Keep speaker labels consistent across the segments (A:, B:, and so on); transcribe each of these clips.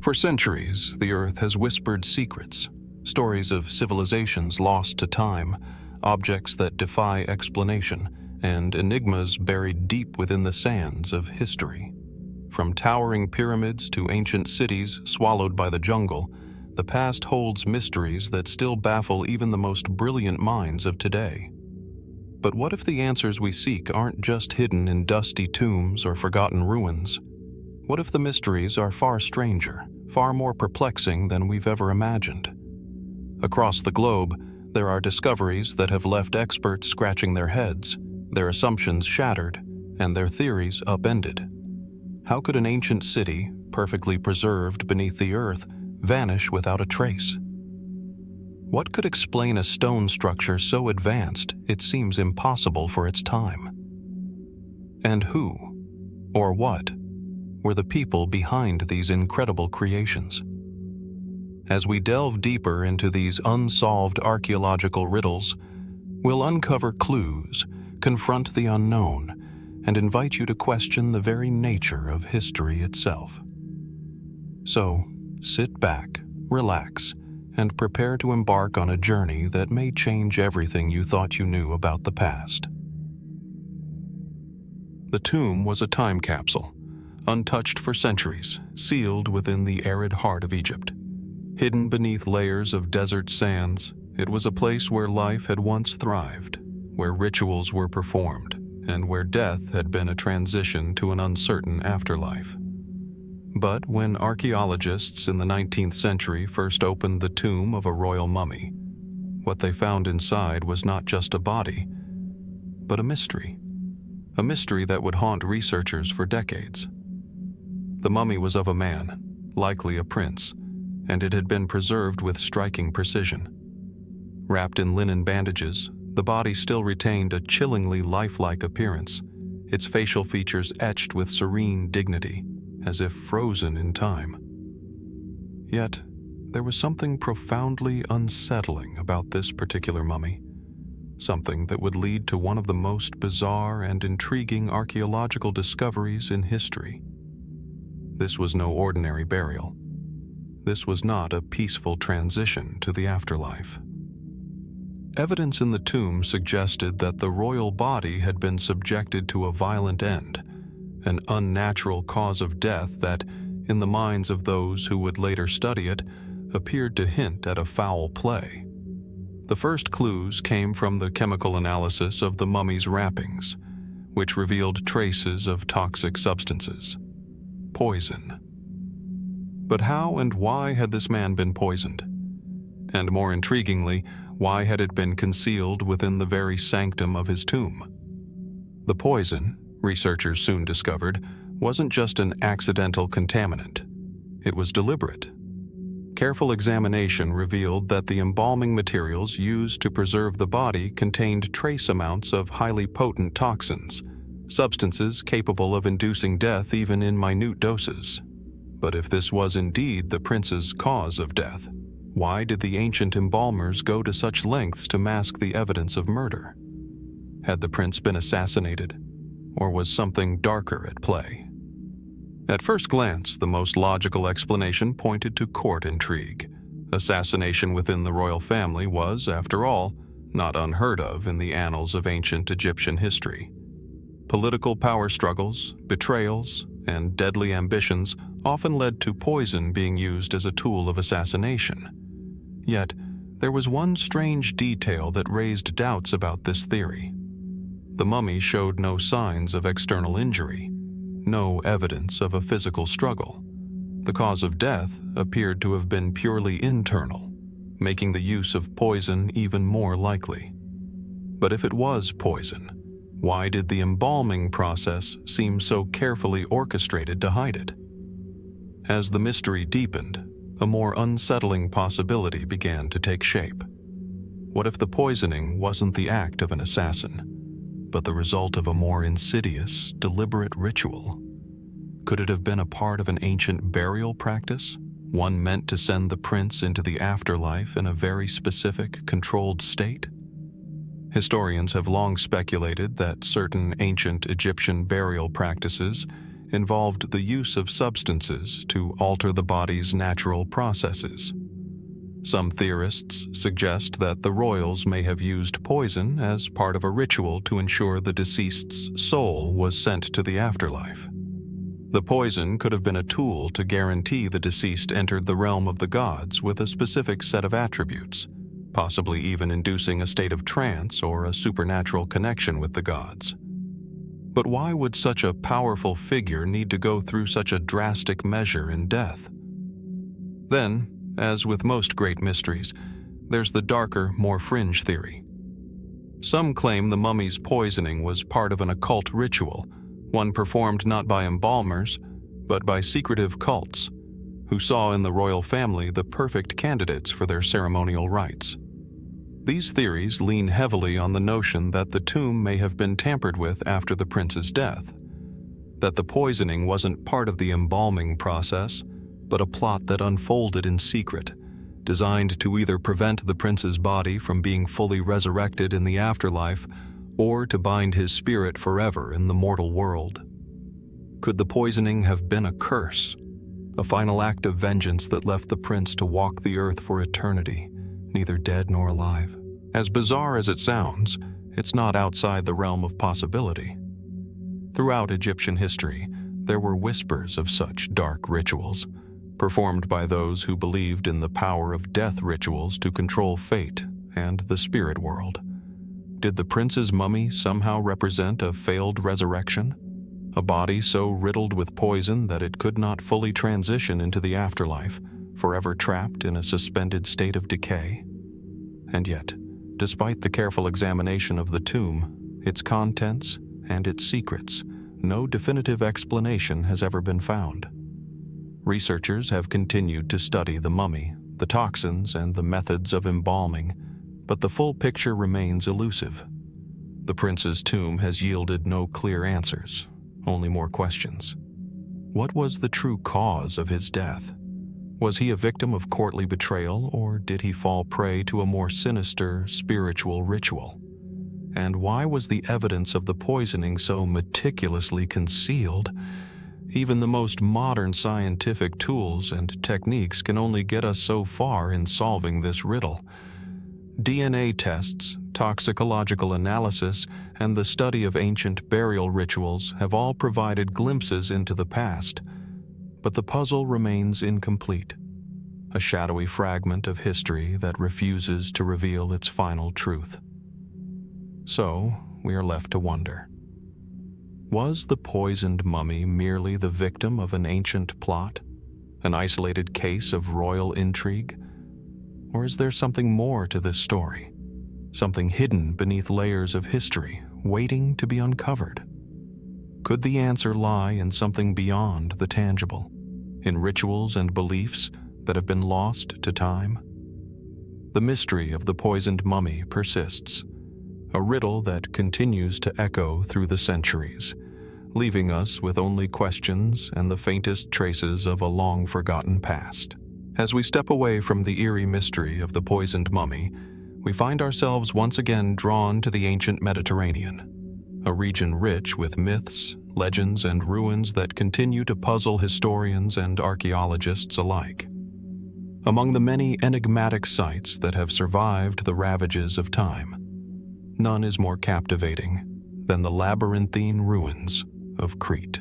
A: For centuries, the Earth has whispered secrets, stories of civilizations lost to time, objects that defy explanation, and enigmas buried deep within the sands of history. From towering pyramids to ancient cities swallowed by the jungle, the past holds mysteries that still baffle even the most brilliant minds of today. But what if the answers we seek aren't just hidden in dusty tombs or forgotten ruins? What if the mysteries are far stranger, far more perplexing than we've ever imagined? Across the globe, there are discoveries that have left experts scratching their heads, their assumptions shattered, and their theories upended. How could an ancient city, perfectly preserved beneath the earth, vanish without a trace? What could explain a stone structure so advanced it seems impossible for its time? And who, or what, were the people behind these incredible creations? As we delve deeper into these unsolved archaeological riddles, we'll uncover clues, confront the unknown, and invite you to question the very nature of history itself. So, sit back, relax, and prepare to embark on a journey that may change everything you thought you knew about the past. The tomb was a time capsule, untouched for centuries, sealed within the arid heart of Egypt. Hidden beneath layers of desert sands, it was a place where life had once thrived, where rituals were performed, and where death had been a transition to an uncertain afterlife. But when archaeologists in the 19th century first opened the tomb of a royal mummy, what they found inside was not just a body, but a mystery that would haunt researchers for decades. The mummy was of a man, likely a prince, and it had been preserved with striking precision. Wrapped in linen bandages, the body still retained a chillingly lifelike appearance, its facial features etched with serene dignity, as if frozen in time. Yet, there was something profoundly unsettling about this particular mummy, something that would lead to one of the most bizarre and intriguing archaeological discoveries in history. This was no ordinary burial. This was not a peaceful transition to the afterlife. Evidence in the tomb suggested that the royal body had been subjected to a violent end, an unnatural cause of death that, in the minds of those who would later study it, appeared to hint at a foul play. The first clues came from the chemical analysis of the mummy's wrappings, which revealed traces of toxic substances. Poison. But how and why had this man been poisoned? And more intriguingly, why had it been concealed within the very sanctum of his tomb? The poison, researchers soon discovered, wasn't just an accidental contaminant. It was deliberate. Careful examination revealed that the embalming materials used to preserve the body contained trace amounts of highly potent toxins, substances capable of inducing death even in minute doses. But if this was indeed the prince's cause of death, why did the ancient embalmers go to such lengths to mask the evidence of murder? Had the prince been assassinated, or was something darker at play? At first glance, the most logical explanation pointed to court intrigue. Assassination within the royal family was, after all, not unheard of in the annals of ancient Egyptian history. Political power struggles, betrayals, and deadly ambitions often led to poison being used as a tool of assassination. Yet, there was one strange detail that raised doubts about this theory. The mummy showed no signs of external injury, no evidence of a physical struggle. The cause of death appeared to have been purely internal, making the use of poison even more likely. But if it was poison, why did the embalming process seem so carefully orchestrated to hide it? As the mystery deepened, a more unsettling possibility began to take shape. What if the poisoning wasn't the act of an assassin, but the result of a more insidious, deliberate ritual? Could it have been a part of an ancient burial practice, one meant to send the prince into the afterlife in a very specific, controlled state? Historians have long speculated that certain ancient Egyptian burial practices, involved the use of substances to alter the body's natural processes. Some theorists suggest that the royals may have used poison as part of a ritual to ensure the deceased's soul was sent to the afterlife. The poison could have been a tool to guarantee the deceased entered the realm of the gods with a specific set of attributes, possibly even inducing a state of trance or a supernatural connection with the gods. But why would such a powerful figure need to go through such a drastic measure in death? Then, as with most great mysteries, there's the darker, more fringe theory. Some claim the mummy's poisoning was part of an occult ritual, one performed not by embalmers, but by secretive cults, who saw in the royal family the perfect candidates for their ceremonial rites. These theories lean heavily on the notion that the tomb may have been tampered with after the prince's death, that the poisoning wasn't part of the embalming process, but a plot that unfolded in secret, designed to either prevent the prince's body from being fully resurrected in the afterlife or to bind his spirit forever in the mortal world. Could the poisoning have been a curse, a final act of vengeance that left the prince to walk the earth for eternity, neither dead nor alive? As bizarre as it sounds, it's not outside the realm of possibility. Throughout Egyptian history, there were whispers of such dark rituals, performed by those who believed in the power of death rituals to control fate and the spirit world. Did the prince's mummy somehow represent a failed resurrection? A body so riddled with poison that it could not fully transition into the afterlife, forever trapped in a suspended state of decay? And yet, despite the careful examination of the tomb, its contents, and its secrets, no definitive explanation has ever been found. Researchers have continued to study the mummy, the toxins, and the methods of embalming, but the full picture remains elusive. The prince's tomb has yielded no clear answers, only more questions. What was the true cause of his death? Was he a victim of courtly betrayal, or did he fall prey to a more sinister spiritual ritual? And why was the evidence of the poisoning so meticulously concealed? Even the most modern scientific tools and techniques can only get us so far in solving this riddle. DNA tests, toxicological analysis, and the study of ancient burial rituals have all provided glimpses into the past, but the puzzle remains incomplete, a shadowy fragment of history that refuses to reveal its final truth. So, we are left to wonder. Was the poisoned mummy merely the victim of an ancient plot, an isolated case of royal intrigue? Or is there something more to this story, something hidden beneath layers of history, waiting to be uncovered? Could the answer lie in something beyond the tangible, in rituals and beliefs that have been lost to time? The mystery of the poisoned mummy persists, a riddle that continues to echo through the centuries, leaving us with only questions and the faintest traces of a long-forgotten past. As we step away from the eerie mystery of the poisoned mummy, we find ourselves once again drawn to the ancient Mediterranean, a region rich with myths, legends, and ruins that continue to puzzle historians and archaeologists alike. Among the many enigmatic sites that have survived the ravages of time, none is more captivating than the labyrinthine ruins of Crete.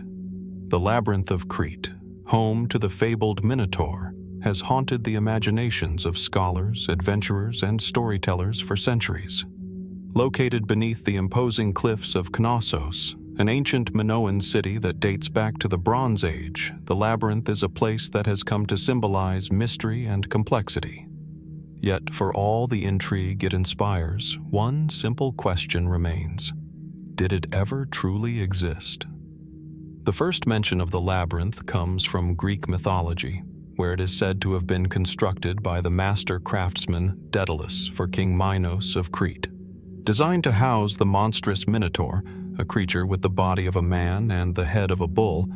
A: The Labyrinth of Crete, home to the fabled Minotaur, has haunted the imaginations of scholars, adventurers, and storytellers for centuries. Located beneath the imposing cliffs of Knossos, an ancient Minoan city that dates back to the Bronze Age, the labyrinth is a place that has come to symbolize mystery and complexity. Yet, for all the intrigue it inspires, one simple question remains: did it ever truly exist? The first mention of the labyrinth comes from Greek mythology, where it is said to have been constructed by the master craftsman Daedalus for King Minos of Crete. Designed to house the monstrous Minotaur, a creature with the body of a man and the head of a bull,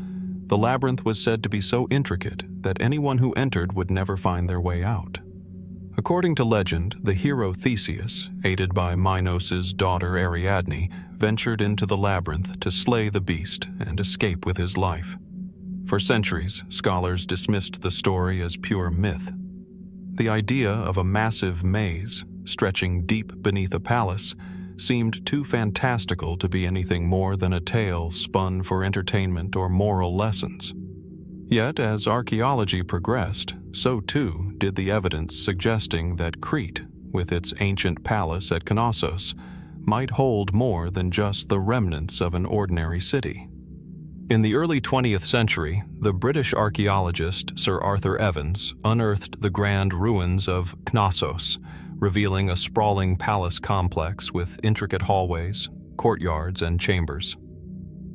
A: the labyrinth was said to be so intricate that anyone who entered would never find their way out. According to legend, the hero Theseus, aided by Minos' daughter Ariadne, ventured into the labyrinth to slay the beast and escape with his life. For centuries, scholars dismissed the story as pure myth. The idea of a massive maze, stretching deep beneath a palace, seemed too fantastical to be anything more than a tale spun for entertainment or moral lessons. Yet, as archaeology progressed, so too did the evidence suggesting that Crete, with its ancient palace at Knossos, might hold more than just the remnants of an ordinary city. In the early 20th century, the British archaeologist Sir Arthur Evans unearthed the grand ruins of Knossos, revealing a sprawling palace complex with intricate hallways, courtyards, and chambers.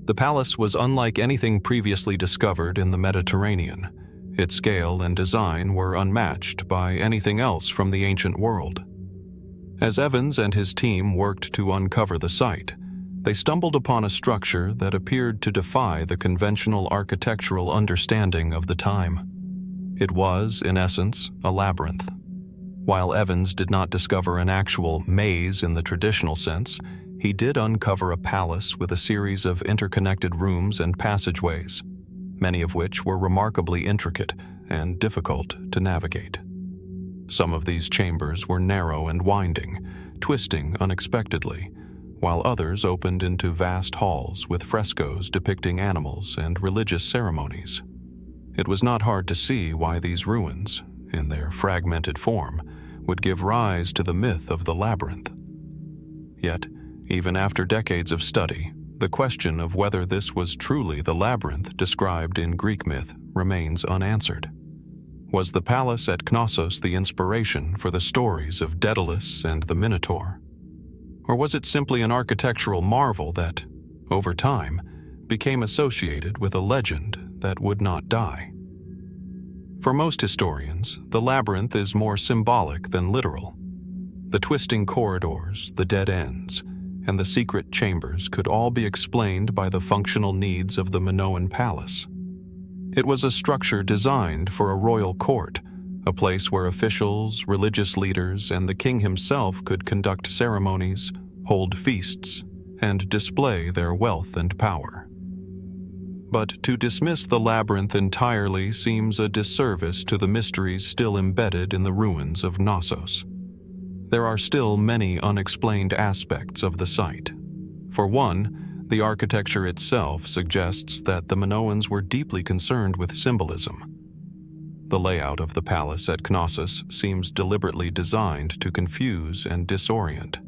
A: The palace was unlike anything previously discovered in the Mediterranean. Its scale and design were unmatched by anything else from the ancient world. As Evans and his team worked to uncover the site, they stumbled upon a structure that appeared to defy the conventional architectural understanding of the time. It was, in essence, a labyrinth. While Evans did not discover an actual maze in the traditional sense, he did uncover a palace with a series of interconnected rooms and passageways, many of which were remarkably intricate and difficult to navigate. Some of these chambers were narrow and winding, twisting unexpectedly, while others opened into vast halls with frescoes depicting animals and religious ceremonies. It was not hard to see why these ruins, in their fragmented form, would give rise to the myth of the labyrinth. Yet, even after decades of study, the question of whether this was truly the labyrinth described in Greek myth remains unanswered. Was the palace at Knossos the inspiration for the stories of Daedalus and the Minotaur? Or was it simply an architectural marvel that, over time, became associated with a legend that would not die? For most historians, the labyrinth is more symbolic than literal. The twisting corridors, the dead ends, and the secret chambers could all be explained by the functional needs of the Minoan palace. It was a structure designed for a royal court, a place where officials, religious leaders, and the king himself could conduct ceremonies, hold feasts, and display their wealth and power. But to dismiss the labyrinth entirely seems a disservice to the mysteries still embedded in the ruins of Knossos. There are still many unexplained aspects of the site. For one, the architecture itself suggests that the Minoans were deeply concerned with symbolism. The layout of the palace at Knossos seems deliberately designed to confuse and disorient,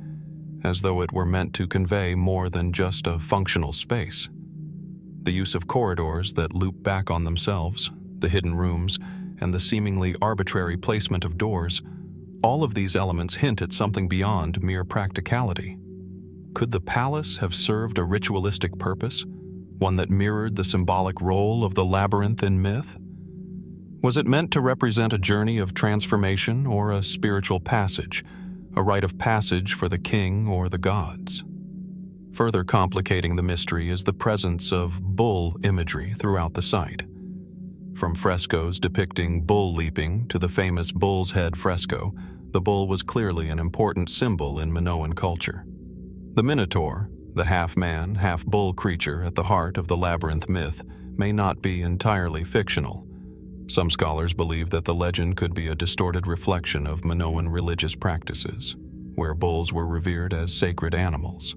A: as though it were meant to convey more than just a functional space. The use of corridors that loop back on themselves, the hidden rooms, and the seemingly arbitrary placement of doors, all of these elements hint at something beyond mere practicality. Could the palace have served a ritualistic purpose, one that mirrored the symbolic role of the labyrinth in myth? Was it meant to represent a journey of transformation or a spiritual passage, a rite of passage for the king or the gods? Further complicating the mystery is the presence of bull imagery throughout the site. From frescoes depicting bull leaping to the famous bull's head fresco, the bull was clearly an important symbol in Minoan culture. The Minotaur, the half-man, half-bull creature at the heart of the labyrinth myth, may not be entirely fictional. Some scholars believe that the legend could be a distorted reflection of Minoan religious practices, where bulls were revered as sacred animals.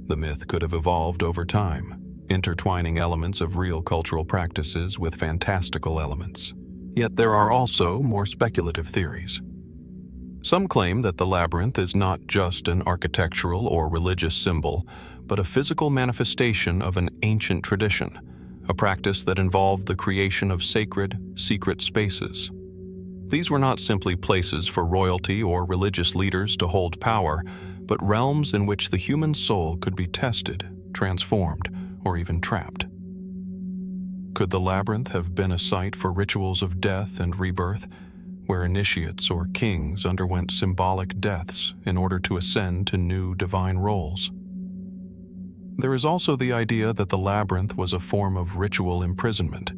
A: The myth could have evolved over time, intertwining elements of real cultural practices with fantastical elements. Yet there are also more speculative theories. Some claim that the labyrinth is not just an architectural or religious symbol, but a physical manifestation of an ancient tradition, a practice that involved the creation of sacred, secret spaces. These were not simply places for royalty or religious leaders to hold power, but realms in which the human soul could be tested, transformed, or even trapped. Could the labyrinth have been a site for rituals of death and rebirth, where initiates or kings underwent symbolic deaths in order to ascend to new divine roles? There is also the idea that the labyrinth was a form of ritual imprisonment,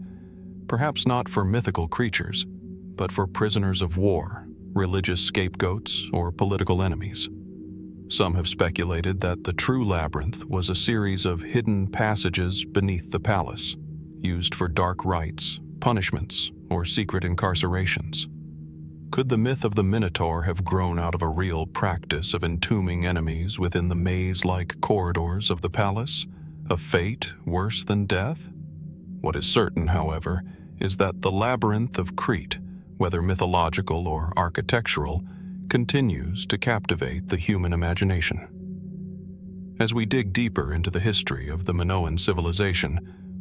A: perhaps not for mythical creatures, but for prisoners of war, religious scapegoats, or political enemies. Some have speculated that the true labyrinth was a series of hidden passages beneath the palace, used for dark rites, punishments, or secret incarcerations. Could the myth of the Minotaur have grown out of a real practice of entombing enemies within the maze-like corridors of the palace, a fate worse than death? What is certain, however, is that the Labyrinth of Crete, whether mythological or architectural, continues to captivate the human imagination. As we dig deeper into the history of the Minoan civilization,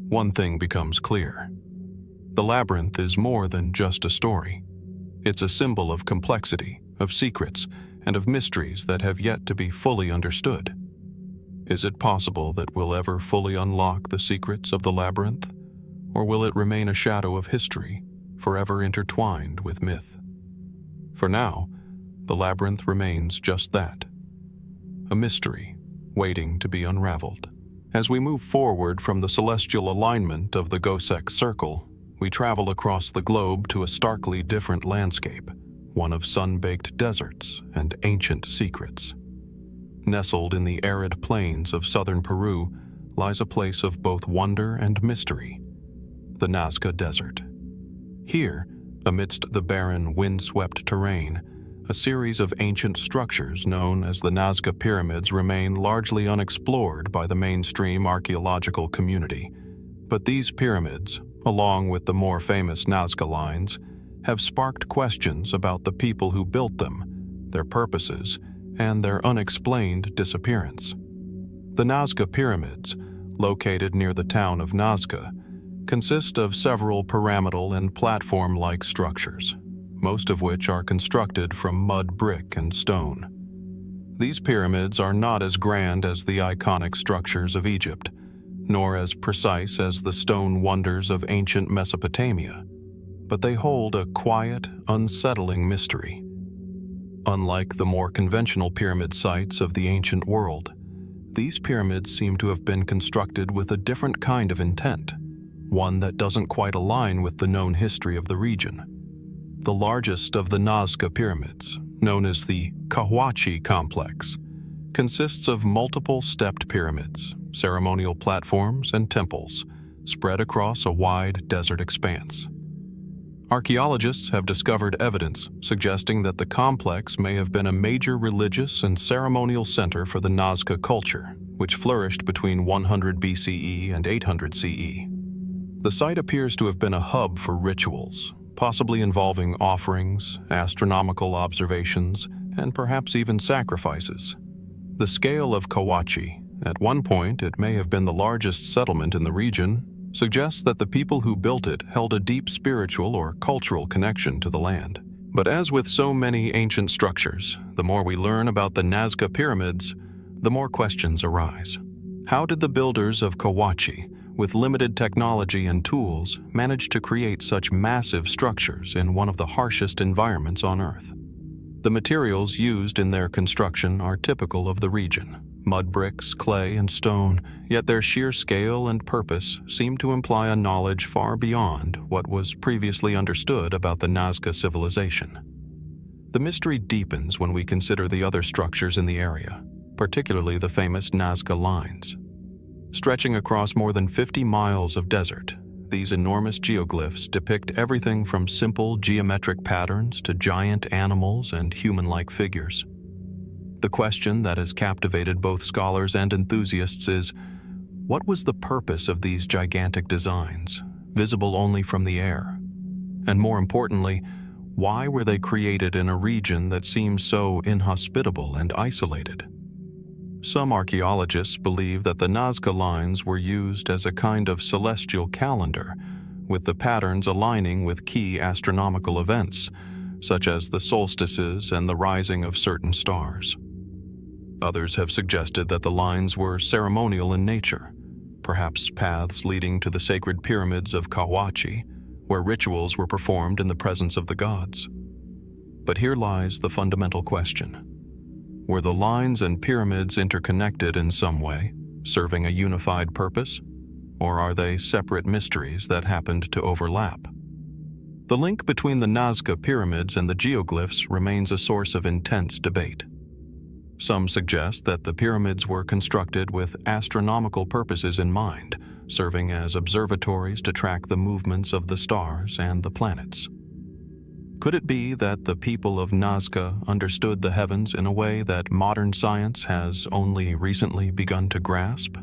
A: one thing becomes clear. The labyrinth is more than just a story. It's a symbol of complexity, of secrets, and of mysteries that have yet to be fully understood. Is it possible that we'll ever fully unlock the secrets of the labyrinth? Or will it remain a shadow of history, forever intertwined with myth? For now, the labyrinth remains just that, a mystery waiting to be unraveled. As we move forward from the celestial alignment of the Goseck Circle, we travel across the globe to a starkly different landscape, one of sun-baked deserts and ancient secrets. Nestled in the arid plains of southern Peru lies a place of both wonder and mystery, the Nazca Desert. Here, amidst the barren, wind-swept terrain, a series of ancient structures known as the Nazca Pyramids remain largely unexplored by the mainstream archaeological community. But these pyramids, along with the more famous Nazca Lines, have sparked questions about the people who built them, their purposes, and their unexplained disappearance. The Nazca Pyramids, located near the town of Nazca, consist of several pyramidal and platform-like structures, most of which are constructed from mud brick and stone. These pyramids are not as grand as the iconic structures of Egypt, nor as precise as the stone wonders of ancient Mesopotamia, but they hold a quiet, unsettling mystery. Unlike the more conventional pyramid sites of the ancient world, these pyramids seem to have been constructed with a different kind of intent, one that doesn't quite align with the known history of the region. The largest of the Nazca Pyramids, known as the Cahokia complex, consists of multiple stepped pyramids, ceremonial platforms, and temples spread across a wide desert expanse. Archaeologists have discovered evidence suggesting that the complex may have been a major religious and ceremonial center for the Nazca culture, which flourished between 100 BCE and 800 CE. The site appears to have been a hub for rituals, possibly involving offerings, astronomical observations, and perhaps even sacrifices. The scale of Cahokia, at one point it may have been the largest settlement in the region, suggests that the people who built it held a deep spiritual or cultural connection to the land. But as with so many ancient structures, the more we learn about the Nazca Pyramids, the more questions arise. How did the builders of Cahokia, with limited technology and tools, manage to create such massive structures in one of the harshest environments on Earth? The materials used in their construction are typical of the region: mud bricks, clay, and stone, yet their sheer scale and purpose seem to imply a knowledge far beyond what was previously understood about the Nazca civilization. The mystery deepens when we consider the other structures in the area, particularly the famous Nazca Lines. Stretching across more than 50 miles of desert, these enormous geoglyphs depict everything from simple geometric patterns to giant animals and human-like figures. The question that has captivated both scholars and enthusiasts is, what was the purpose of these gigantic designs, visible only from the air? And more importantly, why were they created in a region that seems so inhospitable and isolated? Some archaeologists believe that the Nazca Lines were used as a kind of celestial calendar, with the patterns aligning with key astronomical events, such as the solstices and the rising of certain stars. Others have suggested that the lines were ceremonial in nature, perhaps paths leading to the sacred pyramids of Cahokia, where rituals were performed in the presence of the gods. But here lies the fundamental question. Were the lines and pyramids interconnected in some way, serving a unified purpose? Or are they separate mysteries that happened to overlap? The link between the Nazca Pyramids and the geoglyphs remains a source of intense debate. Some suggest that the pyramids were constructed with astronomical purposes in mind, serving as observatories to track the movements of the stars and the planets. Could it be that the people of Nazca understood the heavens in a way that modern science has only recently begun to grasp?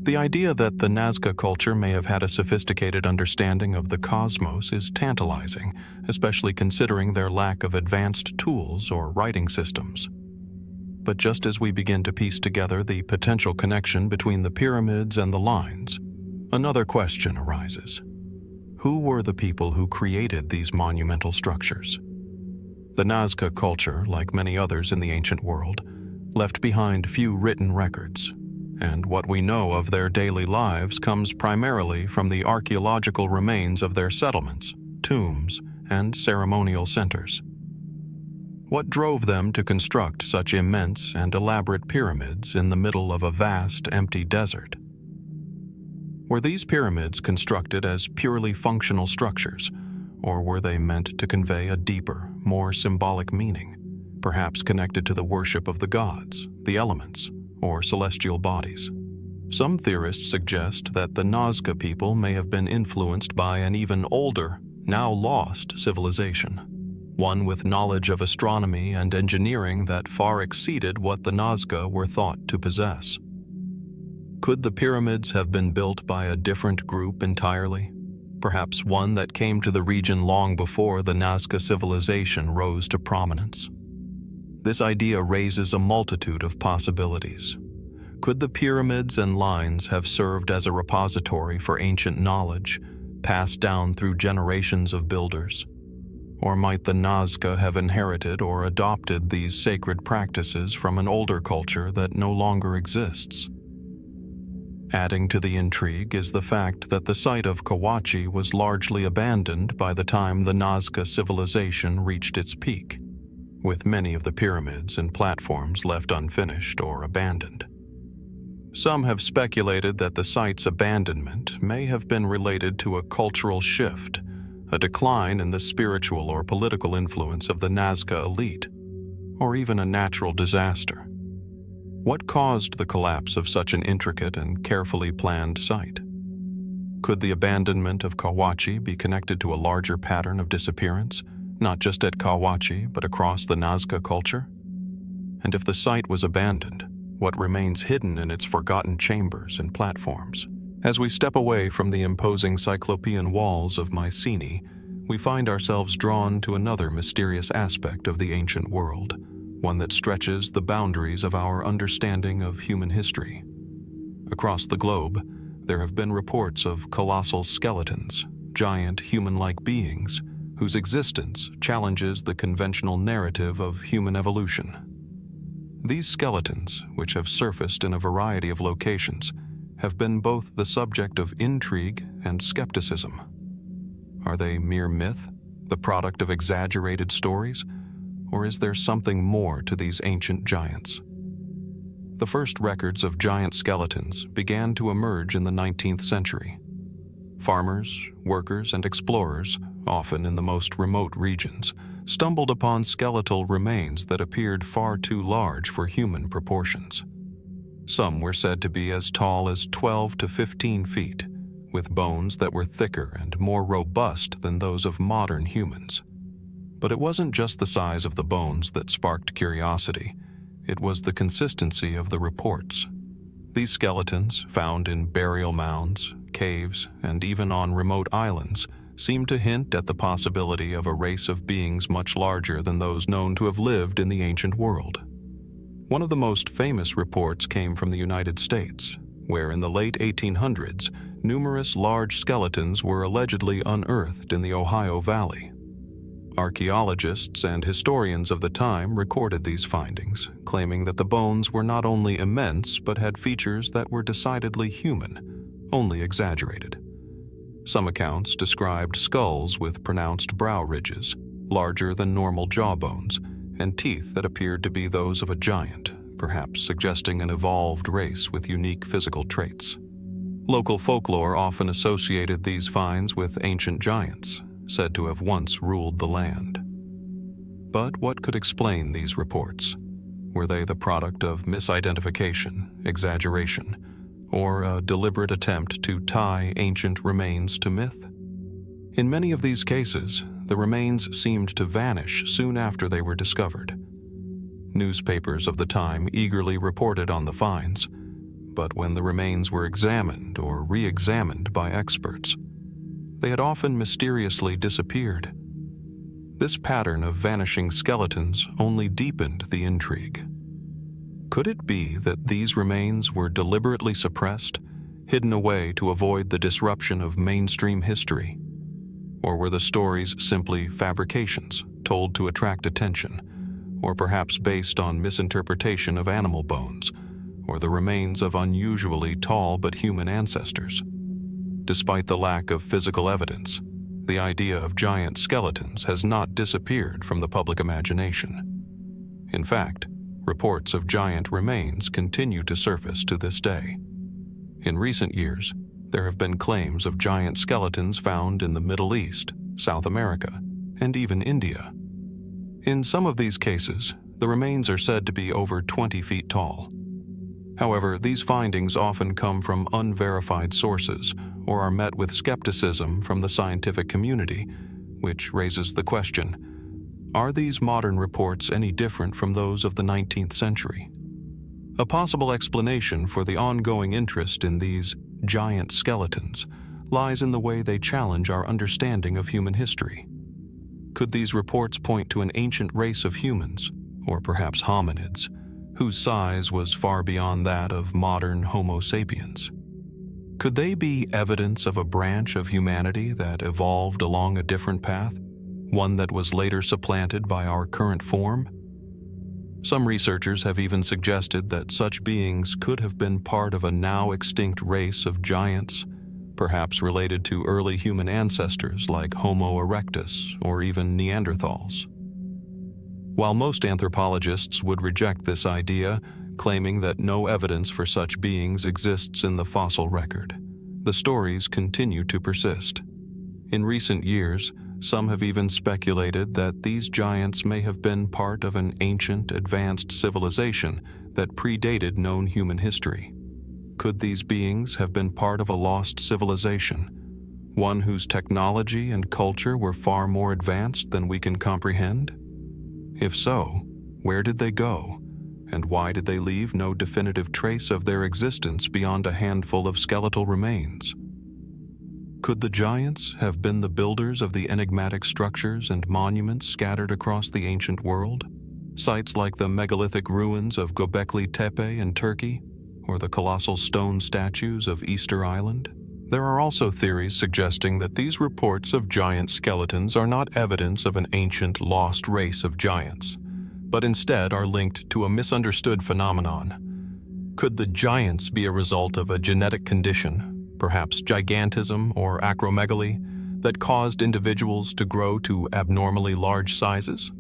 A: The idea that the Nazca culture may have had a sophisticated understanding of the cosmos is tantalizing, especially considering their lack of advanced tools or writing systems. But just as we begin to piece together the potential connection between the pyramids and the lines, another question arises. Who were the people who created these monumental structures? The Nazca culture, like many others in the ancient world, left behind few written records, and what we know of their daily lives comes primarily from the archaeological remains of their settlements, tombs, and ceremonial centers. What drove them to construct such immense and elaborate pyramids in the middle of a vast, empty desert? Were these pyramids constructed as purely functional structures, or were they meant to convey a deeper, more symbolic meaning, perhaps connected to the worship of the gods, the elements, or celestial bodies? Some theorists suggest that the Nazca people may have been influenced by an even older, now lost civilization, one with knowledge of astronomy and engineering that far exceeded what the Nazca were thought to possess. Could the pyramids have been built by a different group entirely? Perhaps one that came to the region long before the Nazca civilization rose to prominence? This idea raises a multitude of possibilities. Could the pyramids and lines have served as a repository for ancient knowledge, passed down through generations of builders? Or might the Nazca have inherited or adopted these sacred practices from an older culture that no longer exists? Adding to the intrigue is the fact that the site of Cahokia was largely abandoned by the time the Nazca civilization reached its peak, with many of the pyramids and platforms left unfinished or abandoned. Some have speculated that the site's abandonment may have been related to a cultural shift, a decline in the spiritual or political influence of the Nazca elite, or even a natural disaster. What caused the collapse of such an intricate and carefully planned site? Could the abandonment of Cahokia be connected to a larger pattern of disappearance, not just at Cahokia but across the Nazca culture? And if the site was abandoned, what remains hidden in its forgotten chambers and platforms? As we step away from the imposing Cyclopean walls of Mycenae, we find ourselves drawn to another mysterious aspect of the ancient world, one that stretches the boundaries of our understanding of human history. Across the globe, there have been reports of colossal skeletons, giant human-like beings, whose existence challenges the conventional narrative of human evolution. These skeletons, which have surfaced in a variety of locations, have been both the subject of intrigue and skepticism. Are they mere myth, the product of exaggerated stories, or is there something more to these ancient giants? The first records of giant skeletons began to emerge in the 19th century. Farmers, workers, and explorers, often in the most remote regions, stumbled upon skeletal remains that appeared far too large for human proportions. Some were said to be as tall as 12 to 15 feet, with bones that were thicker and more robust than those of modern humans. But it wasn't just the size of the bones that sparked curiosity, it was the consistency of the reports. These skeletons, found in burial mounds, caves, and even on remote islands, seemed to hint at the possibility of a race of beings much larger than those known to have lived in the ancient world. One of the most famous reports came from the United States, where in the late 1800s, numerous large skeletons were allegedly unearthed in the Ohio Valley. Archaeologists and historians of the time recorded these findings, claiming that the bones were not only immense but had features that were decidedly human, only exaggerated. Some accounts described skulls with pronounced brow ridges, larger than normal jawbones, and teeth that appeared to be those of a giant, perhaps suggesting an evolved race with unique physical traits. Local folklore often associated these finds with ancient giants, said to have once ruled the land. But what could explain these reports? Were they the product of misidentification, exaggeration, or a deliberate attempt to tie ancient remains to myth? In many of these cases, the remains seemed to vanish soon after they were discovered. Newspapers of the time eagerly reported on the finds, but when the remains were examined or re-examined by experts, they had often mysteriously disappeared. This pattern of vanishing skeletons only deepened the intrigue. Could it be that these remains were deliberately suppressed, hidden away to avoid the disruption of mainstream history? Or were the stories simply fabrications, told to attract attention, or perhaps based on misinterpretation of animal bones, or the remains of unusually tall but human ancestors? Despite the lack of physical evidence, the idea of giant skeletons has not disappeared from the public imagination. In fact, reports of giant remains continue to surface to this day. In recent years, there have been claims of giant skeletons found in the Middle East, South America, and even India. In some of these cases, the remains are said to be over 20 feet tall. However, these findings often come from unverified sources or are met with skepticism from the scientific community, which raises the question, are these modern reports any different from those of the 19th century? A possible explanation for the ongoing interest in these giant skeletons lies in the way they challenge our understanding of human history. Could these reports point to an ancient race of humans, or perhaps hominids, whose size was far beyond that of modern Homo sapiens? Could they be evidence of a branch of humanity that evolved along a different path, one that was later supplanted by our current form? Some researchers have even suggested that such beings could have been part of a now extinct race of giants, perhaps related to early human ancestors like Homo erectus or even Neanderthals. While most anthropologists would reject this idea, claiming that no evidence for such beings exists in the fossil record, the stories continue to persist. In recent years, some have even speculated that these giants may have been part of an ancient, advanced civilization that predated known human history. Could these beings have been part of a lost civilization, one whose technology and culture were far more advanced than we can comprehend? If so, where did they go, and why did they leave no definitive trace of their existence beyond a handful of skeletal remains? Could the giants have been the builders of the enigmatic structures and monuments scattered across the ancient world? Sites like the megalithic ruins of Göbekli Tepe in Turkey, or the colossal stone statues of Easter Island? There are also theories suggesting that these reports of giant skeletons are not evidence of an ancient lost race of giants, but instead are linked to a misunderstood phenomenon. Could the giants be a result of a genetic condition, perhaps gigantism or acromegaly, that caused individuals to grow to abnormally large sizes?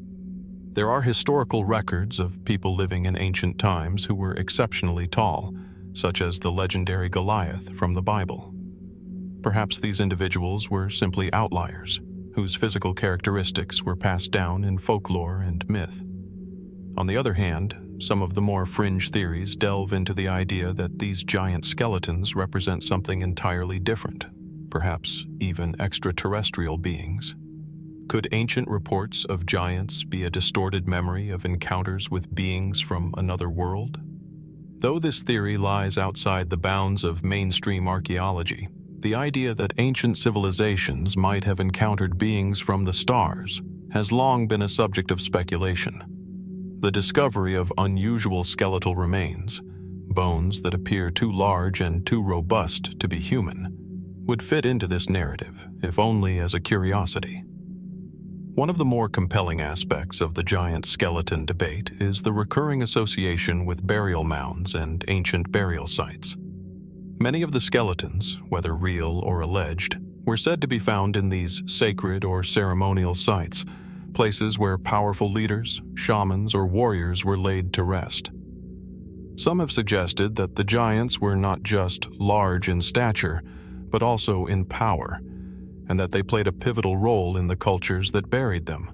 A: There are historical records of people living in ancient times who were exceptionally tall, such as the legendary Goliath from the Bible. Perhaps these individuals were simply outliers, whose physical characteristics were passed down in folklore and myth. On the other hand, some of the more fringe theories delve into the idea that these giant skeletons represent something entirely different, perhaps even extraterrestrial beings. Could ancient reports of giants be a distorted memory of encounters with beings from another world? Though this theory lies outside the bounds of mainstream archaeology, the idea that ancient civilizations might have encountered beings from the stars has long been a subject of speculation. The discovery of unusual skeletal remains, bones that appear too large and too robust to be human, would fit into this narrative, if only as a curiosity. One of the more compelling aspects of the giant skeleton debate is the recurring association with burial mounds and ancient burial sites. Many of the skeletons, whether real or alleged, were said to be found in these sacred or ceremonial sites, places where powerful leaders, shamans, or warriors were laid to rest. Some have suggested that the giants were not just large in stature, but also in power, and that they played a pivotal role in the cultures that buried them.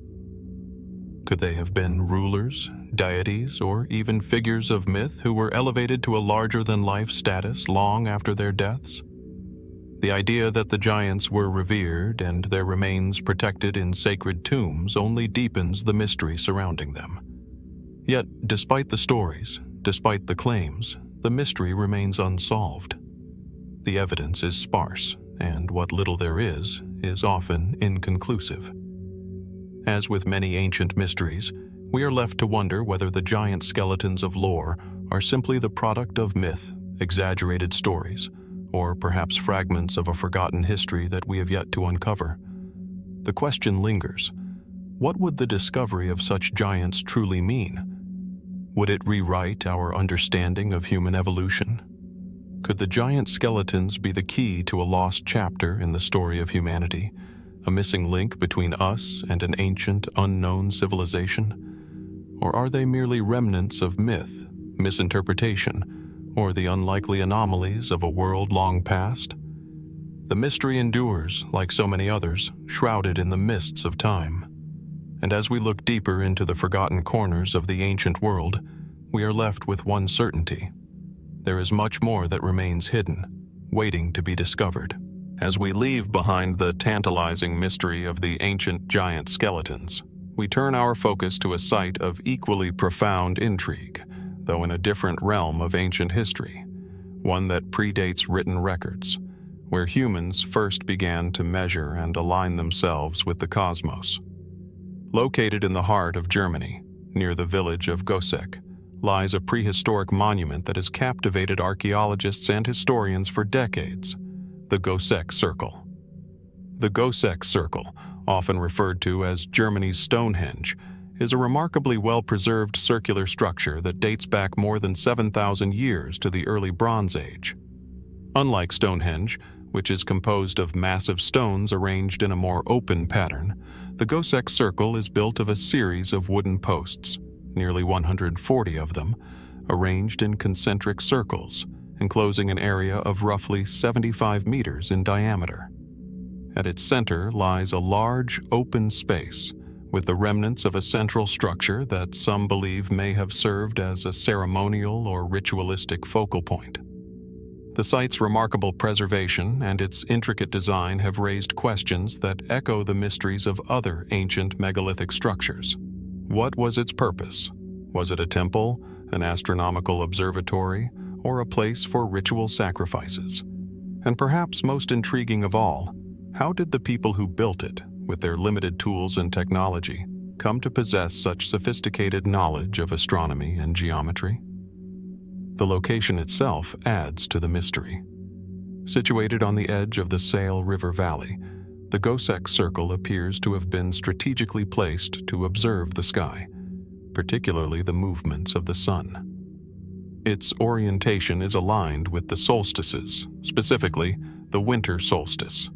A: Could they have been rulers, deities, or even figures of myth who were elevated to a larger-than-life status long after their deaths? The idea that the giants were revered and their remains protected in sacred tombs only deepens the mystery surrounding them. Yet, despite the stories, despite the claims, the mystery remains unsolved. The evidence is sparse, and what little there is often inconclusive. As with many ancient mysteries, we are left to wonder whether the giant skeletons of lore are simply the product of myth, exaggerated stories, or perhaps fragments of a forgotten history that we have yet to uncover. The question lingers: what would the discovery of such giants truly mean? Would it rewrite our understanding of human evolution? Could the giant skeletons be the key to a lost chapter in the story of humanity, a missing link between us and an ancient, unknown civilization? Or are they merely remnants of myth, misinterpretation, or the unlikely anomalies of a world long past? The mystery endures, like so many others, shrouded in the mists of time. And as we look deeper into the forgotten corners of the ancient world, we are left with one certainty: there is much more that remains hidden, waiting to be discovered. As we leave behind the tantalizing mystery of the ancient giant skeletons, we turn our focus to a site of equally profound intrigue, though in a different realm of ancient history, one that predates written records, where humans first began to measure and align themselves with the cosmos. Located in the heart of Germany, near the village of Goseck, lies a prehistoric monument that has captivated archaeologists and historians for decades: the Goseck Circle. The Goseck Circle, often referred to as Germany's Stonehenge, is a remarkably well-preserved circular structure that dates back more than 7,000 years to the early Bronze Age. Unlike Stonehenge, which is composed of massive stones arranged in a more open pattern, the Goseck Circle is built of a series of wooden posts, nearly 140 of them, arranged in concentric circles, enclosing an area of roughly 75 meters in diameter. At its center lies a large, open space, with the remnants of a central structure that some believe may have served as a ceremonial or ritualistic focal point. The site's remarkable preservation and its intricate design have raised questions that echo the mysteries of other ancient megalithic structures. What was its purpose? Was it a temple, an astronomical observatory, or a place for ritual sacrifices? And perhaps most intriguing of all, how did the people who built it, with their limited tools and technology, come to possess such sophisticated knowledge of astronomy and geometry? The location itself adds to the mystery. Situated on the edge of the Saale River Valley, the Goseck Circle appears to have been strategically placed to observe the sky, particularly the movements of the sun. Its orientation is aligned with the solstices, specifically the winter solstice.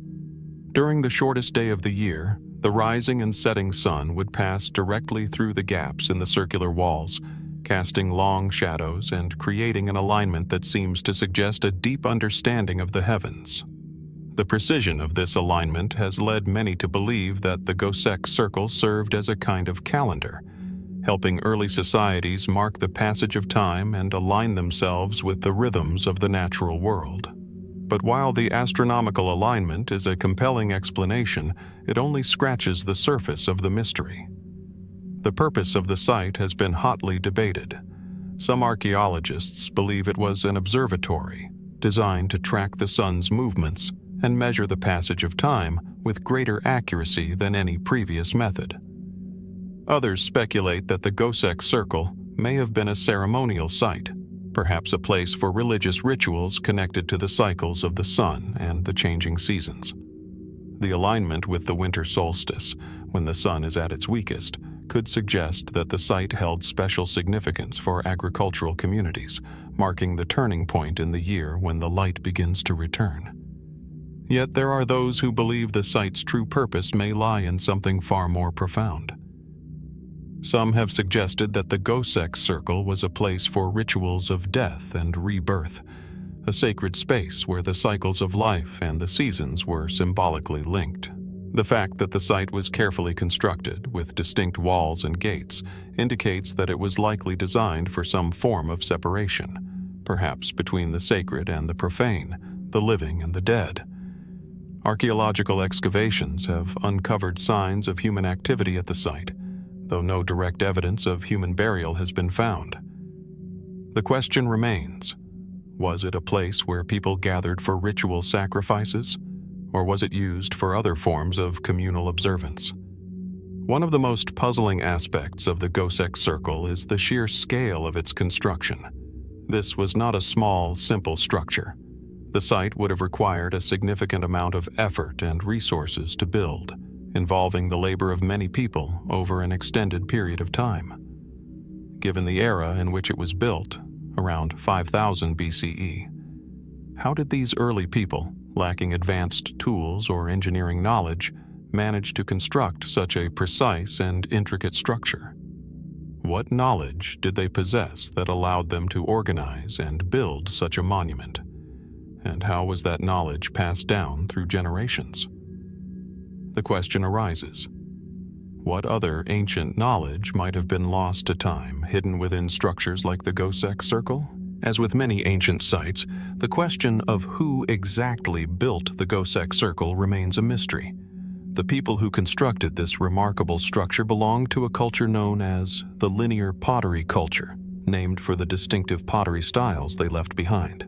A: During the shortest day of the year, the rising and setting sun would pass directly through the gaps in the circular walls, casting long shadows and creating an alignment that seems to suggest a deep understanding of the heavens. The precision of this alignment has led many to believe that the Goseck Circle served as a kind of calendar, helping early societies mark the passage of time and align themselves with the rhythms of the natural world. But while the astronomical alignment is a compelling explanation, it only scratches the surface of the mystery. The purpose of the site has been hotly debated. Some archaeologists believe it was an observatory, designed to track the sun's movements and measure the passage of time with greater accuracy than any previous method. Others speculate that the Goseck Circle may have been a ceremonial site, perhaps a place for religious rituals connected to the cycles of the sun and the changing seasons. The alignment with the winter solstice, when the sun is at its weakest, could suggest that the site held special significance for agricultural communities, marking the turning point in the year when the light begins to return. Yet there are those who believe the site's true purpose may lie in something far more profound. Some have suggested that the Goseck Circle was a place for rituals of death and rebirth, a sacred space where the cycles of life and the seasons were symbolically linked. The fact that the site was carefully constructed with distinct walls and gates indicates that it was likely designed for some form of separation, perhaps between the sacred and the profane, the living and the dead. Archaeological excavations have uncovered signs of human activity at the site, though no direct evidence of human burial has been found. The question remains, was it a place where people gathered for ritual sacrifices, or was it used for other forms of communal observance? One of the most puzzling aspects of the Goseck Circle is the sheer scale of its construction. This was not a small, simple structure. The site would have required a significant amount of effort and resources to build, involving the labor of many people over an extended period of time. Given the era in which it was built, around 5000 BCE, how did these early people, lacking advanced tools or engineering knowledge, manage to construct such a precise and intricate structure? What knowledge did they possess that allowed them to organize and build such a monument? And how was that knowledge passed down through generations? The question arises, what other ancient knowledge might have been lost to time, hidden within structures like the Goseck Circle? As with many ancient sites, the question of who exactly built the Goseck Circle remains a mystery. The people who constructed this remarkable structure belonged to a culture known as the linear pottery culture, named for the distinctive pottery styles they left behind.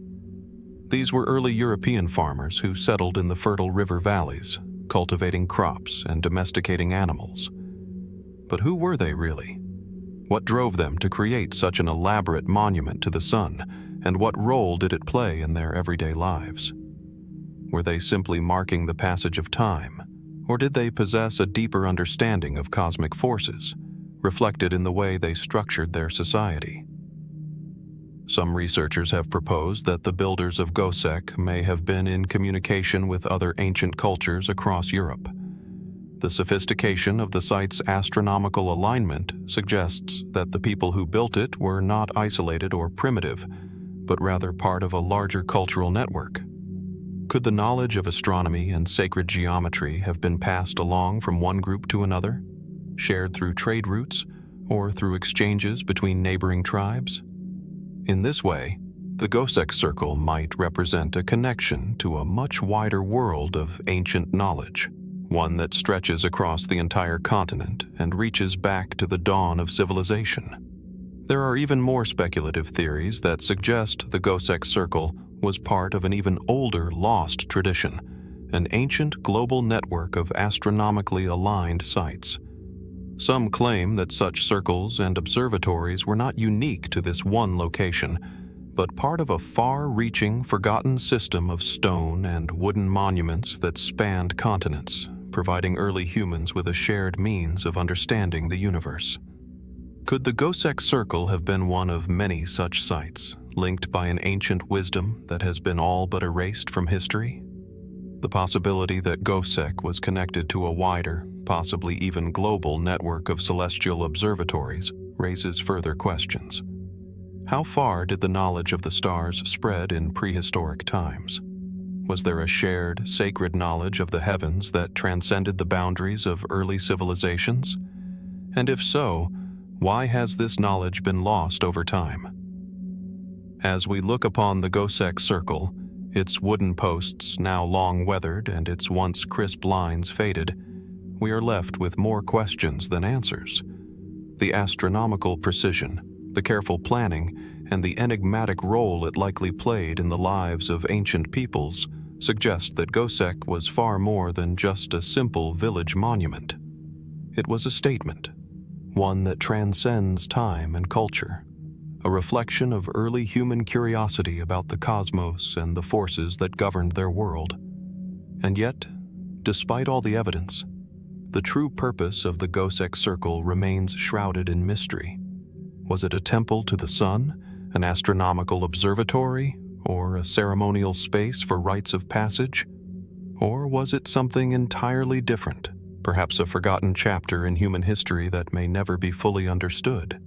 A: These were early European farmers who settled in the fertile river valleys, cultivating crops and domesticating animals. But who were they really? What drove them to create such an elaborate monument to the sun, and what role did it play in their everyday lives? Were they simply marking the passage of time, or did they possess a deeper understanding of cosmic forces, reflected in the way they structured their society? Some researchers have proposed that the builders of Goseck may have been in communication with other ancient cultures across Europe. The sophistication of the site's astronomical alignment suggests that the people who built it were not isolated or primitive, but rather part of a larger cultural network. Could the knowledge of astronomy and sacred geometry have been passed along from one group to another, shared through trade routes, or through exchanges between neighboring tribes? In this way, the Goseck Circle might represent a connection to a much wider world of ancient knowledge, one that stretches across the entire continent and reaches back to the dawn of civilization. There are even more speculative theories that suggest the Goseck Circle was part of an even older lost tradition, an ancient global network of astronomically aligned sites. Some claim that such circles and observatories were not unique to this one location, but part of a far-reaching, forgotten system of stone and wooden monuments that spanned continents, providing early humans with a shared means of understanding the universe. Could the Goseck Circle have been one of many such sites, linked by an ancient wisdom that has been all but erased from history? The possibility that Goseck was connected to a wider, possibly even global network of celestial observatories raises further questions. How far did the knowledge of the stars spread in prehistoric times? Was there a shared, sacred knowledge of the heavens that transcended the boundaries of early civilizations? And if so, why has this knowledge been lost over time? As we look upon the Goseck Circle, its wooden posts now long weathered and its once crisp lines faded, we are left with more questions than answers. The astronomical precision, the careful planning, and the enigmatic role it likely played in the lives of ancient peoples suggest that Goseck was far more than just a simple village monument. It was a statement, one that transcends time and culture, a reflection of early human curiosity about the cosmos and the forces that governed their world. And yet, despite all the evidence, the true purpose of the Goseck Circle remains shrouded in mystery. Was it a temple to the sun, an astronomical observatory, or a ceremonial space for rites of passage? Or was it something entirely different, perhaps a forgotten chapter in human history that may never be fully understood?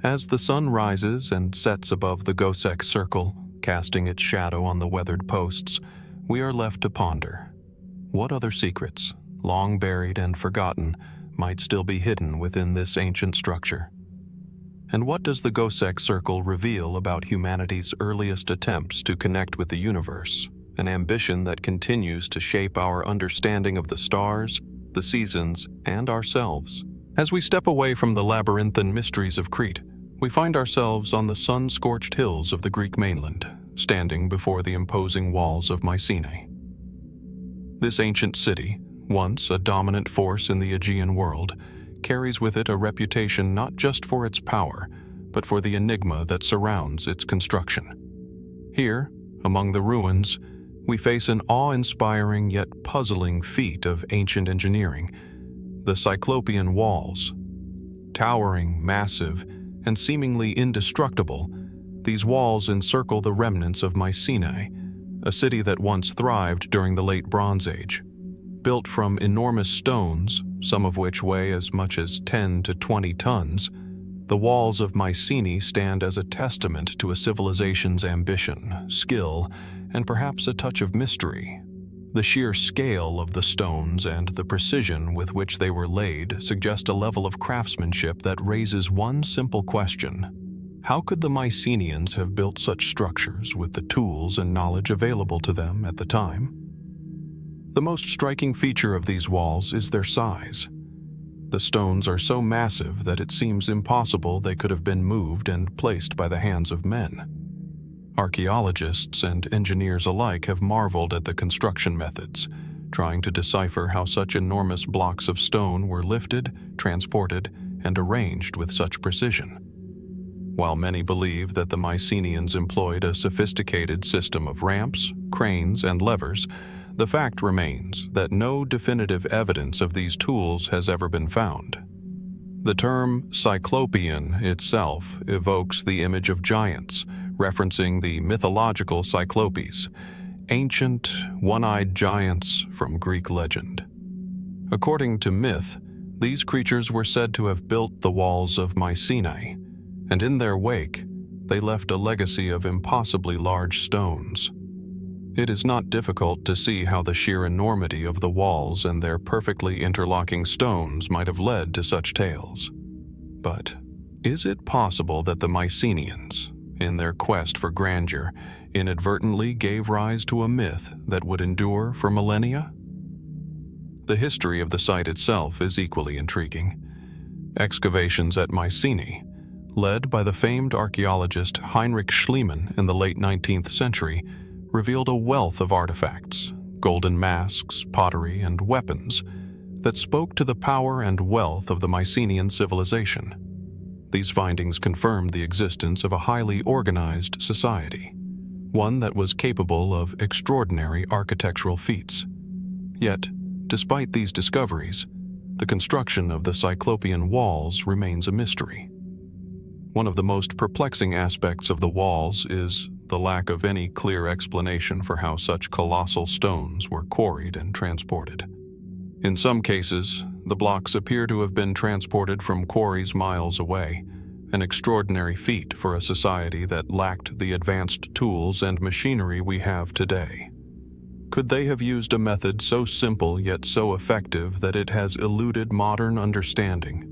A: As the sun rises and sets above the Goseck Circle, casting its shadow on the weathered posts, we are left to ponder. What other secrets, long buried and forgotten, might still be hidden within this ancient structure? And what does the Goseck Circle reveal about humanity's earliest attempts to connect with the universe, an ambition that continues to shape our understanding of the stars, the seasons, and ourselves? As we step away from the labyrinthine mysteries of Crete, we find ourselves on the sun-scorched hills of the Greek mainland, standing before the imposing walls of Mycenae. This ancient city, once a dominant force in the Aegean world, carries with it a reputation not just for its power, but for the enigma that surrounds its construction. Here, among the ruins, we face an awe-inspiring yet puzzling feat of ancient engineering: the Cyclopean walls. Towering, massive, and seemingly indestructible, these walls encircle the remnants of Mycenae, a city that once thrived during the late Bronze Age. Built from enormous stones, some of which weigh as much as 10 to 20 tons, the walls of Mycenae stand as a testament to a civilization's ambition, skill, and perhaps a touch of mystery. The sheer scale of the stones and the precision with which they were laid suggest a level of craftsmanship that raises one simple question: how could the Mycenaeans have built such structures with the tools and knowledge available to them at the time? The most striking feature of these walls is their size. The stones are so massive that it seems impossible they could have been moved and placed by the hands of men. Archaeologists and engineers alike have marveled at the construction methods, trying to decipher how such enormous blocks of stone were lifted, transported, and arranged with such precision. While many believe that the Mycenaeans employed a sophisticated system of ramps, cranes, and levers, the fact remains that no definitive evidence of these tools has ever been found. The term Cyclopean itself evokes the image of giants, referencing the mythological Cyclopes, ancient, one-eyed giants from Greek legend. According to myth, these creatures were said to have built the walls of Mycenae, and in their wake, they left a legacy of impossibly large stones. It is not difficult to see how the sheer enormity of the walls and their perfectly interlocking stones might have led to such tales. But is it possible that the Mycenaeans, in their quest for grandeur, inadvertently gave rise to a myth that would endure for millennia? The history of the site itself is equally intriguing. Excavations at Mycenae, led by the famed archaeologist Heinrich Schliemann in the late 19th century, revealed a wealth of artifacts, golden masks, pottery, and weapons that spoke to the power and wealth of the Mycenaean civilization. These findings confirmed the existence of a highly organized society, one that was capable of extraordinary architectural feats. Yet, despite these discoveries, the construction of the Cyclopean walls remains a mystery. One of the most perplexing aspects of the walls is the lack of any clear explanation for how such colossal stones were quarried and transported. In some cases, the blocks appear to have been transported from quarries miles away, an extraordinary feat for a society that lacked the advanced tools and machinery we have today. Could they have used a method so simple yet so effective that it has eluded modern understanding?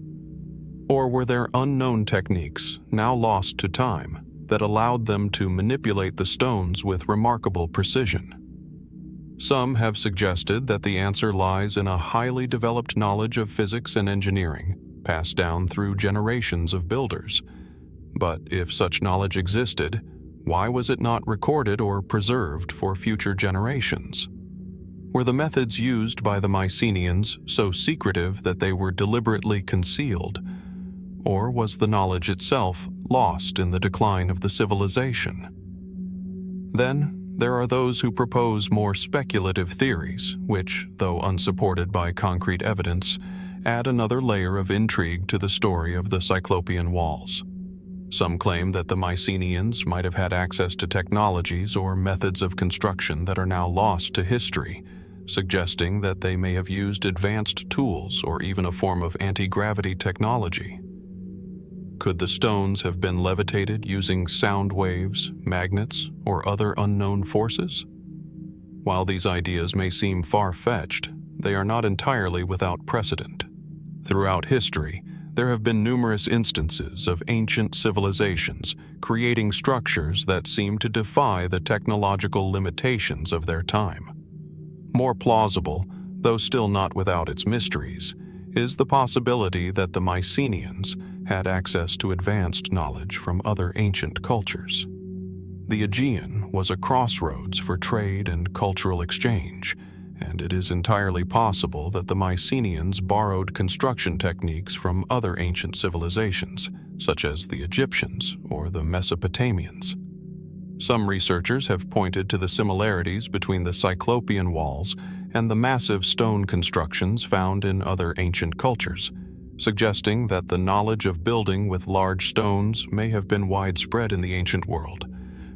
A: Or were there unknown techniques, now lost to time, that allowed them to manipulate the stones with remarkable precision? Some have suggested that the answer lies in a highly developed knowledge of physics and engineering, passed down through generations of builders. But if such knowledge existed, why was it not recorded or preserved for future generations? Were the methods used by the Mycenaeans so secretive that they were deliberately concealed? Or was the knowledge itself lost in the decline of the civilization? Then, there are those who propose more speculative theories, which, though unsupported by concrete evidence, add another layer of intrigue to the story of the Cyclopean walls. Some claim that the Mycenaeans might have had access to technologies or methods of construction that are now lost to history, suggesting that they may have used advanced tools or even a form of anti-gravity technology. Could the stones have been levitated using sound waves, magnets, or other unknown forces? While these ideas may seem far-fetched, they are not entirely without precedent. Throughout history, there have been numerous instances of ancient civilizations creating structures that seem to defy the technological limitations of their time. More plausible, though still not without its mysteries, is the possibility that the Mycenaeans had access to advanced knowledge from other ancient cultures. The Aegean was a crossroads for trade and cultural exchange, and it is entirely possible that the Mycenaeans borrowed construction techniques from other ancient civilizations, such as the Egyptians or the Mesopotamians. Some researchers have pointed to the similarities between the Cyclopean walls and the massive stone constructions found in other ancient cultures, suggesting that the knowledge of building with large stones may have been widespread in the ancient world.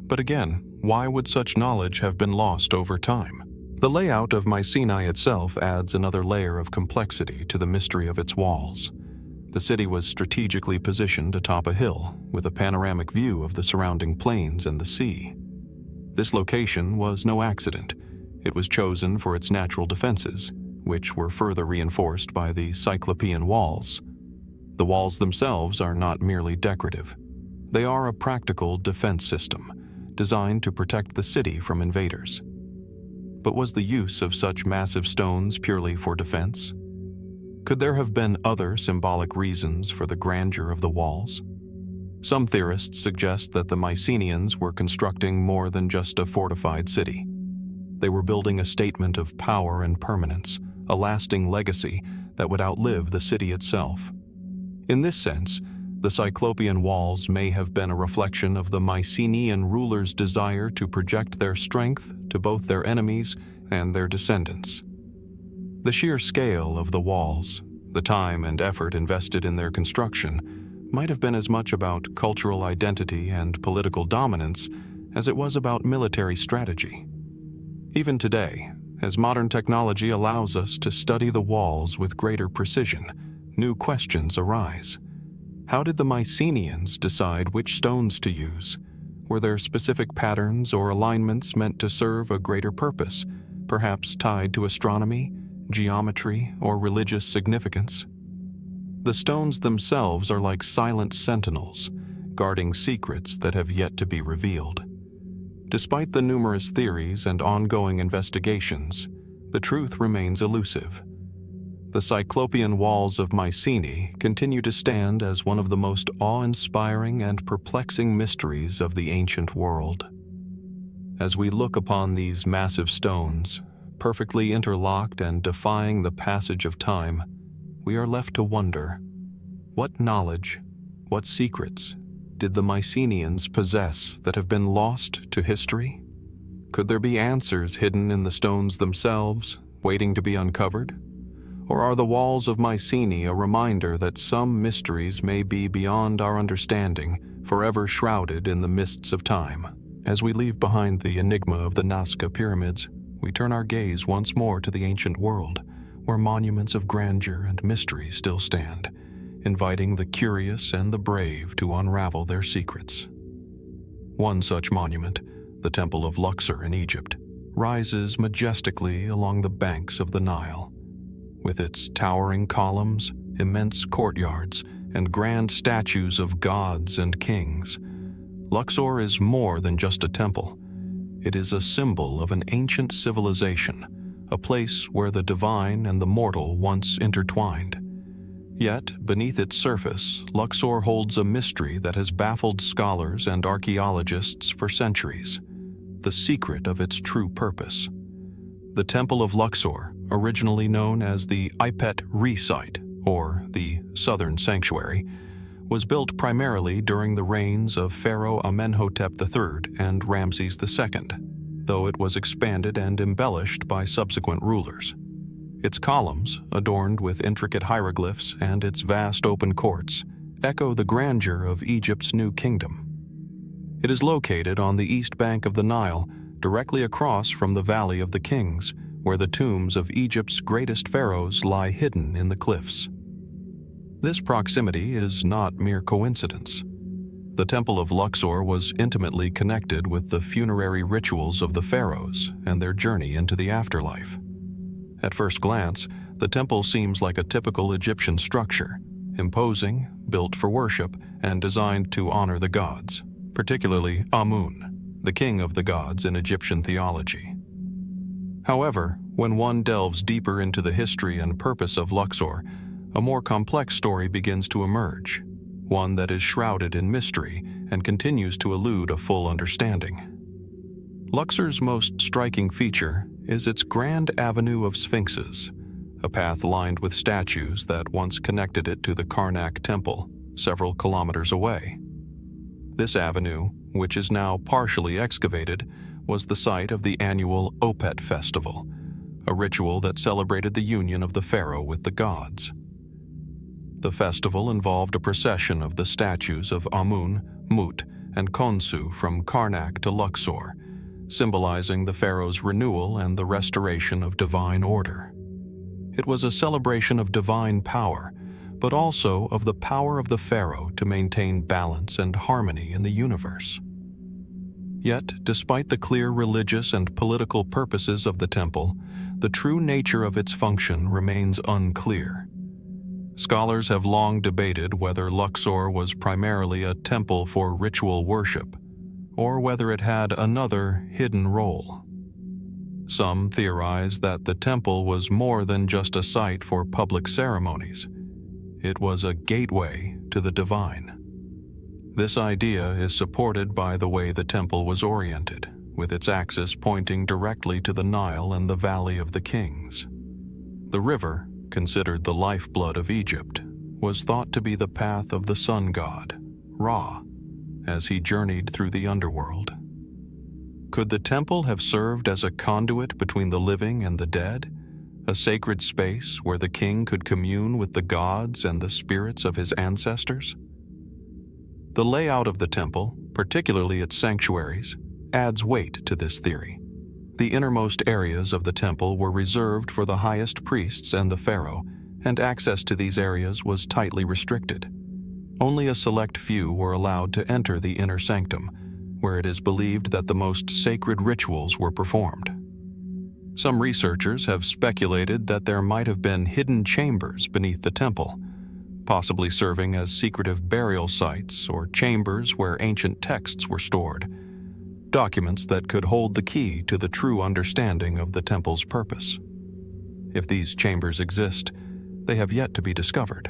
A: But again, why would such knowledge have been lost over time? The layout of Mycenae itself adds another layer of complexity to the mystery of its walls. The city was strategically positioned atop a hill, with a panoramic view of the surrounding plains and the sea. This location was no accident. It was chosen for its natural defenses, which were further reinforced by the Cyclopean walls. The walls themselves are not merely decorative. They are a practical defense system, designed to protect the city from invaders. But was the use of such massive stones purely for defense? Could there have been other symbolic reasons for the grandeur of the walls? Some theorists suggest that the Mycenaeans were constructing more than just a fortified city. They were building a statement of power and permanence, a lasting legacy that would outlive the city itself. In this sense, the Cyclopean walls may have been a reflection of the Mycenaean rulers' desire to project their strength to both their enemies and their descendants. The sheer scale of the walls, the time and effort invested in their construction, might have been as much about cultural identity and political dominance as it was about military strategy. Even today, as modern technology allows us to study the walls with greater precision, new questions arise. How did the Mycenaeans decide which stones to use? Were there specific patterns or alignments meant to serve a greater purpose, perhaps tied to astronomy, geometry, or religious significance? The stones themselves are like silent sentinels, guarding secrets that have yet to be revealed. Despite the numerous theories and ongoing investigations, the truth remains elusive. The Cyclopean walls of Mycenae continue to stand as one of the most awe-inspiring and perplexing mysteries of the ancient world. As we look upon these massive stones, perfectly interlocked and defying the passage of time, we are left to wonder, what knowledge, what secrets, did the Mycenaeans possess that have been lost to history? Could there be answers hidden in the stones themselves, waiting to be uncovered? Or are the walls of Mycenae a reminder that some mysteries may be beyond our understanding, forever shrouded in the mists of time? As we leave behind the enigma of the Nazca Pyramids, we turn our gaze once more to the ancient world, where monuments of grandeur and mystery still stand, inviting the curious and the brave to unravel their secrets. One such monument, the Temple of Luxor in Egypt, rises majestically along the banks of the Nile. With its towering columns, immense courtyards, and grand statues of gods and kings, Luxor is more than just a temple. It is a symbol of an ancient civilization, a place where the divine and the mortal once intertwined. Yet, beneath its surface, Luxor holds a mystery that has baffled scholars and archaeologists for centuries, the secret of its true purpose. The Temple of Luxor, originally known as the Ipet Re Site, or the Southern Sanctuary, was built primarily during the reigns of Pharaoh Amenhotep III and Ramses II, though it was expanded and embellished by subsequent rulers. Its columns, adorned with intricate hieroglyphs, and its vast open courts, echo the grandeur of Egypt's new kingdom. It is located on the east bank of the Nile, directly across from the Valley of the Kings, where the tombs of Egypt's greatest pharaohs lie hidden in the cliffs. This proximity is not mere coincidence. The Temple of Luxor was intimately connected with the funerary rituals of the pharaohs and their journey into the afterlife. At first glance, the temple seems like a typical Egyptian structure, imposing, built for worship, and designed to honor the gods, particularly Amun, the king of the gods in Egyptian theology. However, when one delves deeper into the history and purpose of Luxor, a more complex story begins to emerge, one that is shrouded in mystery and continues to elude a full understanding. Luxor's most striking feature is its grand avenue of sphinxes, a path lined with statues that once connected it to the Karnak Temple, several kilometers away. This avenue, which is now partially excavated, was the site of the annual Opet Festival, a ritual that celebrated the union of the pharaoh with the gods. The festival involved a procession of the statues of Amun, Mut, and Khonsu from Karnak to Luxor, symbolizing the pharaoh's renewal and the restoration of divine order. It was a celebration of divine power, but also of the power of the pharaoh to maintain balance and harmony in the universe. Yet, despite the clear religious and political purposes of the temple, the true nature of its function remains unclear. Scholars have long debated whether Luxor was primarily a temple for ritual worship, or whether it had another hidden role. Some theorize that the temple was more than just a site for public ceremonies. It was a gateway to the divine. This idea is supported by the way the temple was oriented, with its axis pointing directly to the Nile and the Valley of the Kings. The river, considered the lifeblood of Egypt, was thought to be the path of the sun god, Ra, as he journeyed through the underworld. Could the temple have served as a conduit between the living and the dead, a sacred space where the king could commune with the gods and the spirits of his ancestors? The layout of the temple, particularly its sanctuaries, adds weight to this theory. The innermost areas of the temple were reserved for the highest priests and the pharaoh, and access to these areas was tightly restricted. Only a select few were allowed to enter the inner sanctum, where it is believed that the most sacred rituals were performed. Some researchers have speculated that there might have been hidden chambers beneath the temple, possibly serving as secretive burial sites or chambers where ancient texts were stored, documents that could hold the key to the true understanding of the temple's purpose. If these chambers exist, they have yet to be discovered.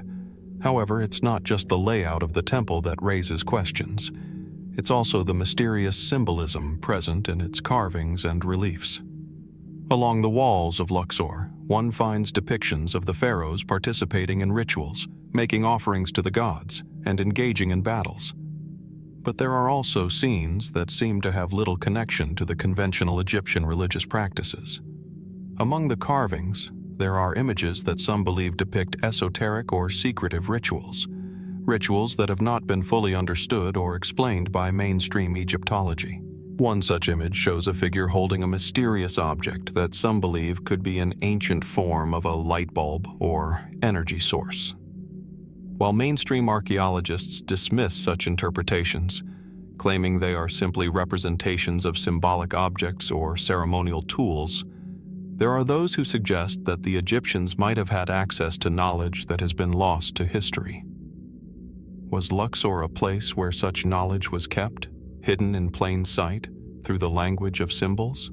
A: However, it's not just the layout of the temple that raises questions. It's also the mysterious symbolism present in its carvings and reliefs. Along the walls of Luxor, one finds depictions of the pharaohs participating in rituals, making offerings to the gods, and engaging in battles. But there are also scenes that seem to have little connection to the conventional Egyptian religious practices. Among the carvings, there are images that some believe depict esoteric or secretive rituals that have not been fully understood or explained by mainstream Egyptology. One such image shows a figure holding a mysterious object that some believe could be an ancient form of a light bulb or energy source. While mainstream archaeologists dismiss such interpretations, claiming they are simply representations of symbolic objects or ceremonial tools, there are those who suggest that the Egyptians might have had access to knowledge that has been lost to history. Was Luxor a place where such knowledge was kept, hidden in plain sight, through the language of symbols?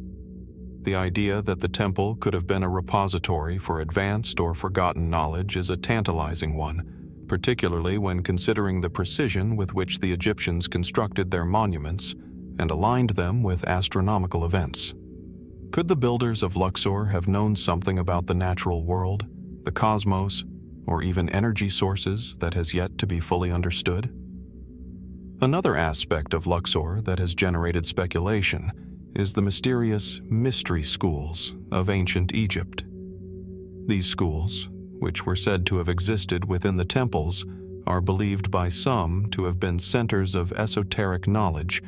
A: The idea that the temple could have been a repository for advanced or forgotten knowledge is a tantalizing one, particularly when considering the precision with which the Egyptians constructed their monuments and aligned them with astronomical events. Could the builders of Luxor have known something about the natural world, the cosmos, or even energy sources that has yet to be fully understood? Another aspect of Luxor that has generated speculation is the mysterious mystery schools of ancient Egypt. These schools, which were said to have existed within the temples, are believed by some to have been centers of esoteric knowledge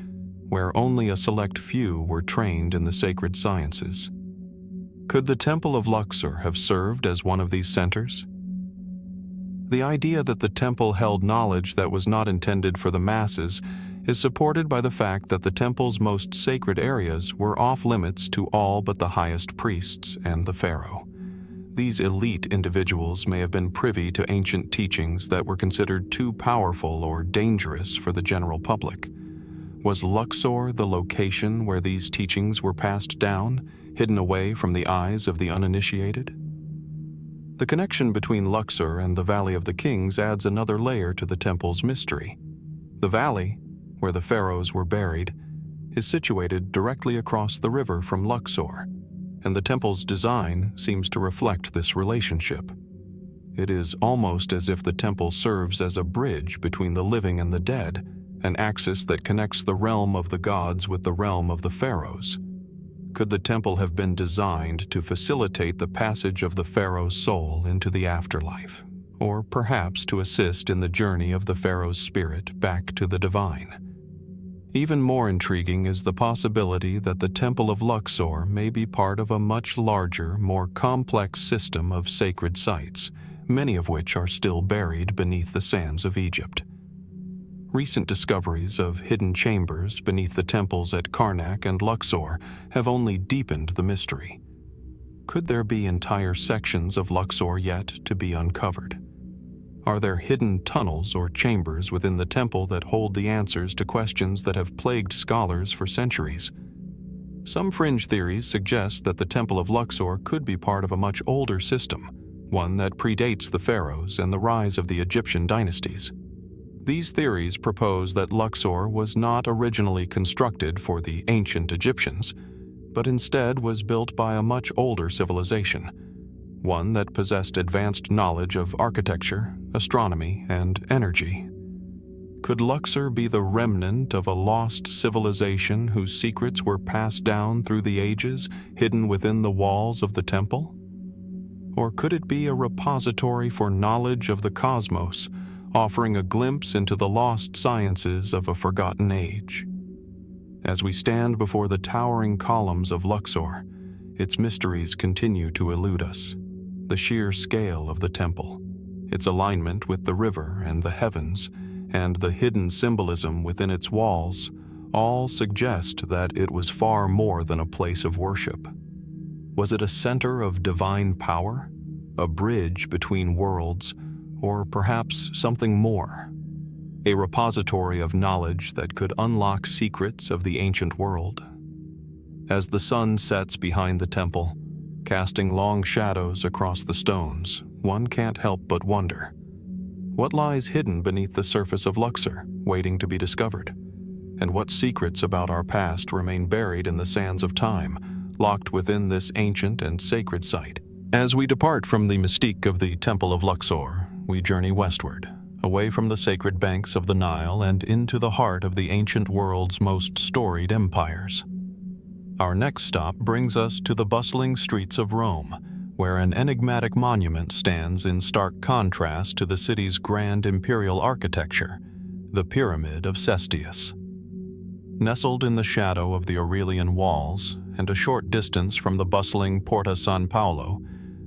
A: where only a select few were trained in the sacred sciences. Could the Temple of Luxor have served as one of these centers? The idea that the temple held knowledge that was not intended for the masses is supported by the fact that the temple's most sacred areas were off-limits to all but the highest priests and the pharaoh. These elite individuals may have been privy to ancient teachings that were considered too powerful or dangerous for the general public. Was Luxor the location where these teachings were passed down, hidden away from the eyes of the uninitiated? The connection between Luxor and the Valley of the Kings adds another layer to the temple's mystery. The valley, where the pharaohs were buried, is situated directly across the river from Luxor, and the temple's design seems to reflect this relationship. It is almost as if the temple serves as a bridge between the living and the dead, an axis that connects the realm of the gods with the realm of the pharaohs. Could the temple have been designed to facilitate the passage of the pharaoh's soul into the afterlife, or perhaps to assist in the journey of the pharaoh's spirit back to the divine? Even more intriguing is the possibility that the Temple of Luxor may be part of a much larger, more complex system of sacred sites, many of which are still buried beneath the sands of Egypt. Recent discoveries of hidden chambers beneath the temples at Karnak and Luxor have only deepened the mystery. Could there be entire sections of Luxor yet to be uncovered? Are there hidden tunnels or chambers within the temple that hold the answers to questions that have plagued scholars for centuries? Some fringe theories suggest that the Temple of Luxor could be part of a much older system, one that predates the pharaohs and the rise of the Egyptian dynasties. These theories propose that Luxor was not originally constructed for the ancient Egyptians, but instead was built by a much older civilization, one that possessed advanced knowledge of architecture, astronomy, and energy. Could Luxor be the remnant of a lost civilization whose secrets were passed down through the ages, hidden within the walls of the temple? Or could it be a repository for knowledge of the cosmos, offering a glimpse into the lost sciences of a forgotten age? As we stand before the towering columns of Luxor, its mysteries continue to elude us. The sheer scale of the temple, its alignment with the river and the heavens, and the hidden symbolism within its walls all suggest that it was far more than a place of worship. Was it a center of divine power, a bridge between worlds, or perhaps something more? A repository of knowledge that could unlock secrets of the ancient world. As the sun sets behind the temple, casting long shadows across the stones, one can't help but wonder, what lies hidden beneath the surface of Luxor, waiting to be discovered? And what secrets about our past remain buried in the sands of time, locked within this ancient and sacred site? As we depart from the mystique of the Temple of Luxor, we journey westward, away from the sacred banks of the Nile and into the heart of the ancient world's most storied empires. Our next stop brings us to the bustling streets of Rome, where an enigmatic monument stands in stark contrast to the city's grand imperial architecture, the Pyramid of Cestius. Nestled in the shadow of the Aurelian walls and a short distance from the bustling Porta San Paolo,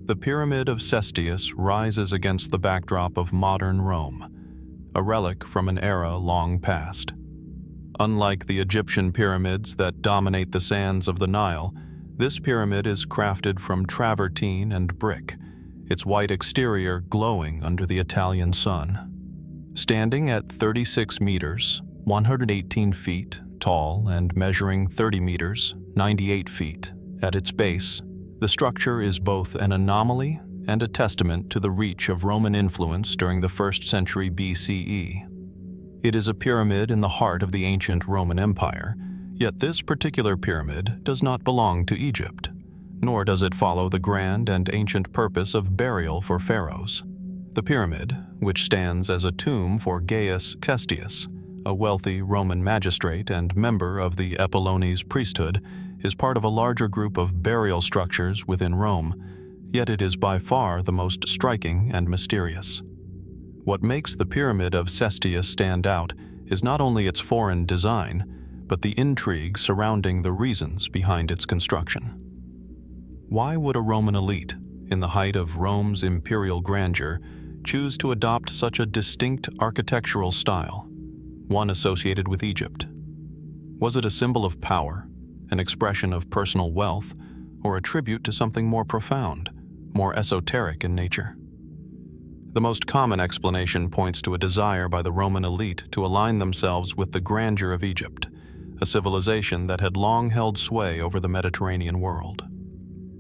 A: the Pyramid of Cestius rises against the backdrop of modern Rome, a relic from an era long past. Unlike the Egyptian pyramids that dominate the sands of the Nile, this pyramid is crafted from travertine and brick, its white exterior glowing under the Italian sun. Standing at 36 meters, 118 feet tall, and measuring 30 meters, 98 feet, at its base, the structure is both an anomaly and a testament to the reach of Roman influence during the 1st century BCE. It is a pyramid in the heart of the ancient Roman Empire, yet this particular pyramid does not belong to Egypt, nor does it follow the grand and ancient purpose of burial for pharaohs. The pyramid, which stands as a tomb for Gaius Cestius, a wealthy Roman magistrate and member of the Epilones priesthood, is part of a larger group of burial structures within Rome, yet it is by far the most striking and mysterious. What makes the Pyramid of Cestius stand out is not only its foreign design, but the intrigue surrounding the reasons behind its construction. Why would a Roman elite, in the height of Rome's imperial grandeur, choose to adopt such a distinct architectural style, one associated with Egypt? Was it a symbol of power, an expression of personal wealth, or a tribute to something more profound, more esoteric in nature? The most common explanation points to a desire by the Roman elite to align themselves with the grandeur of Egypt, a civilization that had long held sway over the Mediterranean world.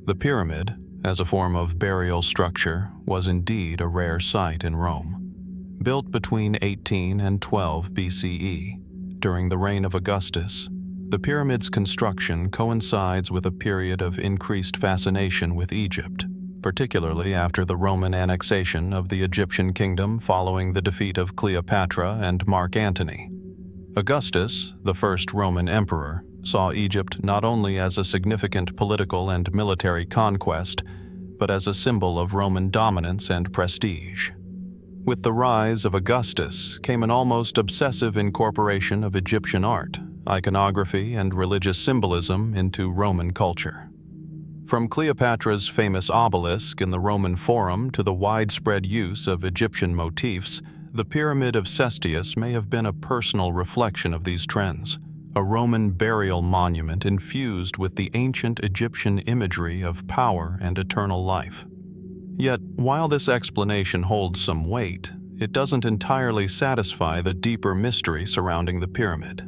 A: The pyramid, as a form of burial structure, was indeed a rare sight in Rome. Built between 18 and 12 BCE, during the reign of Augustus, the pyramid's construction coincides with a period of increased fascination with Egypt, particularly after the Roman annexation of the Egyptian kingdom following the defeat of Cleopatra and Mark Antony. Augustus, the first Roman emperor, saw Egypt not only as a significant political and military conquest, but as a symbol of Roman dominance and prestige. With the rise of Augustus came an almost obsessive incorporation of Egyptian art, iconography, and religious symbolism into Roman culture. From Cleopatra's famous obelisk in the Roman Forum to the widespread use of Egyptian motifs, the Pyramid of Cestius may have been a personal reflection of these trends, a Roman burial monument infused with the ancient Egyptian imagery of power and eternal life. Yet, while this explanation holds some weight, it doesn't entirely satisfy the deeper mystery surrounding the pyramid.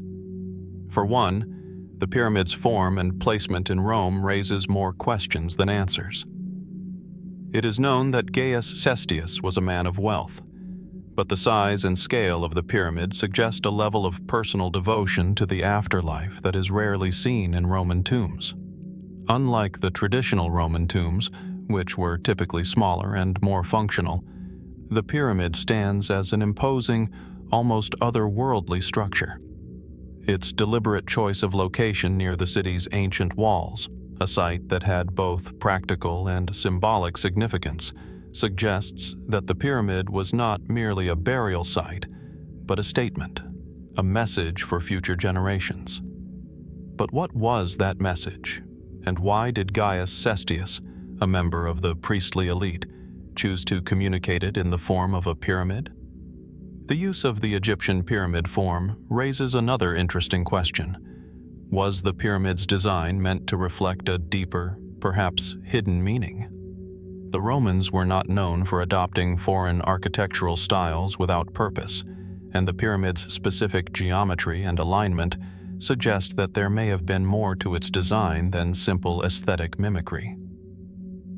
A: For one, the pyramid's form and placement in Rome raises more questions than answers. It is known that Gaius Cestius was a man of wealth, but the size and scale of the pyramid suggest a level of personal devotion to the afterlife that is rarely seen in Roman tombs. Unlike the traditional Roman tombs, which were typically smaller and more functional, the pyramid stands as an imposing, almost otherworldly structure. Its deliberate choice of location near the city's ancient walls, a site that had both practical and symbolic significance, suggests that the pyramid was not merely a burial site, but a statement, a message for future generations. But what was that message, and why did Gaius Cestius, a member of the priestly elite, choose to communicate it in the form of a pyramid? The use of the Egyptian pyramid form raises another interesting question. Was the pyramid's design meant to reflect a deeper, perhaps hidden meaning? The Romans were not known for adopting foreign architectural styles without purpose, and the pyramid's specific geometry and alignment suggest that there may have been more to its design than simple aesthetic mimicry.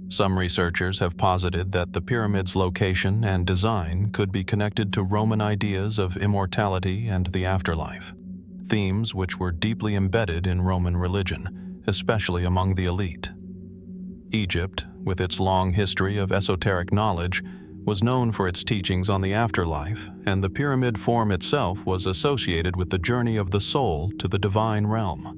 A: Some researchers have posited that the pyramid's location and design could be connected to Roman ideas of immortality and the afterlife, themes which were deeply embedded in Roman religion, especially among the elite. Egypt, with its long history of esoteric knowledge, was known for its teachings on the afterlife, and the pyramid form itself was associated with the journey of the soul to the divine realm.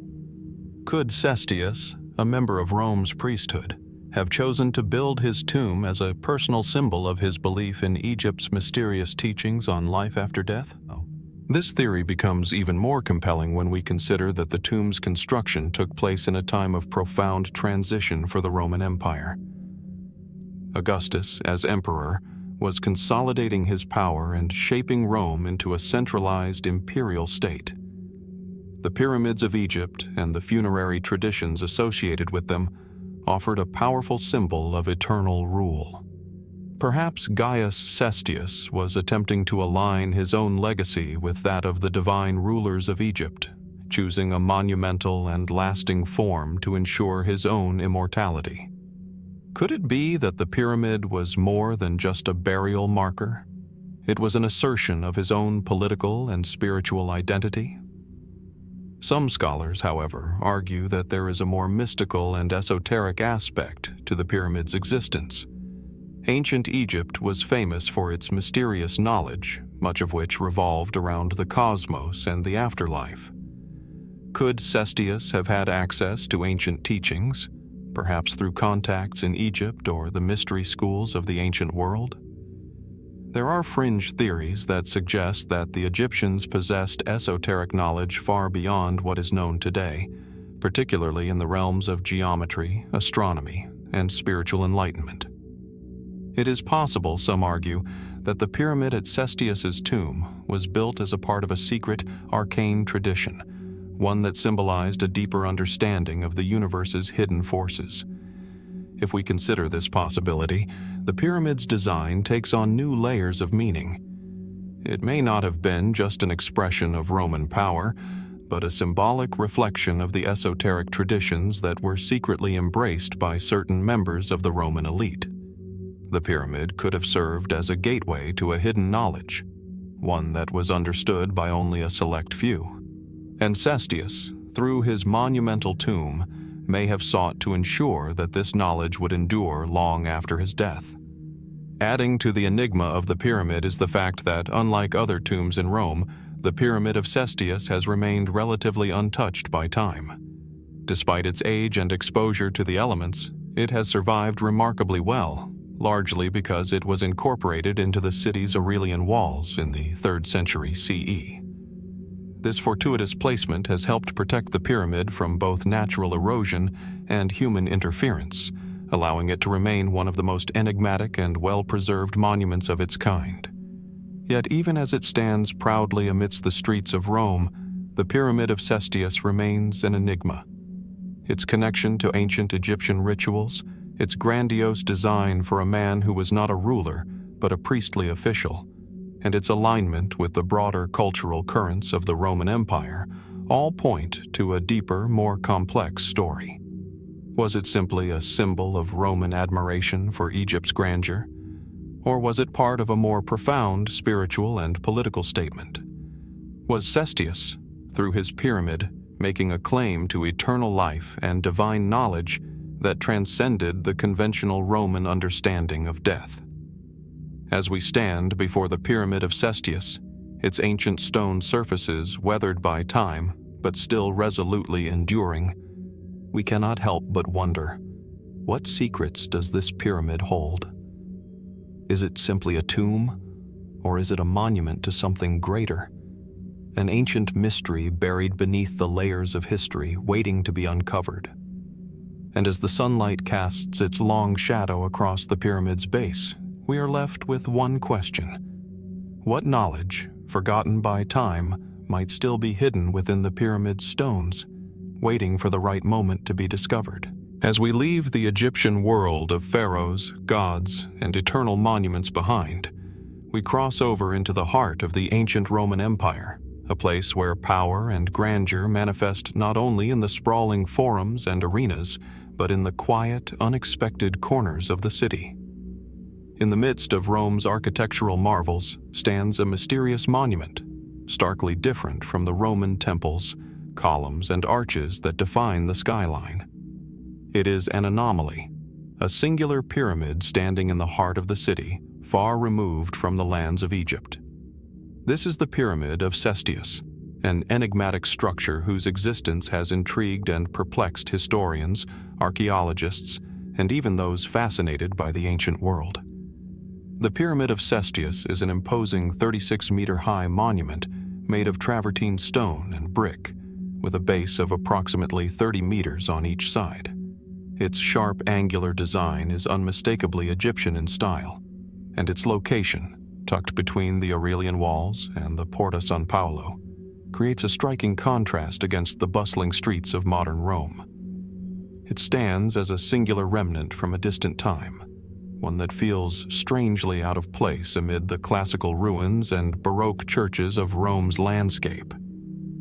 A: Could Cestius, a member of Rome's priesthood, have chosen to build his tomb as a personal symbol of his belief in Egypt's mysterious teachings on life after death? This theory becomes even more compelling when we consider that the tomb's construction took place in a time of profound transition for the Roman Empire. Augustus, as emperor, was consolidating his power and shaping Rome into a centralized imperial state. The pyramids of Egypt and the funerary traditions associated with them offered a powerful symbol of eternal rule. Perhaps Gaius Cestius was attempting to align his own legacy with that of the divine rulers of Egypt, choosing a monumental and lasting form to ensure his own immortality. Could it be that the pyramid was more than just a burial marker? It was an assertion of his own political and spiritual identity? Some scholars, however, argue that there is a more mystical and esoteric aspect to the pyramid's existence. Ancient Egypt was famous for its mysterious knowledge, much of which revolved around the cosmos and the afterlife. Could Cestius have had access to ancient teachings, perhaps through contacts in Egypt or the mystery schools of the ancient world? There are fringe theories that suggest that the Egyptians possessed esoteric knowledge far beyond what is known today, particularly in the realms of geometry, astronomy, and spiritual enlightenment. It is possible, some argue, that the pyramid at Cestius's tomb was built as a part of a secret, arcane tradition, one that symbolized a deeper understanding of the universe's hidden forces. If we consider this possibility, the pyramid's design takes on new layers of meaning. It may not have been just an expression of Roman power, but a symbolic reflection of the esoteric traditions that were secretly embraced by certain members of the Roman elite. The pyramid could have served as a gateway to a hidden knowledge, one that was understood by only a select few. And Cestius, through his monumental tomb, may have sought to ensure that this knowledge would endure long after his death. Adding to the enigma of the pyramid is the fact that, unlike other tombs in Rome, the Pyramid of Cestius has remained relatively untouched by time. Despite its age and exposure to the elements, it has survived remarkably well, largely because it was incorporated into the city's Aurelian walls in the 3rd century CE. This fortuitous placement has helped protect the pyramid from both natural erosion and human interference, allowing it to remain one of the most enigmatic and well-preserved monuments of its kind. Yet even as it stands proudly amidst the streets of Rome, the Pyramid of Cestius remains an enigma. Its connection to ancient Egyptian rituals, its grandiose design for a man who was not a ruler but a priestly official, and its alignment with the broader cultural currents of the Roman Empire all point to a deeper, more complex story. Was it simply a symbol of Roman admiration for Egypt's grandeur? Or was it part of a more profound spiritual and political statement? Was Cestius, through his pyramid, making a claim to eternal life and divine knowledge that transcended the conventional Roman understanding of death? As we stand before the Pyramid of Cestius, its ancient stone surfaces weathered by time but still resolutely enduring, we cannot help but wonder, what secrets does this pyramid hold? Is it simply a tomb, or is it a monument to something greater? An ancient mystery buried beneath the layers of history waiting to be uncovered. And as the sunlight casts its long shadow across the pyramid's base, we are left with one question. What knowledge, forgotten by time, might still be hidden within the pyramid's stones, waiting for the right moment to be discovered? As we leave the Egyptian world of pharaohs, gods, and eternal monuments behind, we cross over into the heart of the ancient Roman Empire, a place where power and grandeur manifest not only in the sprawling forums and arenas, but in the quiet, unexpected corners of the city. In the midst of Rome's architectural marvels stands a mysterious monument, starkly different from the Roman temples, columns, and arches that define the skyline. It is an anomaly, a singular pyramid standing in the heart of the city, far removed from the lands of Egypt. This is the Pyramid of Cestius, an enigmatic structure whose existence has intrigued and perplexed historians, archaeologists, and even those fascinated by the ancient world. The Pyramid of Cestius is an imposing 36-meter-high monument made of travertine stone and brick, with a base of approximately 30 meters on each side. Its sharp, angular design is unmistakably Egyptian in style, and its location, tucked between the Aurelian walls and the Porta San Paolo, creates a striking contrast against the bustling streets of modern Rome. It stands as a singular remnant from a distant time, one that feels strangely out of place amid the classical ruins and Baroque churches of Rome's landscape.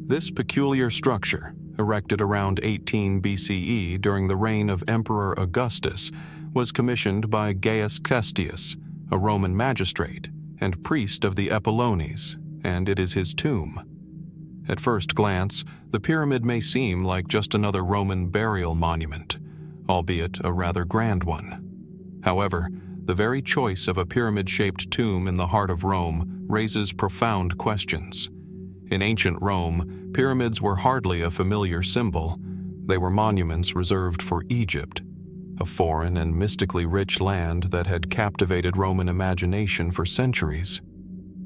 A: This peculiar structure, erected around 18 BCE during the reign of Emperor Augustus, was commissioned by Gaius Cestius, a Roman magistrate and priest of the Apollones, and it is his tomb. At first glance, the pyramid may seem like just another Roman burial monument, albeit a rather grand one. However, the very choice of a pyramid-shaped tomb in the heart of Rome raises profound questions. In ancient Rome, pyramids were hardly a familiar symbol. They were monuments reserved for Egypt, a foreign and mystically rich land that had captivated Roman imagination for centuries.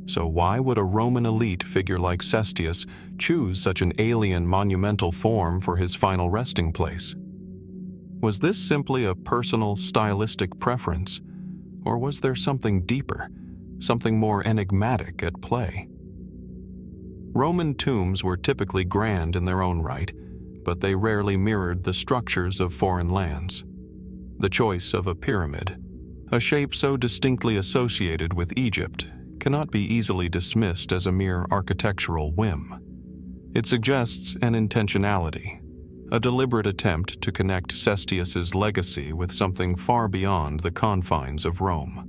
A: So why would a Roman elite figure like Cestius choose such an alien monumental form for his final resting place? Was this simply a personal stylistic preference, or was there something deeper, something more enigmatic at play. Roman tombs were typically grand in their own right, but they rarely mirrored the structures of foreign lands. The choice of a pyramid, a shape so distinctly associated with Egypt, cannot be easily dismissed as a mere architectural whim. It suggests an intentionality, a deliberate attempt to connect Cestius's legacy with something far beyond the confines of Rome.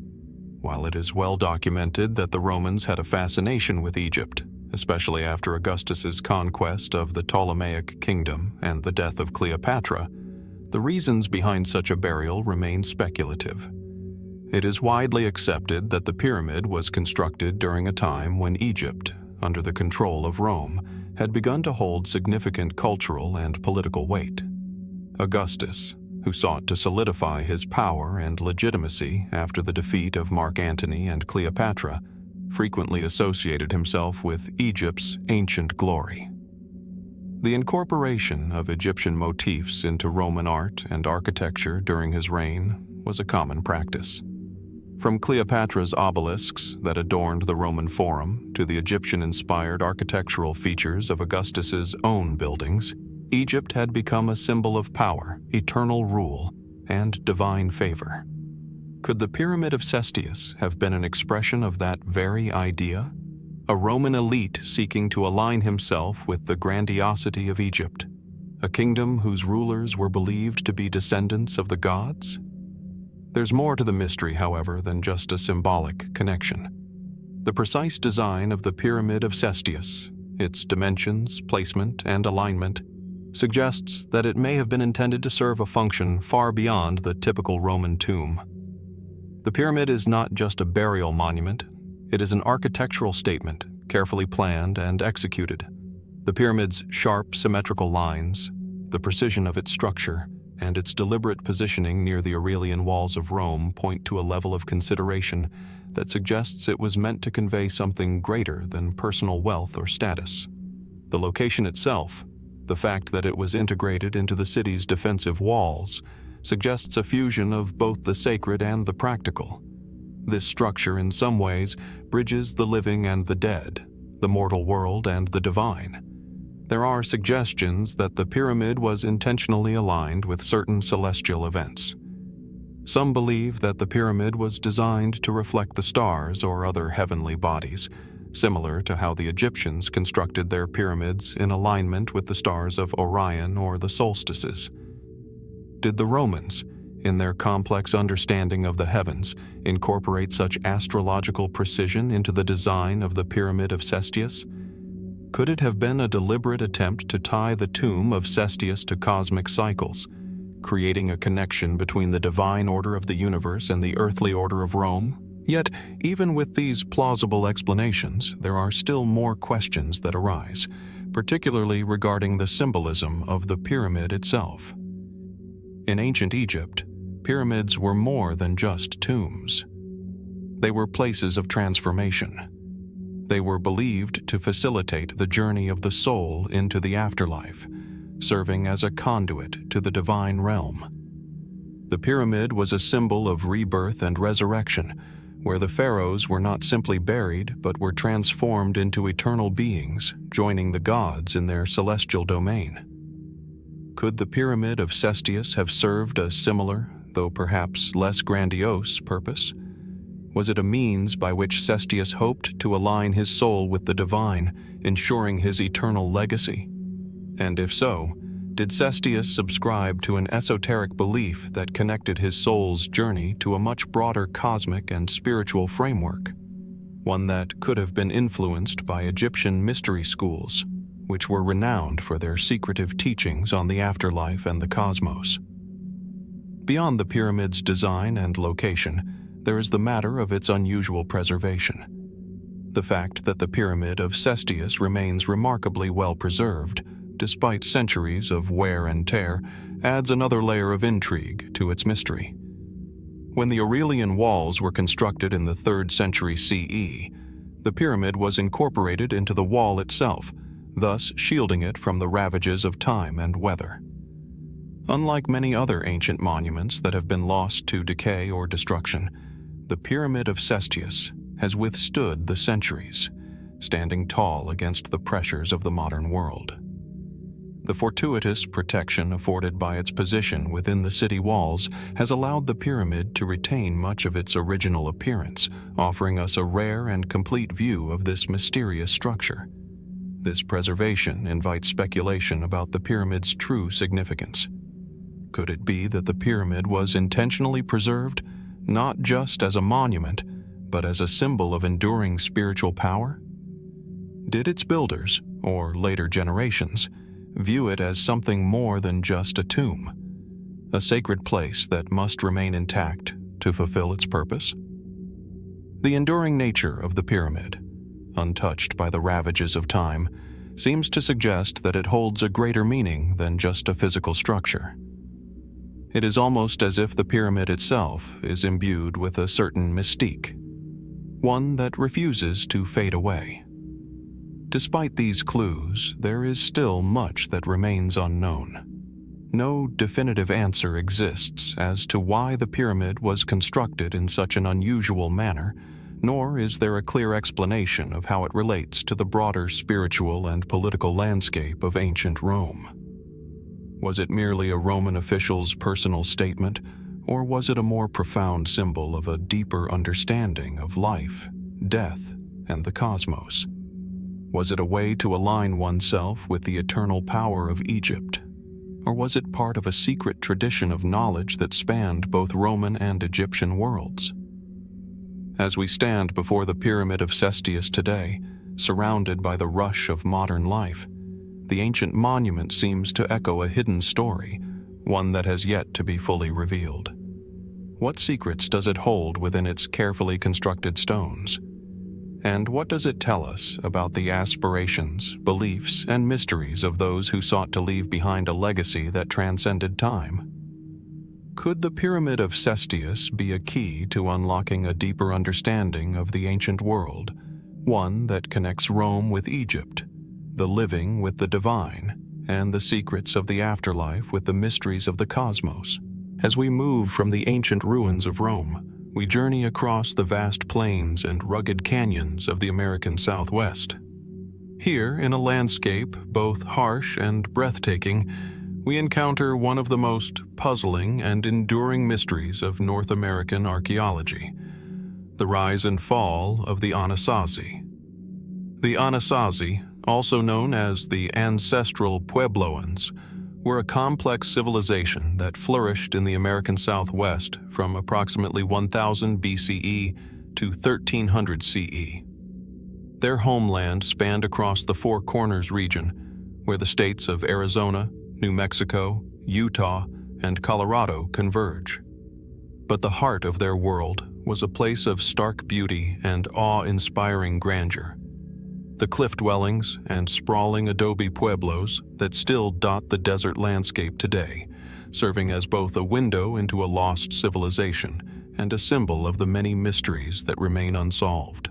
A: While it is well documented that the Romans had a fascination with Egypt, especially after Augustus's conquest of the Ptolemaic kingdom and the death of Cleopatra, the reasons behind such a burial remain speculative. It is widely accepted that the pyramid was constructed during a time when Egypt, under the control of Rome, had begun to hold significant cultural and political weight. Augustus, who sought to solidify his power and legitimacy after the defeat of Mark Antony and Cleopatra, frequently associated himself with Egypt's ancient glory. The incorporation of Egyptian motifs into Roman art and architecture during his reign was a common practice. From Cleopatra's obelisks that adorned the Roman Forum to the Egyptian-inspired architectural features of Augustus's own buildings, Egypt had become a symbol of power, eternal rule, and divine favor. Could the Pyramid of Cestius have been an expression of that very idea? A Roman elite seeking to align himself with the grandiosity of Egypt, a kingdom whose rulers were believed to be descendants of the gods? There's more to the mystery, however, than just a symbolic connection. The precise design of the Pyramid of Cestius, its dimensions, placement, and alignment, suggests that it may have been intended to serve a function far beyond the typical Roman tomb. The pyramid is not just a burial monument, it is an architectural statement, carefully planned and executed. The pyramid's sharp, symmetrical lines, the precision of its structure, and its deliberate positioning near the Aurelian walls of Rome point to a level of consideration that suggests it was meant to convey something greater than personal wealth or status. The location itself, the fact that it was integrated into the city's defensive walls, suggests a fusion of both the sacred and the practical. This structure, in some ways, bridges the living and the dead, the mortal world and the divine. There are suggestions that the pyramid was intentionally aligned with certain celestial events. Some believe that the pyramid was designed to reflect the stars or other heavenly bodies, similar to how the Egyptians constructed their pyramids in alignment with the stars of Orion or the solstices. Did the Romans, in their complex understanding of the heavens, incorporate such astrological precision into the design of the Pyramid of Cestius? Could it have been a deliberate attempt to tie the tomb of Cestius to cosmic cycles, creating a connection between the divine order of the universe and the earthly order of Rome? Yet, even with these plausible explanations, there are still more questions that arise, particularly regarding the symbolism of the pyramid itself. In ancient Egypt, pyramids were more than just tombs. They were places of transformation. They were believed to facilitate the journey of the soul into the afterlife, serving as a conduit to the divine realm. The pyramid was a symbol of rebirth and resurrection, where the pharaohs were not simply buried but were transformed into eternal beings, joining the gods in their celestial domain. Could the Pyramid of Cestius have served a similar, though perhaps less grandiose, purpose? Was it a means by which Cestius hoped to align his soul with the divine, ensuring his eternal legacy? And if so, did Cestius subscribe to an esoteric belief that connected his soul's journey to a much broader cosmic and spiritual framework? One that could have been influenced by Egyptian mystery schools, which were renowned for their secretive teachings on the afterlife and the cosmos. Beyond the pyramid's design and location, there is the matter of its unusual preservation. The fact that the Pyramid of Cestius remains remarkably well preserved, despite centuries of wear and tear, adds another layer of intrigue to its mystery. When the Aurelian walls were constructed in the 3rd century CE, the pyramid was incorporated into the wall itself, thus shielding it from the ravages of time and weather. Unlike many other ancient monuments that have been lost to decay or destruction, the Pyramid of Cestius, has withstood the centuries, standing tall against the pressures of the modern world. The fortuitous protection afforded by its position within the city walls has allowed the pyramid to retain much of its original appearance, offering us a rare and complete view of this mysterious structure. This preservation invites speculation about the pyramid's true significance. Could it be that the pyramid was intentionally preserved, not just as a monument, but as a symbol of enduring spiritual power? Did its builders, or later generations, view it as something more than just a tomb, a sacred place that must remain intact to fulfill its purpose? The enduring nature of the pyramid, untouched by the ravages of time, seems to suggest that it holds a greater meaning than just a physical structure. It is almost as if the pyramid itself is imbued with a certain mystique, one that refuses to fade away. Despite these clues, there is still much that remains unknown. No definitive answer exists as to why the pyramid was constructed in such an unusual manner, nor is there a clear explanation of how it relates to the broader spiritual and political landscape of ancient Rome. Was it merely a Roman official's personal statement, or was it a more profound symbol of a deeper understanding of life, death, and the cosmos? Was it a way to align oneself with the eternal power of Egypt? Or was it part of a secret tradition of knowledge that spanned both Roman and Egyptian worlds? As we stand before the Pyramid of Cestius today, surrounded by the rush of modern life, the ancient monument seems to echo a hidden story, one that has yet to be fully revealed. What secrets does it hold within its carefully constructed stones? And what does it tell us about the aspirations, beliefs, and mysteries of those who sought to leave behind a legacy that transcended time? Could the Pyramid of Cestius be a key to unlocking a deeper understanding of the ancient world, one that connects Rome with Egypt, the living with the divine, and the secrets of the afterlife with the mysteries of the cosmos? As we move from the ancient ruins of Rome, we journey across the vast plains and rugged canyons of the American Southwest. Here, in a landscape both harsh and breathtaking, we encounter one of the most puzzling and enduring mysteries of North American archaeology: the rise and fall of the Anasazi. The Anasazi, also known as the ancestral Puebloans, were a complex civilization that flourished in the American Southwest from approximately 1000 BCE to 1300 CE. Their homeland spanned across the Four Corners region, where the states of Arizona, New Mexico, Utah, and Colorado converge. But the heart of their world was a place of stark beauty and awe-inspiring grandeur. The cliff dwellings and sprawling adobe pueblos that still dot the desert landscape today, serving as both a window into a lost civilization and a symbol of the many mysteries that remain unsolved.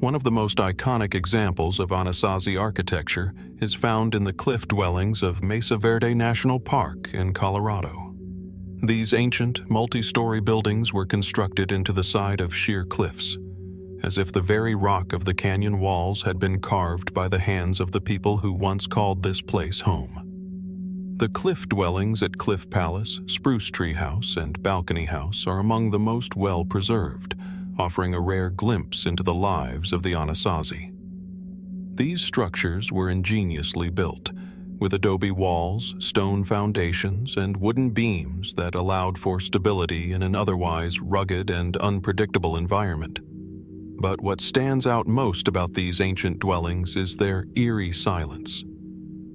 A: One of the most iconic examples of Anasazi architecture is found in the cliff dwellings of Mesa Verde National Park in Colorado. These ancient, multi-story buildings were constructed into the side of sheer cliffs, as if the very rock of the canyon walls had been carved by the hands of the people who once called this place home. The cliff dwellings at Cliff Palace, Spruce Tree House, and Balcony House are among the most well-preserved, offering a rare glimpse into the lives of the Anasazi. These structures were ingeniously built, with adobe walls, stone foundations, and wooden beams that allowed for stability in an otherwise rugged and unpredictable environment. But what stands out most about these ancient dwellings is their eerie silence.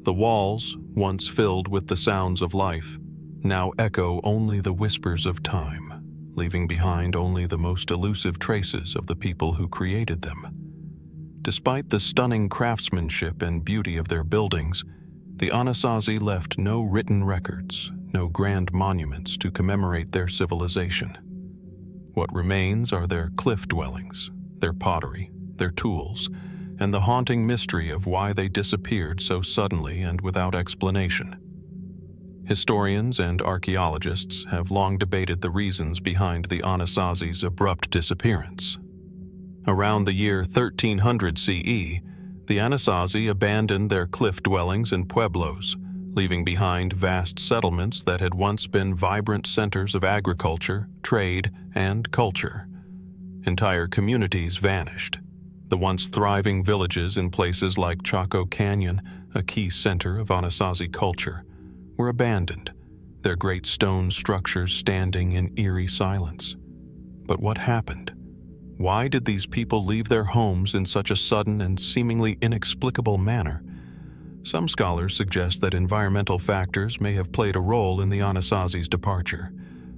A: The walls, once filled with the sounds of life, now echo only the whispers of time, leaving behind only the most elusive traces of the people who created them. Despite the stunning craftsmanship and beauty of their buildings, the Anasazi left no written records, no grand monuments to commemorate their civilization. What remains are their cliff dwellings, their pottery, their tools, and the haunting mystery of why they disappeared so suddenly and without explanation. Historians and archaeologists have long debated the reasons behind the Anasazi's abrupt disappearance. Around the year 1300 CE, the Anasazi abandoned their cliff dwellings and pueblos, leaving behind vast settlements that had once been vibrant centers of agriculture, trade, and culture. Entire communities vanished. The once thriving villages in places like Chaco Canyon, a key center of Anasazi culture, were abandoned, their great stone structures standing in eerie silence. But what happened? Why did these people leave their homes in such a sudden and seemingly inexplicable manner? Some scholars suggest that environmental factors may have played a role in the Anasazi's departure.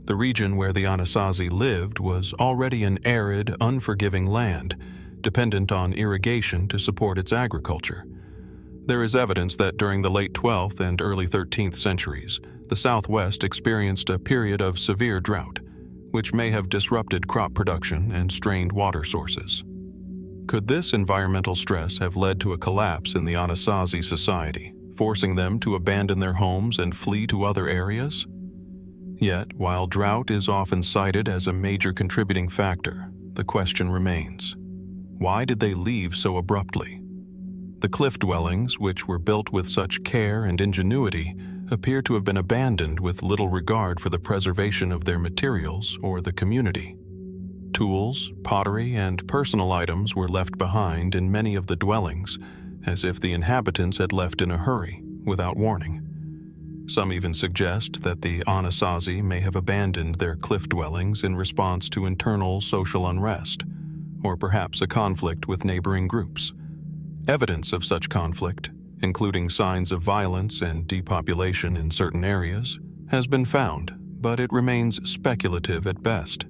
A: The region where the Anasazi lived was already an arid, unforgiving land, dependent on irrigation to support its agriculture. There is evidence that during the late 12th and early 13th centuries, the Southwest experienced a period of severe drought, which may have disrupted crop production and strained water sources. Could this environmental stress have led to a collapse in the Anasazi society, forcing them to abandon their homes and flee to other areas? Yet, while drought is often cited as a major contributing factor, the question remains: why did they leave so abruptly? The cliff dwellings, which were built with such care and ingenuity, appear to have been abandoned with little regard for the preservation of their materials or the community. Tools, pottery, and personal items were left behind in many of the dwellings, as if the inhabitants had left in a hurry, without warning. Some even suggest that the Anasazi may have abandoned their cliff dwellings in response to internal social unrest, or perhaps a conflict with neighboring groups. Evidence of such conflict, including signs of violence and depopulation in certain areas, has been found, but it remains speculative at best.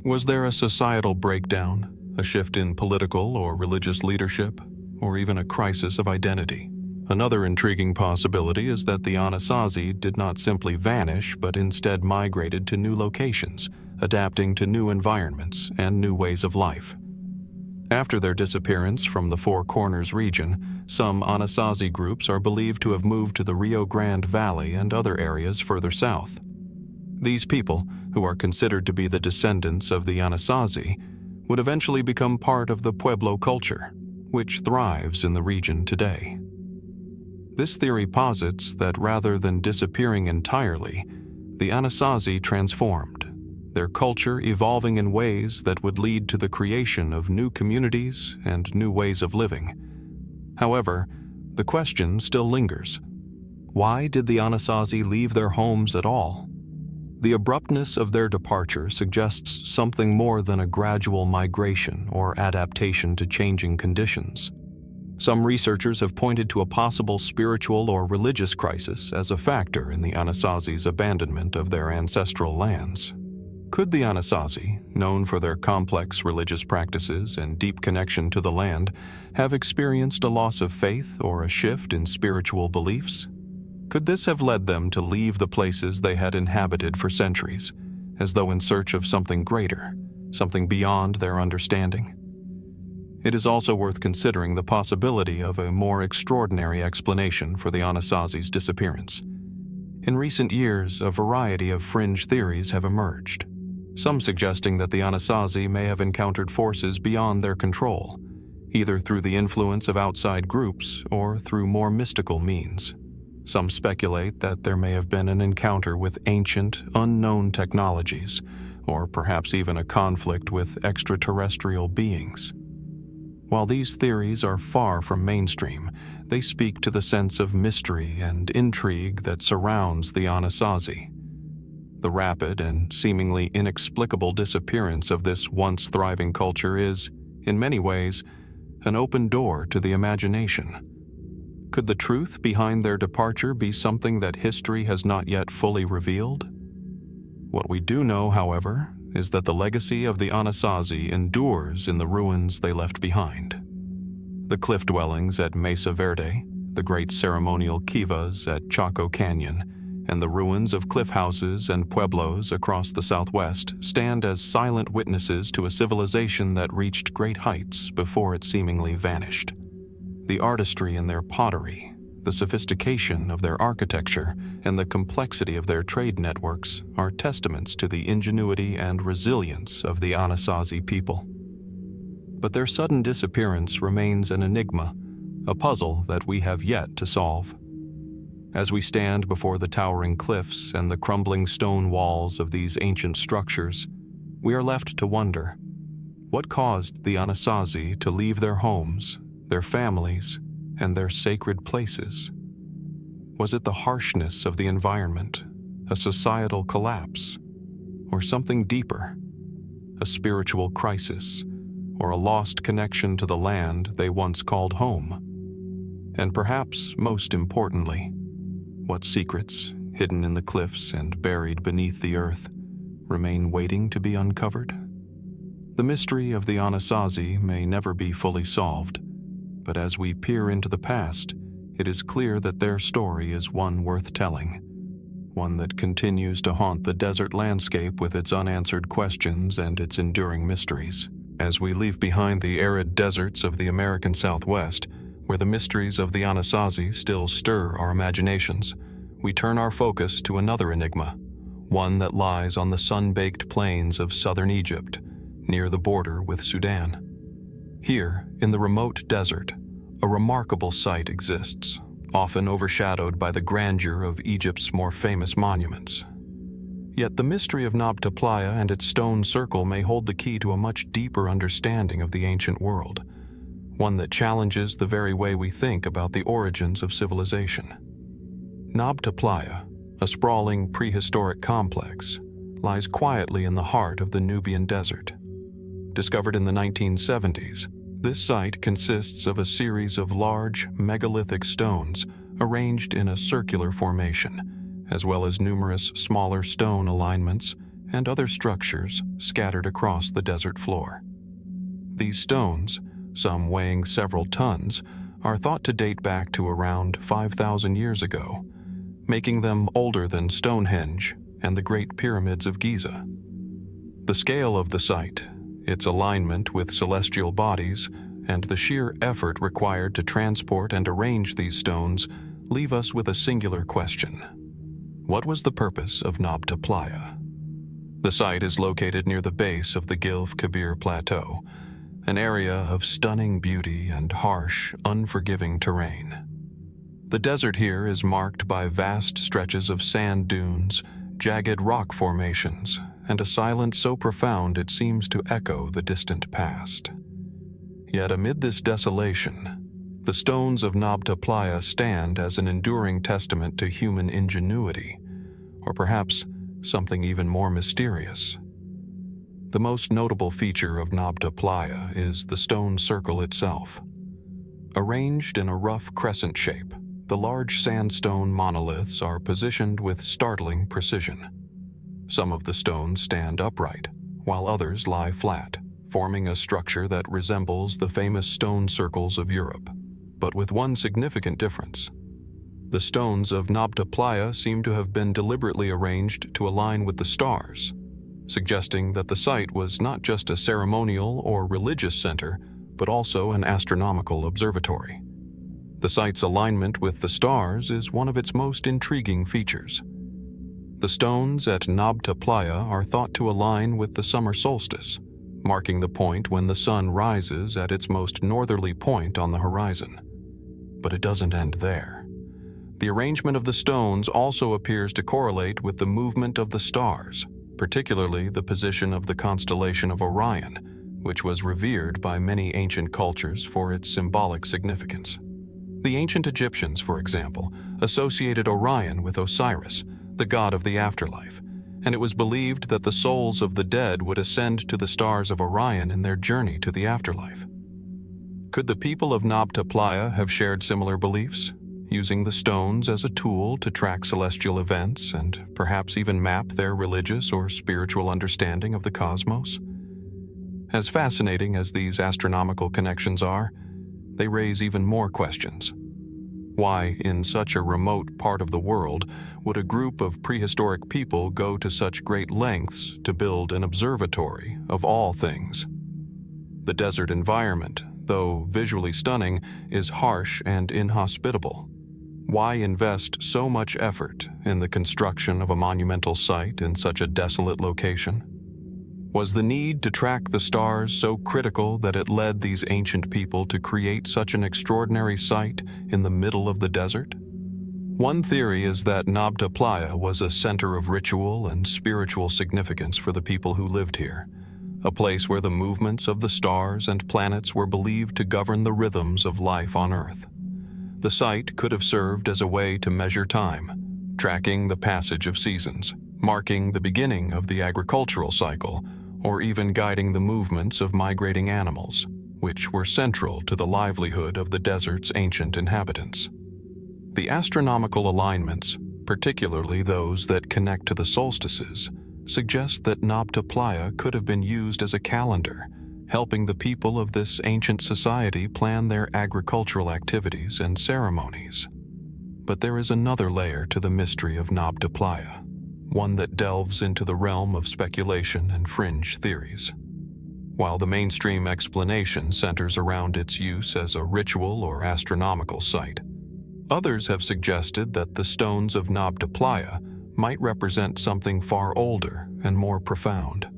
A: Was there a societal breakdown, a shift in political or religious leadership, or even a crisis of identity? Another intriguing possibility is that the Anasazi did not simply vanish, but instead migrated to new locations, adapting to new environments and new ways of life. After their disappearance from the Four Corners region, some Anasazi groups are believed to have moved to the Rio Grande Valley and other areas further south. These people, who are considered to be the descendants of the Anasazi, would eventually become part of the Pueblo culture, which thrives in the region today. This theory posits that rather than disappearing entirely, the Anasazi transformed, their culture evolving in ways that would lead to the creation of new communities and new ways of living. However, the question still lingers. Why did the Anasazi leave their homes at all? The abruptness of their departure suggests something more than a gradual migration or adaptation to changing conditions. Some researchers have pointed to a possible spiritual or religious crisis as a factor in the Anasazi's abandonment of their ancestral lands. Could the Anasazi, known for their complex religious practices and deep connection to the land, have experienced a loss of faith or a shift in spiritual beliefs? Could this have led them to leave the places they had inhabited for centuries, as though in search of something greater, something beyond their understanding? It is also worth considering the possibility of a more extraordinary explanation for the Anasazi's disappearance. In recent years, a variety of fringe theories have emerged, some suggesting that the Anasazi may have encountered forces beyond their control, either through the influence of outside groups or through more mystical means. Some speculate that there may have been an encounter with ancient, unknown technologies, or perhaps even a conflict with extraterrestrial beings. While these theories are far from mainstream, they speak to the sense of mystery and intrigue that surrounds the Anasazi. The rapid and seemingly inexplicable disappearance of this once thriving culture is, in many ways, an open door to the imagination. Could the truth behind their departure be something that history has not yet fully revealed? What we do know, however, is that the legacy of the Anasazi endures in the ruins they left behind. The cliff dwellings at Mesa Verde, the great ceremonial kivas at Chaco Canyon, and the ruins of cliff houses and pueblos across the Southwest stand as silent witnesses to a civilization that reached great heights before it seemingly vanished. The artistry in their pottery, the sophistication of their architecture, and the complexity of their trade networks are testaments to the ingenuity and resilience of the Anasazi people. but their sudden disappearance remains an enigma, a puzzle that we have yet to solve. As we stand before the towering cliffs and the crumbling stone walls of these ancient structures, we are left to wonder, what caused the Anasazi to leave their homes, their families, and their sacred places? Was it the harshness of the environment, a societal collapse, or something deeper, a spiritual crisis, or a lost connection to the land they once called home? And perhaps most importantly, what secrets, hidden in the cliffs and buried beneath the earth, remain waiting to be uncovered? The mystery of the Anasazi may never be fully solved, but as we peer into the past, it is clear that their story is one worth telling, one that continues to haunt the desert landscape with its unanswered questions and its enduring mysteries. As we leave behind the arid deserts of the American Southwest, where the mysteries of the Anasazi still stir our imaginations, we turn our focus to another enigma, one that lies on the sun-baked plains of southern Egypt, near the border with Sudan. Here, in the remote desert, a remarkable sight exists, often overshadowed by the grandeur of Egypt's more famous monuments. Yet the mystery of Nabta Playa and its stone circle may hold the key to a much deeper understanding of the ancient world, one that challenges the very way we think about the origins of civilization. Nabta Playa, a sprawling prehistoric complex, lies quietly in the heart of the Nubian desert. Discovered in the 1970s, this site consists of a series of large, megalithic stones arranged in a circular formation, as well as numerous smaller stone alignments and other structures scattered across the desert floor. These stones, some weighing several tons, are thought to date back to around 5,000 years ago, making them older than Stonehenge and the Great Pyramids of Giza. The scale of the site, its alignment with celestial bodies, and the sheer effort required to transport and arrange these stones leave us with a singular question. What was the purpose of Nabta Playa? The site is located near the base of the Gilf Kebir Plateau, an area of stunning beauty and harsh, unforgiving terrain. The desert here is marked by vast stretches of sand dunes, jagged rock formations, and a silence so profound it seems to echo the distant past. Yet amid this desolation, the stones of Nabta Playa stand as an enduring testament to human ingenuity, or perhaps something even more mysterious. The most notable feature of Nabta Playa is the stone circle itself. Arranged in a rough crescent shape, the large sandstone monoliths are positioned with startling precision. Some of the stones stand upright, while others lie flat, forming a structure that resembles the famous stone circles of Europe, but with one significant difference. The stones of Nabta Playa seem to have been deliberately arranged to align with the stars, suggesting that the site was not just a ceremonial or religious center, but also an astronomical observatory. The site's alignment with the stars is one of its most intriguing features. The stones at Nabta Playa are thought to align with the summer solstice, marking the point when the sun rises at its most northerly point on the horizon. But it doesn't end there. The arrangement of the stones also appears to correlate with the movement of the stars, particularly the position of the constellation of Orion, which was revered by many ancient cultures for its symbolic significance. The ancient Egyptians, for example, associated Orion with Osiris, the god of the afterlife, and it was believed that the souls of the dead would ascend to the stars of Orion in their journey to the afterlife. Could the people of Nabta Playa have shared similar beliefs, using the stones as a tool to track celestial events and perhaps even map their religious or spiritual understanding of the cosmos? As fascinating as these astronomical connections are, they raise even more questions. Why, in such a remote part of the world, would a group of prehistoric people go to such great lengths to build an observatory of all things? The desert environment, though visually stunning, is harsh and inhospitable. Why invest so much effort in the construction of a monumental site in such a desolate location? Was the need to track the stars so critical that it led these ancient people to create such an extraordinary site in the middle of the desert? One theory is that Nabta Playa was a center of ritual and spiritual significance for the people who lived here, a place where the movements of the stars and planets were believed to govern the rhythms of life on Earth. The site could have served as a way to measure time, tracking the passage of seasons, marking the beginning of the agricultural cycle, or even guiding the movements of migrating animals, which were central to the livelihood of the desert's ancient inhabitants. The astronomical alignments, particularly those that connect to the solstices, suggest that Nabta Playa could have been used as a calendar, helping the people of this ancient society plan their agricultural activities and ceremonies. But there is another layer to the mystery of Nabta Playa, one that delves into the realm of speculation and fringe theories. While the mainstream explanation centers around its use as a ritual or astronomical site, others have suggested that the stones of Nabta Playa might represent something far older and more profound.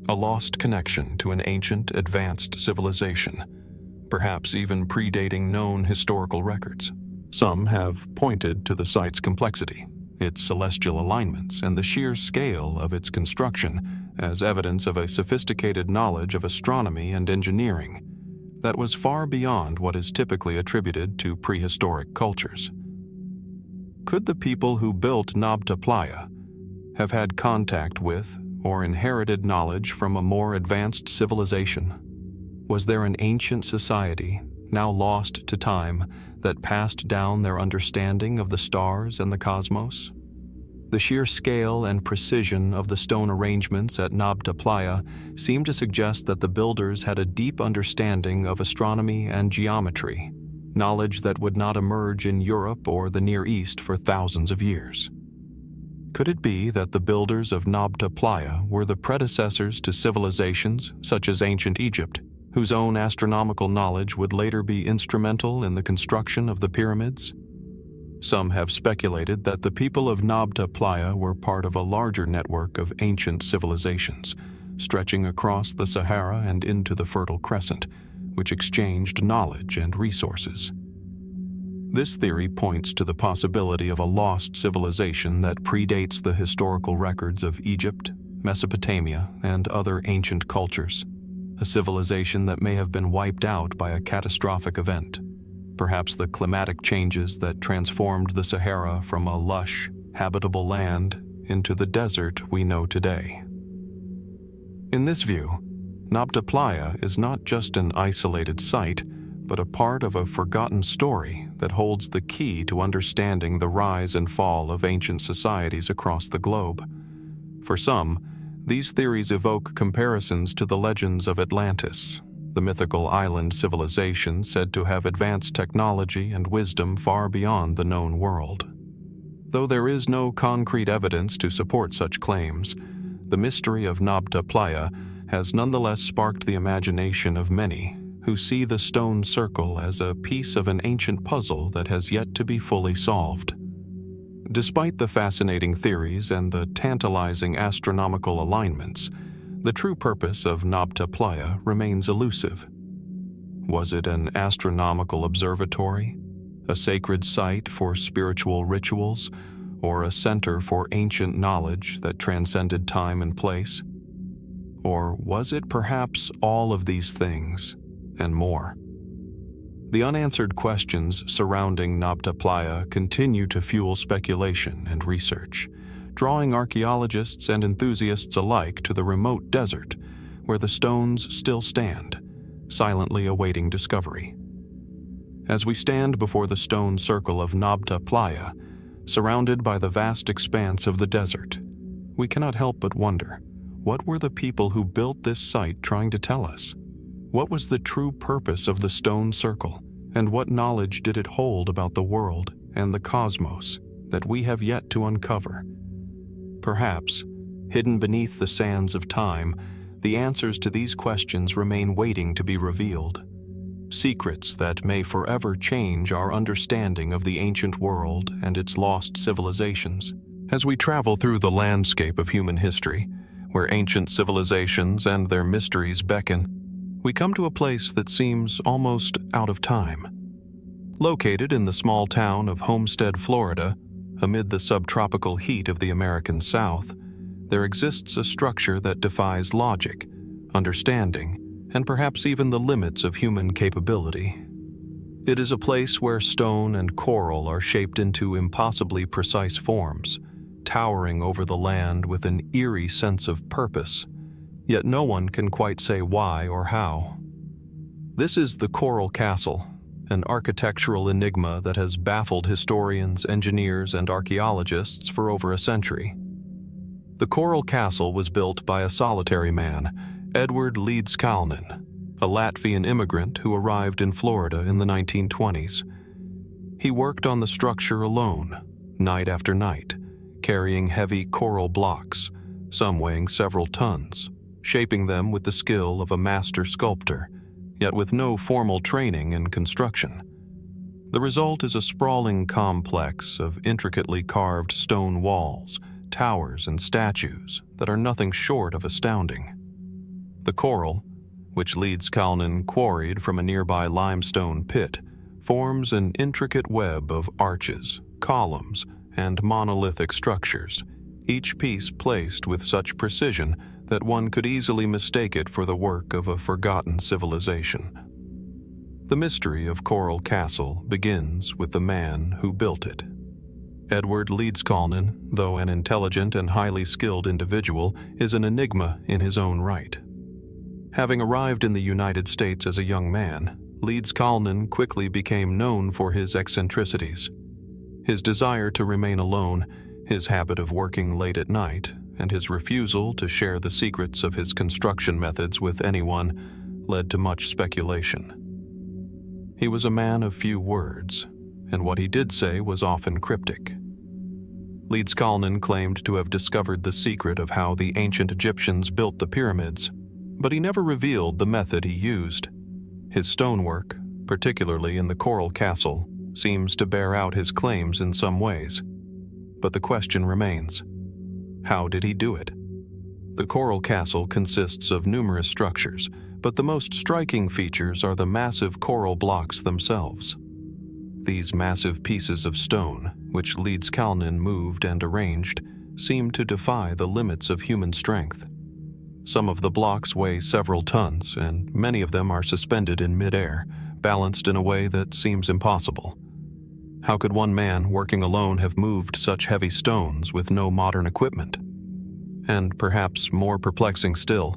A: A lost connection to an ancient, advanced civilization, perhaps even predating known historical records. Some have pointed to the site's complexity, its celestial alignments, and the sheer scale of its construction as evidence of a sophisticated knowledge of astronomy and engineering that was far beyond what is typically attributed to prehistoric cultures. Could the people who built Nabta Playa have had contact with or inherited knowledge from a more advanced civilization? Was there an ancient society, now lost to time, that passed down their understanding of the stars and the cosmos? The sheer scale and precision of the stone arrangements at Nabta Playa seem to suggest that the builders had a deep understanding of astronomy and geometry, knowledge that would not emerge in Europe or the Near East for thousands of years. Could it be that the builders of Nabta Playa were the predecessors to civilizations such as ancient Egypt, whose own astronomical knowledge would later be instrumental in the construction of the pyramids? Some have speculated that the people of Nabta Playa were part of a larger network of ancient civilizations, stretching across the Sahara and into the Fertile Crescent, which exchanged knowledge and resources. This theory points to the possibility of a lost civilization that predates the historical records of Egypt, Mesopotamia, and other ancient cultures, a civilization that may have been wiped out by a catastrophic event. Perhaps the climatic changes that transformed the Sahara from a lush, habitable land into the desert we know today. In this view, Nabta Playa is not just an isolated site, but a part of a forgotten story that holds the key to understanding the rise and fall of ancient societies across the globe. For some, these theories evoke comparisons to the legends of Atlantis, the mythical island civilization said to have advanced technology and wisdom far beyond the known world. Though there is no concrete evidence to support such claims, the mystery of Nabta Playa has nonetheless sparked the imagination of many who see the stone circle as a piece of an ancient puzzle that has yet to be fully solved. Despite the fascinating theories and the tantalizing astronomical alignments, the true purpose of Nabta Playa remains elusive. Was it an astronomical observatory, a sacred site for spiritual rituals, or a center for ancient knowledge that transcended time and place? Or was it perhaps all of these things and more? The unanswered questions surrounding Nabta Playa continue to fuel speculation and research, drawing archaeologists and enthusiasts alike to the remote desert where the stones still stand, silently awaiting discovery. As we stand before the stone circle of Nabta Playa, surrounded by the vast expanse of the desert, we cannot help but wonder, what were the people who built this site trying to tell us? What was the true purpose of the stone circle, and what knowledge did it hold about the world and the cosmos that we have yet to uncover? Perhaps, hidden beneath the sands of time, the answers to these questions remain waiting to be revealed. Secrets that may forever change our understanding of the ancient world and its lost civilizations. As we travel through the landscape of human history, where ancient civilizations and their mysteries beckon, we come to a place that seems almost out of time. Located in the small town of Homestead, Florida, amid the subtropical heat of the American South, there exists a structure that defies logic, understanding, and perhaps even the limits of human capability. It is a place where stone and coral are shaped into impossibly precise forms, towering over the land with an eerie sense of purpose, yet no one can quite say why or how. This is the Coral Castle, an architectural enigma that has baffled historians, engineers, and archaeologists for over a century. The Coral Castle was built by a solitary man, Edward Leedskalnin, a Latvian immigrant who arrived in Florida in the 1920s. He worked on the structure alone, night after night, carrying heavy coral blocks, some weighing several tons, shaping them with the skill of a master sculptor, yet with no formal training in construction. The result is a sprawling complex of intricately carved stone walls, towers, and statues that are nothing short of astounding. The coral, which Leedskalnin quarried from a nearby limestone pit, forms an intricate web of arches, columns, and monolithic structures, each piece placed with such precision that one could easily mistake it for the work of a forgotten civilization. The mystery of Coral Castle begins with the man who built it. Edward Leedskalnin, though an intelligent and highly skilled individual, is an enigma in his own right. Having arrived in the United States as a young man, Leedskalnin quickly became known for his eccentricities. His desire to remain alone, his habit of working late at night, and his refusal to share the secrets of his construction methods with anyone led to much speculation. He was a man of few words, and what he did say was often cryptic. Leedskalnin claimed to have discovered the secret of how the ancient Egyptians built the pyramids, but he never revealed the method he used. His stonework, particularly in the Coral Castle, seems to bear out his claims in some ways. But the question remains, how did he do it? The Coral Castle consists of numerous structures, but the most striking features are the massive coral blocks themselves. These massive pieces of stone, which Leedskalnin moved and arranged, seem to defy the limits of human strength. Some of the blocks weigh several tons, and many of them are suspended in midair, balanced in a way that seems impossible. How could one man working alone have moved such heavy stones with no modern equipment? And perhaps more perplexing still,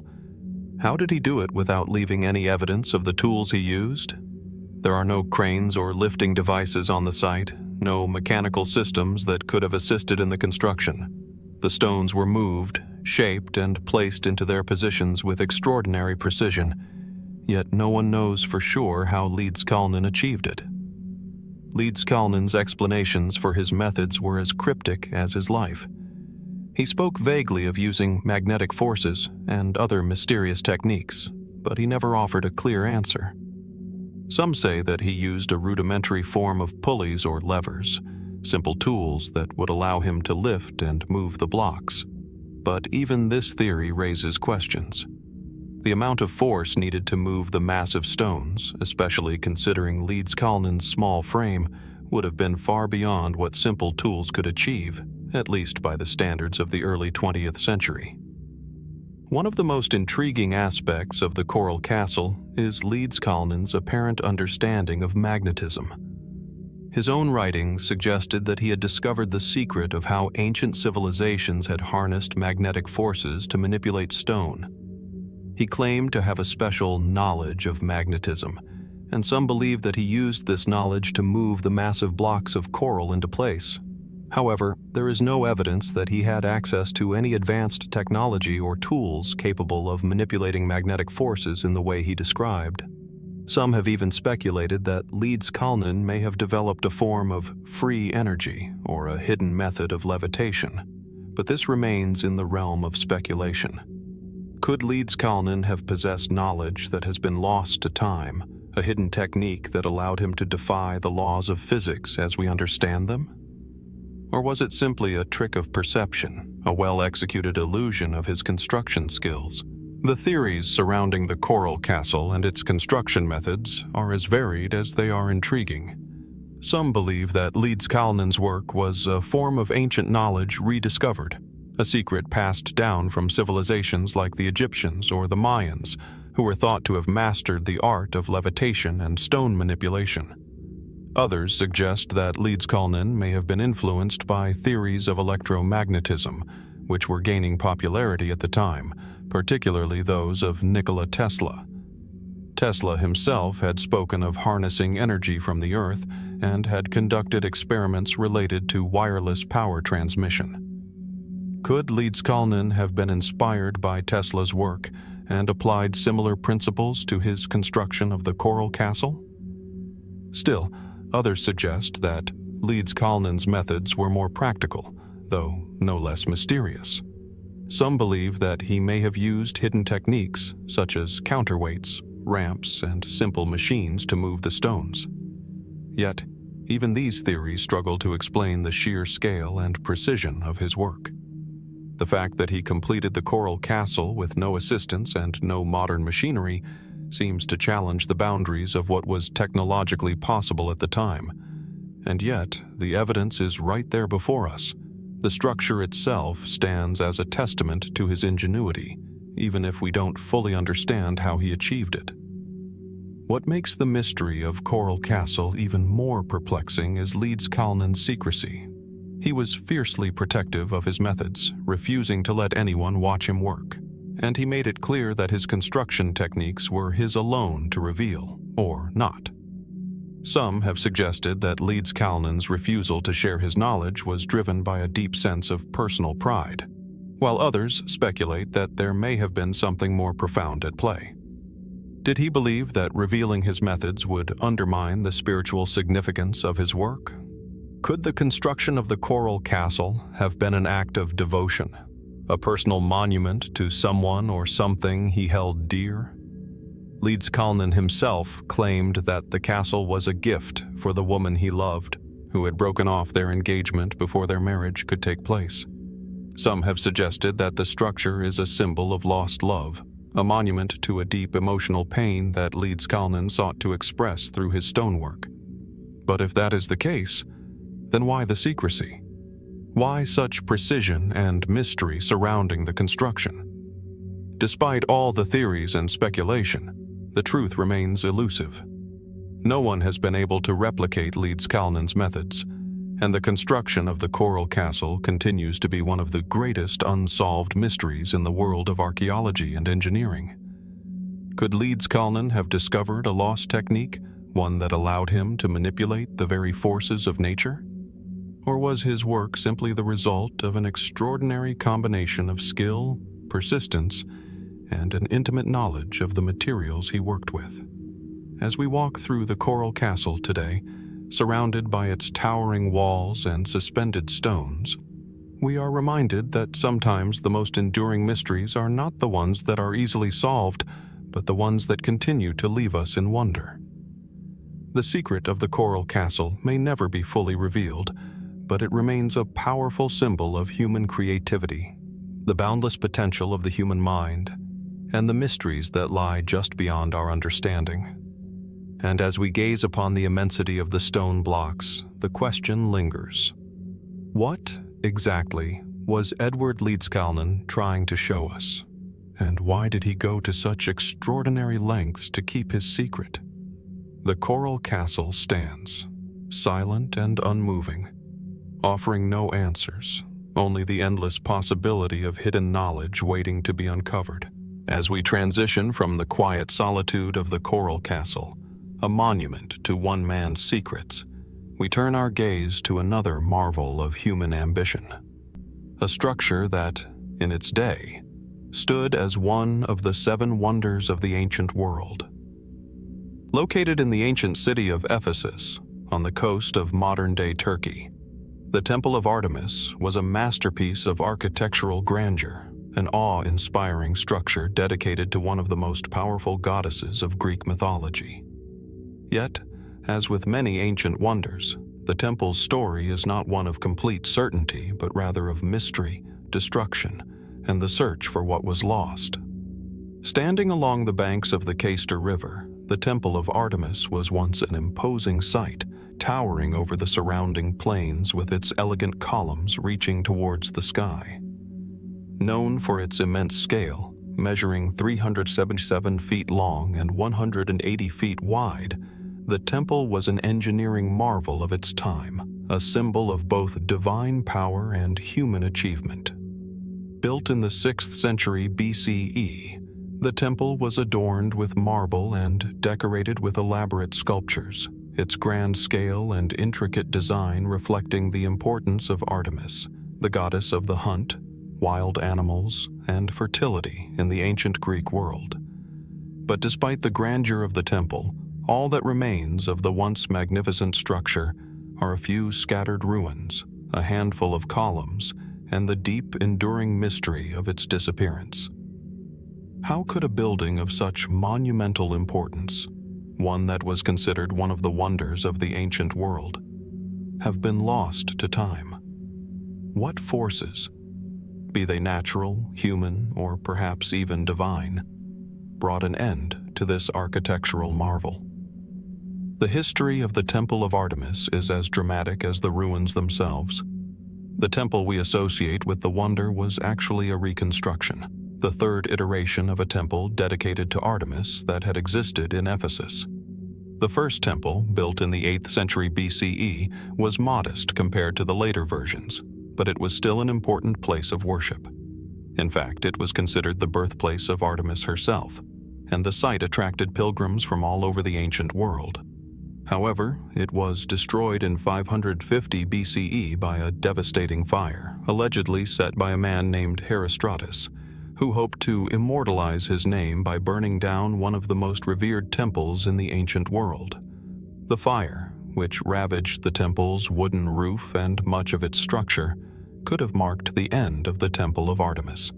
A: how did he do it without leaving any evidence of the tools he used? There are no cranes or lifting devices on the site, no mechanical systems that could have assisted in the construction. The stones were moved, shaped, and placed into their positions with extraordinary precision, yet no one knows for sure how Leedskalnin achieved it. Leedskalnin's explanations for his methods were as cryptic as his life. He spoke vaguely of using magnetic forces and other mysterious techniques, but he never offered a clear answer. Some say that he used a rudimentary form of pulleys or levers, simple tools that would allow him to lift and move the blocks. But even this theory raises questions. The amount of force needed to move the massive stones, especially considering Leedskalnin's small frame, would have been far beyond what simple tools could achieve, at least by the standards of the early 20th century. One of the most intriguing aspects of the Coral Castle is Leedskalnin's apparent understanding of magnetism. His own writings suggested that he had discovered the secret of how ancient civilizations had harnessed magnetic forces to manipulate stone. He claimed to have a special knowledge of magnetism, and some believe that he used this knowledge to move the massive blocks of coral into place. However, there is no evidence that he had access to any advanced technology or tools capable of manipulating magnetic forces in the way he described. Some have even speculated that Leedskalnin may have developed a form of free energy or a hidden method of levitation, but this remains in the realm of speculation. Could Leedskalnin have possessed knowledge that has been lost to time, a hidden technique that allowed him to defy the laws of physics as we understand them? Or was it simply a trick of perception, a well-executed illusion of his construction skills. The theories surrounding the coral castle and its construction methods are as varied as they are intriguing. Some believe that Leeds-Kalnin's work was a form of ancient knowledge rediscovered, a secret passed down from civilizations like the Egyptians or the Mayans, who were thought to have mastered the art of levitation and stone manipulation. Others suggest that Leeds-Kalnin may have been influenced by theories of electromagnetism, which were gaining popularity at the time, particularly those of Nikola Tesla. Tesla himself had spoken of harnessing energy from the Earth and had conducted experiments related to wireless power transmission. Could Leeds-Kalnin have been inspired by Tesla's work and applied similar principles to his construction of the coral castle? Still, others suggest that Leeds-Kalnin's methods were more practical, though no less mysterious. Some believe that he may have used hidden techniques, such as counterweights, ramps, and simple machines to move the stones. Yet, even these theories struggle to explain the sheer scale and precision of his work. The fact that he completed the coral castle with no assistance and no modern machinery seems to challenge the boundaries of what was technologically possible at the time. And yet, the evidence is right there before us. The structure itself stands as a testament to his ingenuity, even if we don't fully understand how he achieved it. What makes the mystery of Coral Castle even more perplexing is Leeds-Kalnin's secrecy. He was fiercely protective of his methods, refusing to let anyone watch him work. And he made it clear that his construction techniques were his alone to reveal, or not. Some have suggested that Leeds-Kalnin's refusal to share his knowledge was driven by a deep sense of personal pride, while others speculate that there may have been something more profound at play. Did he believe that revealing his methods would undermine the spiritual significance of his work? Could the construction of the Coral Castle have been an act of devotion, a personal monument to someone or something he held dear? Leeds-Kalnin himself claimed that the castle was a gift for the woman he loved, who had broken off their engagement before their marriage could take place. Some have suggested that the structure is a symbol of lost love, a monument to a deep emotional pain that Leeds-Kalnin sought to express through his stonework. But if that is the case, then why the secrecy? Why such precision and mystery surrounding the construction? Despite all the theories and speculation, the truth remains elusive. No one has been able to replicate Leeds-Kalnin's methods, and the construction of the Coral Castle continues to be one of the greatest unsolved mysteries in the world of archaeology and engineering. Could Leeds-Kalnin have discovered a lost technique, one that allowed him to manipulate the very forces of nature? Or was his work simply the result of an extraordinary combination of skill, persistence, and an intimate knowledge of the materials he worked with? As we walk through the Coral Castle today, surrounded by its towering walls and suspended stones, we are reminded that sometimes the most enduring mysteries are not the ones that are easily solved, but the ones that continue to leave us in wonder. The secret of the Coral Castle may never be fully revealed, but it remains a powerful symbol of human creativity, the boundless potential of the human mind, and the mysteries that lie just beyond our understanding. And as we gaze upon the immensity of the stone blocks, the question lingers. What, exactly, was Edward Leeds-Kalnin trying to show us? And why did he go to such extraordinary lengths to keep his secret? The Coral Castle stands, silent and unmoving, offering no answers, only the endless possibility of hidden knowledge waiting to be uncovered. As we transition from the quiet solitude of the Coral Castle, a monument to one man's secrets, we turn our gaze to another marvel of human ambition. A structure that, in its day, stood as one of the 7 wonders of the ancient world. Located in the ancient city of Ephesus, on the coast of modern-day Turkey, the Temple of Artemis was a masterpiece of architectural grandeur, an awe-inspiring structure dedicated to one of the most powerful goddesses of Greek mythology. Yet, as with many ancient wonders, the temple's story is not one of complete certainty, but rather of mystery, destruction and the search for what was lost. Standing along the banks of the Cester River, the Temple of Artemis was once an imposing sight, towering over the surrounding plains with its elegant columns reaching towards the sky. Known for its immense scale, measuring 377 feet long and 180 feet wide, the temple was an engineering marvel of its time, a symbol of both divine power and human achievement. Built in the 6th century BCE, the temple was adorned with marble and decorated with elaborate sculptures, its grand scale and intricate design reflecting the importance of Artemis, the goddess of the hunt, wild animals, and fertility in the ancient Greek world. But despite the grandeur of the temple, all that remains of the once magnificent structure are a few scattered ruins, a handful of columns, and the deep, enduring mystery of its disappearance. How could a building of such monumental importance, one that was considered one of the wonders of the ancient world, have been lost to time? What forces, be they natural, human, or perhaps even divine, brought an end to this architectural marvel? The history of the Temple of Artemis is as dramatic as the ruins themselves. The temple we associate with the wonder was actually a reconstruction, the third iteration of a temple dedicated to Artemis that had existed in Ephesus. The first temple, built in the 8th century BCE, was modest compared to the later versions, but it was still an important place of worship. In fact, it was considered the birthplace of Artemis herself, and the site attracted pilgrims from all over the ancient world. However, it was destroyed in 550 BCE by a devastating fire, allegedly set by a man named Herostratus, who hoped to immortalize his name by burning down one of the most revered temples in the ancient world. The fire, which ravaged the temple's wooden roof and much of its structure, could have marked the end of the Temple of Artemis.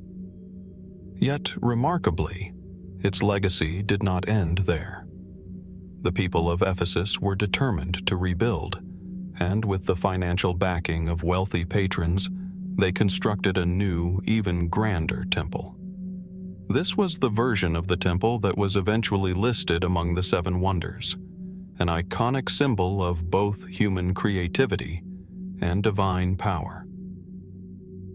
A: Yet, remarkably, its legacy did not end there. The people of Ephesus were determined to rebuild, and with the financial backing of wealthy patrons, they constructed a new, even grander temple. This was the version of the temple that was eventually listed among the 7 wonders, an iconic symbol of both human creativity and divine power.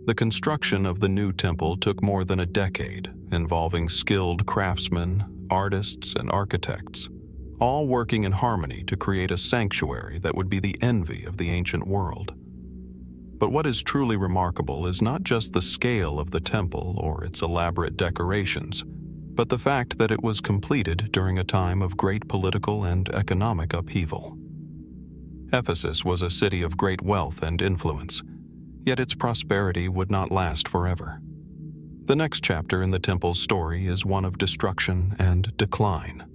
A: The construction of the new temple took more than a decade, involving skilled craftsmen, artists, and architects, all working in harmony to create a sanctuary that would be the envy of the ancient world. But what is truly remarkable is not just the scale of the temple or its elaborate decorations, but the fact that it was completed during a time of great political and economic upheaval. Ephesus was a city of great wealth and influence, yet its prosperity would not last forever. The next chapter in the temple's story is one of destruction and decline.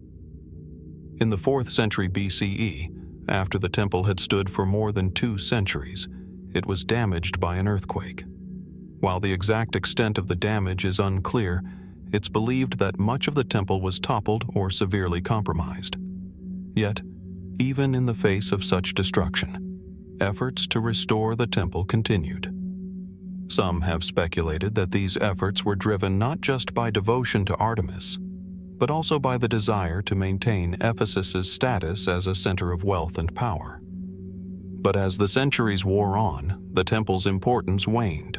A: In the 4th century BCE, after the temple had stood for more than 2 centuries, it was damaged by an earthquake. While the exact extent of the damage is unclear, it's believed that much of the temple was toppled or severely compromised. Yet, even in the face of such destruction, efforts to restore the temple continued. Some have speculated that these efforts were driven not just by devotion to Artemis, but also by the desire to maintain Ephesus's status as a center of wealth and power. But as the centuries wore on, the temple's importance waned,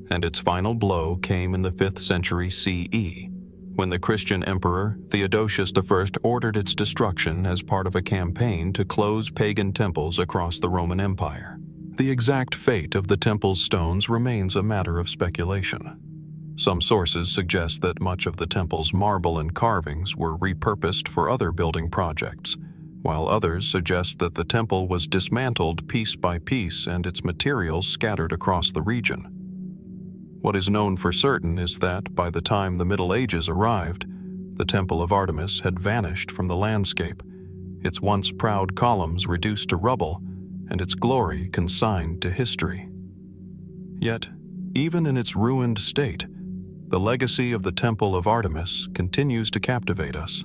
A: and its final blow came in the 5th century CE, when the Christian emperor Theodosius I ordered its destruction as part of a campaign to close pagan temples across the Roman Empire. The exact fate of the temple's stones remains a matter of speculation. Some sources suggest that much of the temple's marble and carvings were repurposed for other building projects, while others suggest that the temple was dismantled piece by piece and its materials scattered across the region. What is known for certain is that by the time the Middle Ages arrived, the Temple of Artemis had vanished from the landscape, its once proud columns reduced to rubble, and its glory consigned to history. Yet, even in its ruined state, the legacy of the Temple of Artemis continues to captivate us.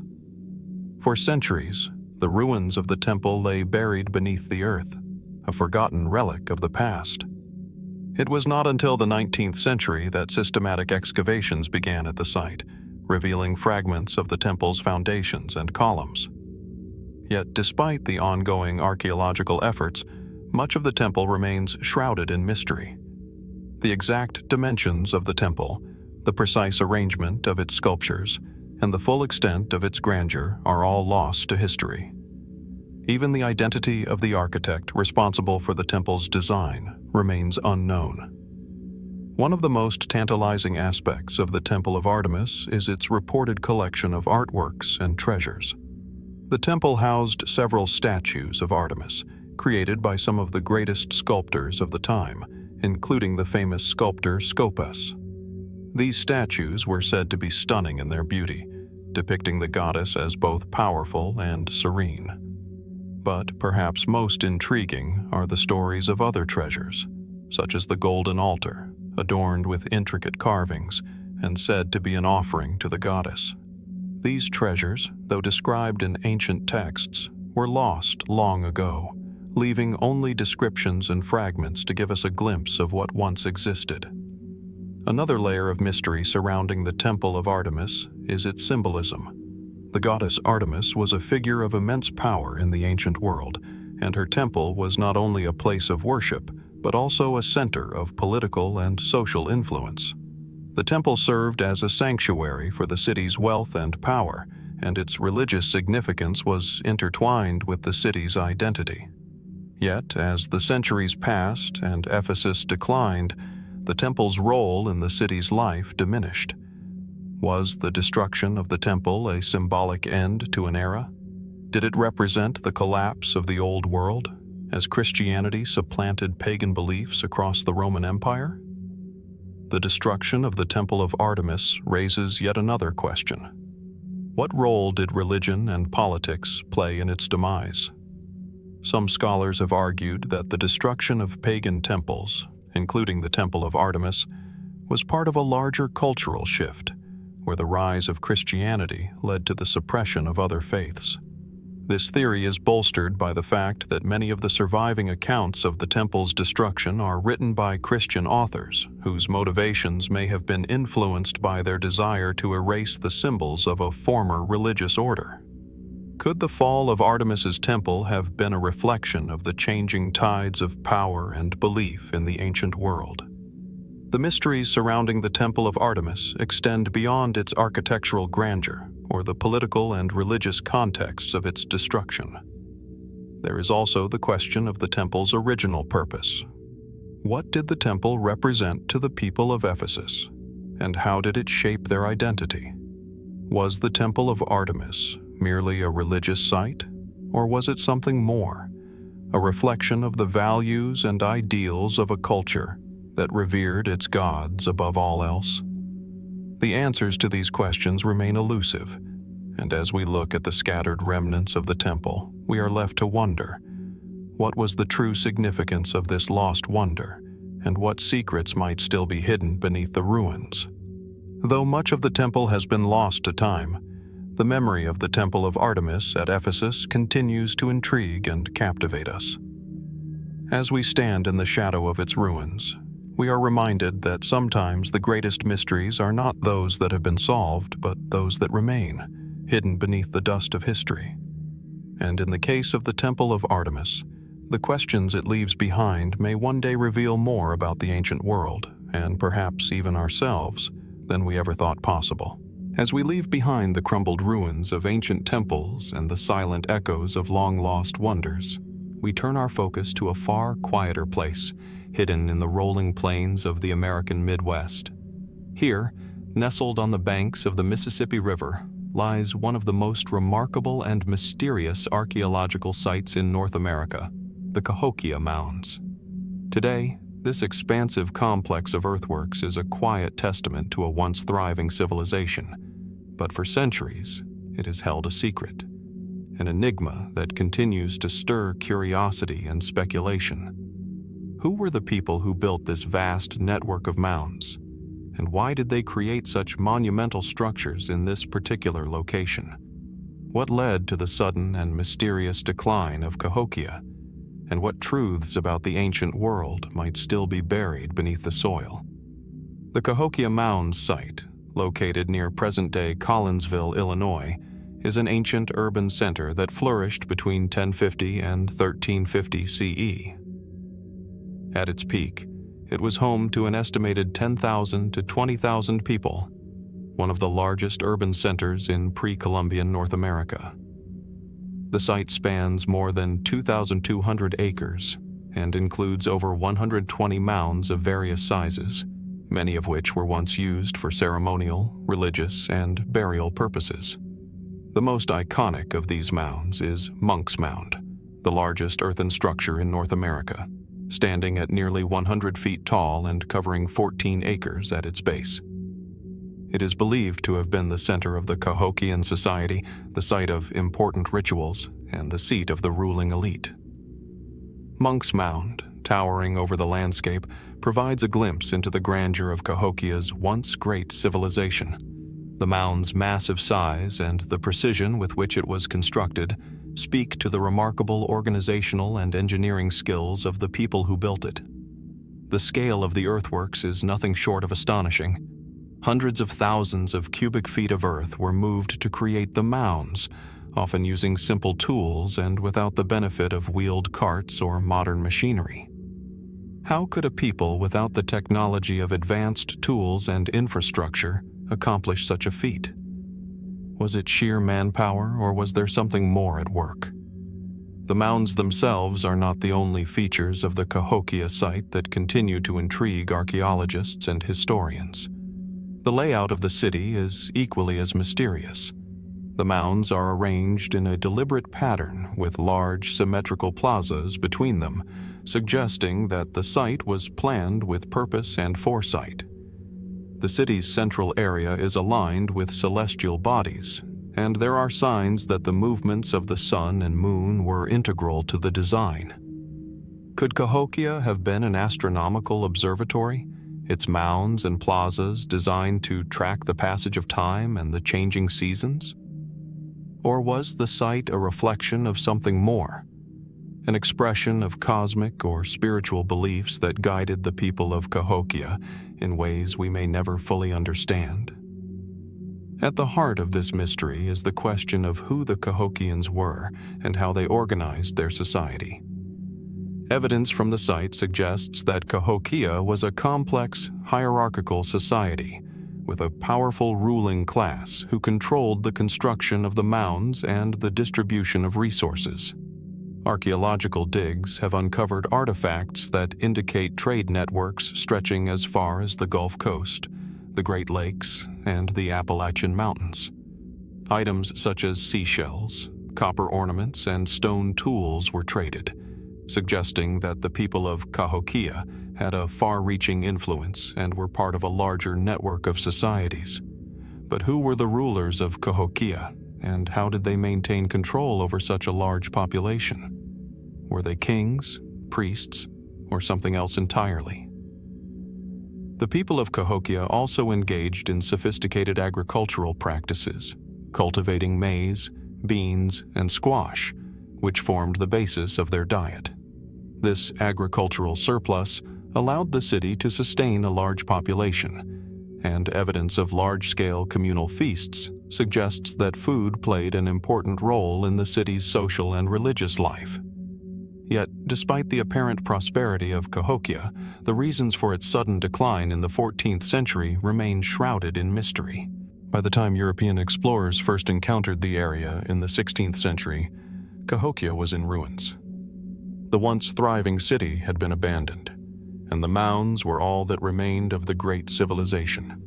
A: For centuries, the ruins of the temple lay buried beneath the earth, a forgotten relic of the past. It was not until the 19th century that systematic excavations began at the site, revealing fragments of the temple's foundations and columns. Yet, despite the ongoing archaeological efforts, much of the temple remains shrouded in mystery. The exact dimensions of the temple, the precise arrangement of its sculptures, and the full extent of its grandeur are all lost to history. Even the identity of the architect responsible for the temple's design remains unknown. One of the most tantalizing aspects of the Temple of Artemis is its reported collection of artworks and treasures. The temple housed several statues of Artemis, created by some of the greatest sculptors of the time, including the famous sculptor Scopas. These statues were said to be stunning in their beauty, depicting the goddess as both powerful and serene. But perhaps most intriguing are the stories of other treasures, such as the golden altar, adorned with intricate carvings and said to be an offering to the goddess. These treasures, though described in ancient texts, were lost long ago, leaving only descriptions and fragments to give us a glimpse of what once existed. Another layer of mystery surrounding the Temple of Artemis is its symbolism. The goddess Artemis was a figure of immense power in the ancient world, and her temple was not only a place of worship, but also a center of political and social influence. The temple served as a sanctuary for the city's wealth and power, and its religious significance was intertwined with the city's identity. Yet, as the centuries passed and Ephesus declined, the temple's role in the city's life diminished. Was the destruction of the temple a symbolic end to an era? Did it represent the collapse of the old world, as Christianity supplanted pagan beliefs across the Roman Empire? The destruction of the Temple of Artemis raises yet another question. What role did religion and politics play in its demise? Some scholars have argued that the destruction of pagan temples, including the Temple of Artemis, was part of a larger cultural shift, where the rise of Christianity led to the suppression of other faiths. This theory is bolstered by the fact that many of the surviving accounts of the temple's destruction are written by Christian authors, whose motivations may have been influenced by their desire to erase the symbols of a former religious order. Could the fall of Artemis's temple have been a reflection of the changing tides of power and belief in the ancient world? The mysteries surrounding the Temple of Artemis extend beyond its architectural grandeur or the political and religious contexts of its destruction. There is also the question of the temple's original purpose. What did the temple represent to the people of Ephesus, and how did it shape their identity? Was the Temple of Artemis merely a religious site, or was it something more, a reflection of the values and ideals of a culture that revered its gods above all else? The answers to these questions remain elusive, and as we look at the scattered remnants of the temple, we are left to wonder, what was the true significance of this lost wonder, and what secrets might still be hidden beneath the ruins? Though much of the temple has been lost to time, the memory of the Temple of Artemis at Ephesus continues to intrigue and captivate us. As we stand in the shadow of its ruins, we are reminded that sometimes the greatest mysteries are not those that have been solved, but those that remain, hidden beneath the dust of history. And in the case of the Temple of Artemis, the questions it leaves behind may one day reveal more about the ancient world, and perhaps even ourselves, than we ever thought possible. As we leave behind the crumbled ruins of ancient temples and the silent echoes of long-lost wonders, we turn our focus to a far quieter place, hidden in the rolling plains of the American Midwest. Here, nestled on the banks of the Mississippi River, lies one of the most remarkable and mysterious archaeological sites in North America, the Cahokia Mounds. Today, this expansive complex of earthworks is a quiet testament to a once thriving civilization, but for centuries, it has held a secret, an enigma that continues to stir curiosity and speculation. Who were the people who built this vast network of mounds, and why did they create such monumental structures in this particular location? What led to the sudden and mysterious decline of Cahokia, and what truths about the ancient world might still be buried beneath the soil. The Cahokia Mounds site, located near present-day Collinsville, Illinois, is an ancient urban center that flourished between 1050 and 1350 CE. At its peak, it was home to an estimated 10,000 to 20,000 people, one of the largest urban centers in pre-Columbian North America. The site spans more than 2,200 acres and includes over 120 mounds of various sizes, many of which were once used for ceremonial, religious, and burial purposes. The most iconic of these mounds is Monk's Mound, the largest earthen structure in North America, standing at nearly 100 feet tall and covering 14 acres at its base. It is believed to have been the center of the Cahokian society, the site of important rituals, and the seat of the ruling elite. Monk's Mound, towering over the landscape, provides a glimpse into the grandeur of Cahokia's once great civilization. The mound's massive size and the precision with which it was constructed speak to the remarkable organizational and engineering skills of the people who built it. The scale of the earthworks is nothing short of astonishing. Hundreds of thousands of cubic feet of earth were moved to create the mounds, often using simple tools and without the benefit of wheeled carts or modern machinery. How could a people without the technology of advanced tools and infrastructure accomplish such a feat? Was it sheer manpower, or was there something more at work? The mounds themselves are not the only features of the Cahokia site that continue to intrigue archaeologists and historians. The layout of the city is equally as mysterious. The mounds are arranged in a deliberate pattern with large symmetrical plazas between them, suggesting that the site was planned with purpose and foresight. The city's central area is aligned with celestial bodies, and there are signs that the movements of the sun and moon were integral to the design. Could Cahokia have been an astronomical observatory, its mounds and plazas designed to track the passage of time and the changing seasons? Or was the site a reflection of something more, an expression of cosmic or spiritual beliefs that guided the people of Cahokia in ways we may never fully understand? At the heart of this mystery is the question of who the Cahokians were and how they organized their society. Evidence from the site suggests that Cahokia was a complex, hierarchical society with a powerful ruling class who controlled the construction of the mounds and the distribution of resources. Archaeological digs have uncovered artifacts that indicate trade networks stretching as far as the Gulf Coast, the Great Lakes, and the Appalachian Mountains. Items such as seashells, copper ornaments, and stone tools were traded, suggesting that the people of Cahokia had a far-reaching influence and were part of a larger network of societies. But who were the rulers of Cahokia, and how did they maintain control over such a large population? Were they kings, priests, or something else entirely? The people of Cahokia also engaged in sophisticated agricultural practices, cultivating maize, beans, and squash, which formed the basis of their diet. This agricultural surplus allowed the city to sustain a large population, and evidence of large-scale communal feasts suggests that food played an important role in the city's social and religious life. Yet, despite the apparent prosperity of Cahokia, the reasons for its sudden decline in the 14th century remain shrouded in mystery. By the time European explorers first encountered the area in the 16th century, Cahokia was in ruins. The once thriving city had been abandoned, and the mounds were all that remained of the great civilization.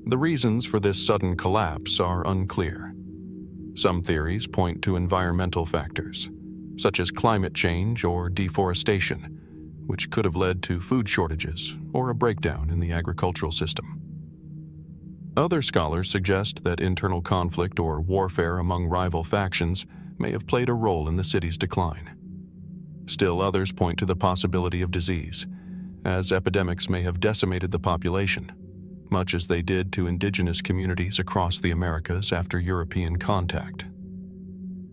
A: The reasons for this sudden collapse are unclear. Some theories point to environmental factors, such as climate change or deforestation, which could have led to food shortages or a breakdown in the agricultural system. Other scholars suggest that internal conflict or warfare among rival factions may have played a role in the city's decline. Still others point to the possibility of disease, as epidemics may have decimated the population, much as they did to indigenous communities across the Americas after European contact.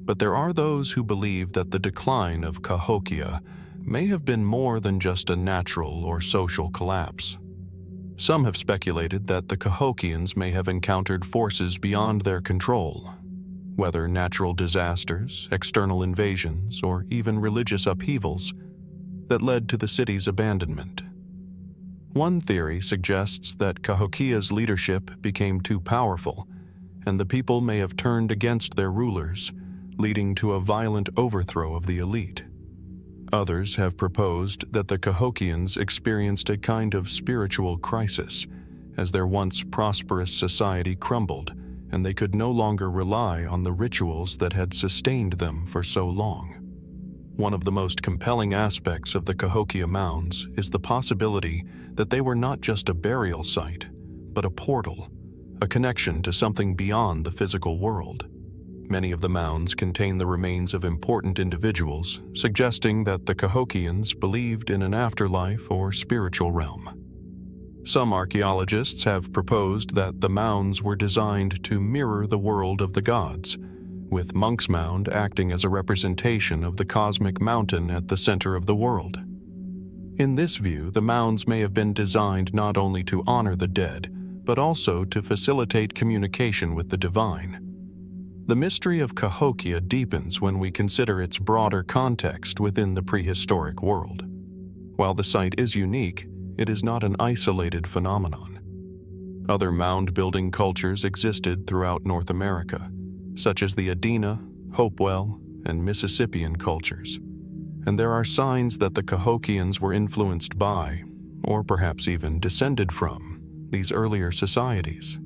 A: But there are those who believe that the decline of Cahokia may have been more than just a natural or social collapse. Some have speculated that the Cahokians may have encountered forces beyond their control, whether natural disasters, external invasions, or even religious upheavals, that led to the city's abandonment. One theory suggests that Cahokia's leadership became too powerful, and the people may have turned against their rulers, leading to a violent overthrow of the elite. Others have proposed that the Cahokians experienced a kind of spiritual crisis, as their once prosperous society crumbled, and they could no longer rely on the rituals that had sustained them for so long. One of the most compelling aspects of the Cahokia Mounds is the possibility that they were not just a burial site, but a portal, a connection to something beyond the physical world. Many of the mounds contain the remains of important individuals, suggesting that the Cahokians believed in an afterlife or spiritual realm. Some archaeologists have proposed that the mounds were designed to mirror the world of the gods, with Monk's Mound acting as a representation of the cosmic mountain at the center of the world. In this view, the mounds may have been designed not only to honor the dead, but also to facilitate communication with the divine. The mystery of Cahokia deepens when we consider its broader context within the prehistoric world. While the site is unique, it is not an isolated phenomenon. Other mound-building cultures existed throughout North America, such as the Adena, Hopewell, and Mississippian cultures, and there are signs that the Cahokians were influenced by, or perhaps even descended from, these earlier societies.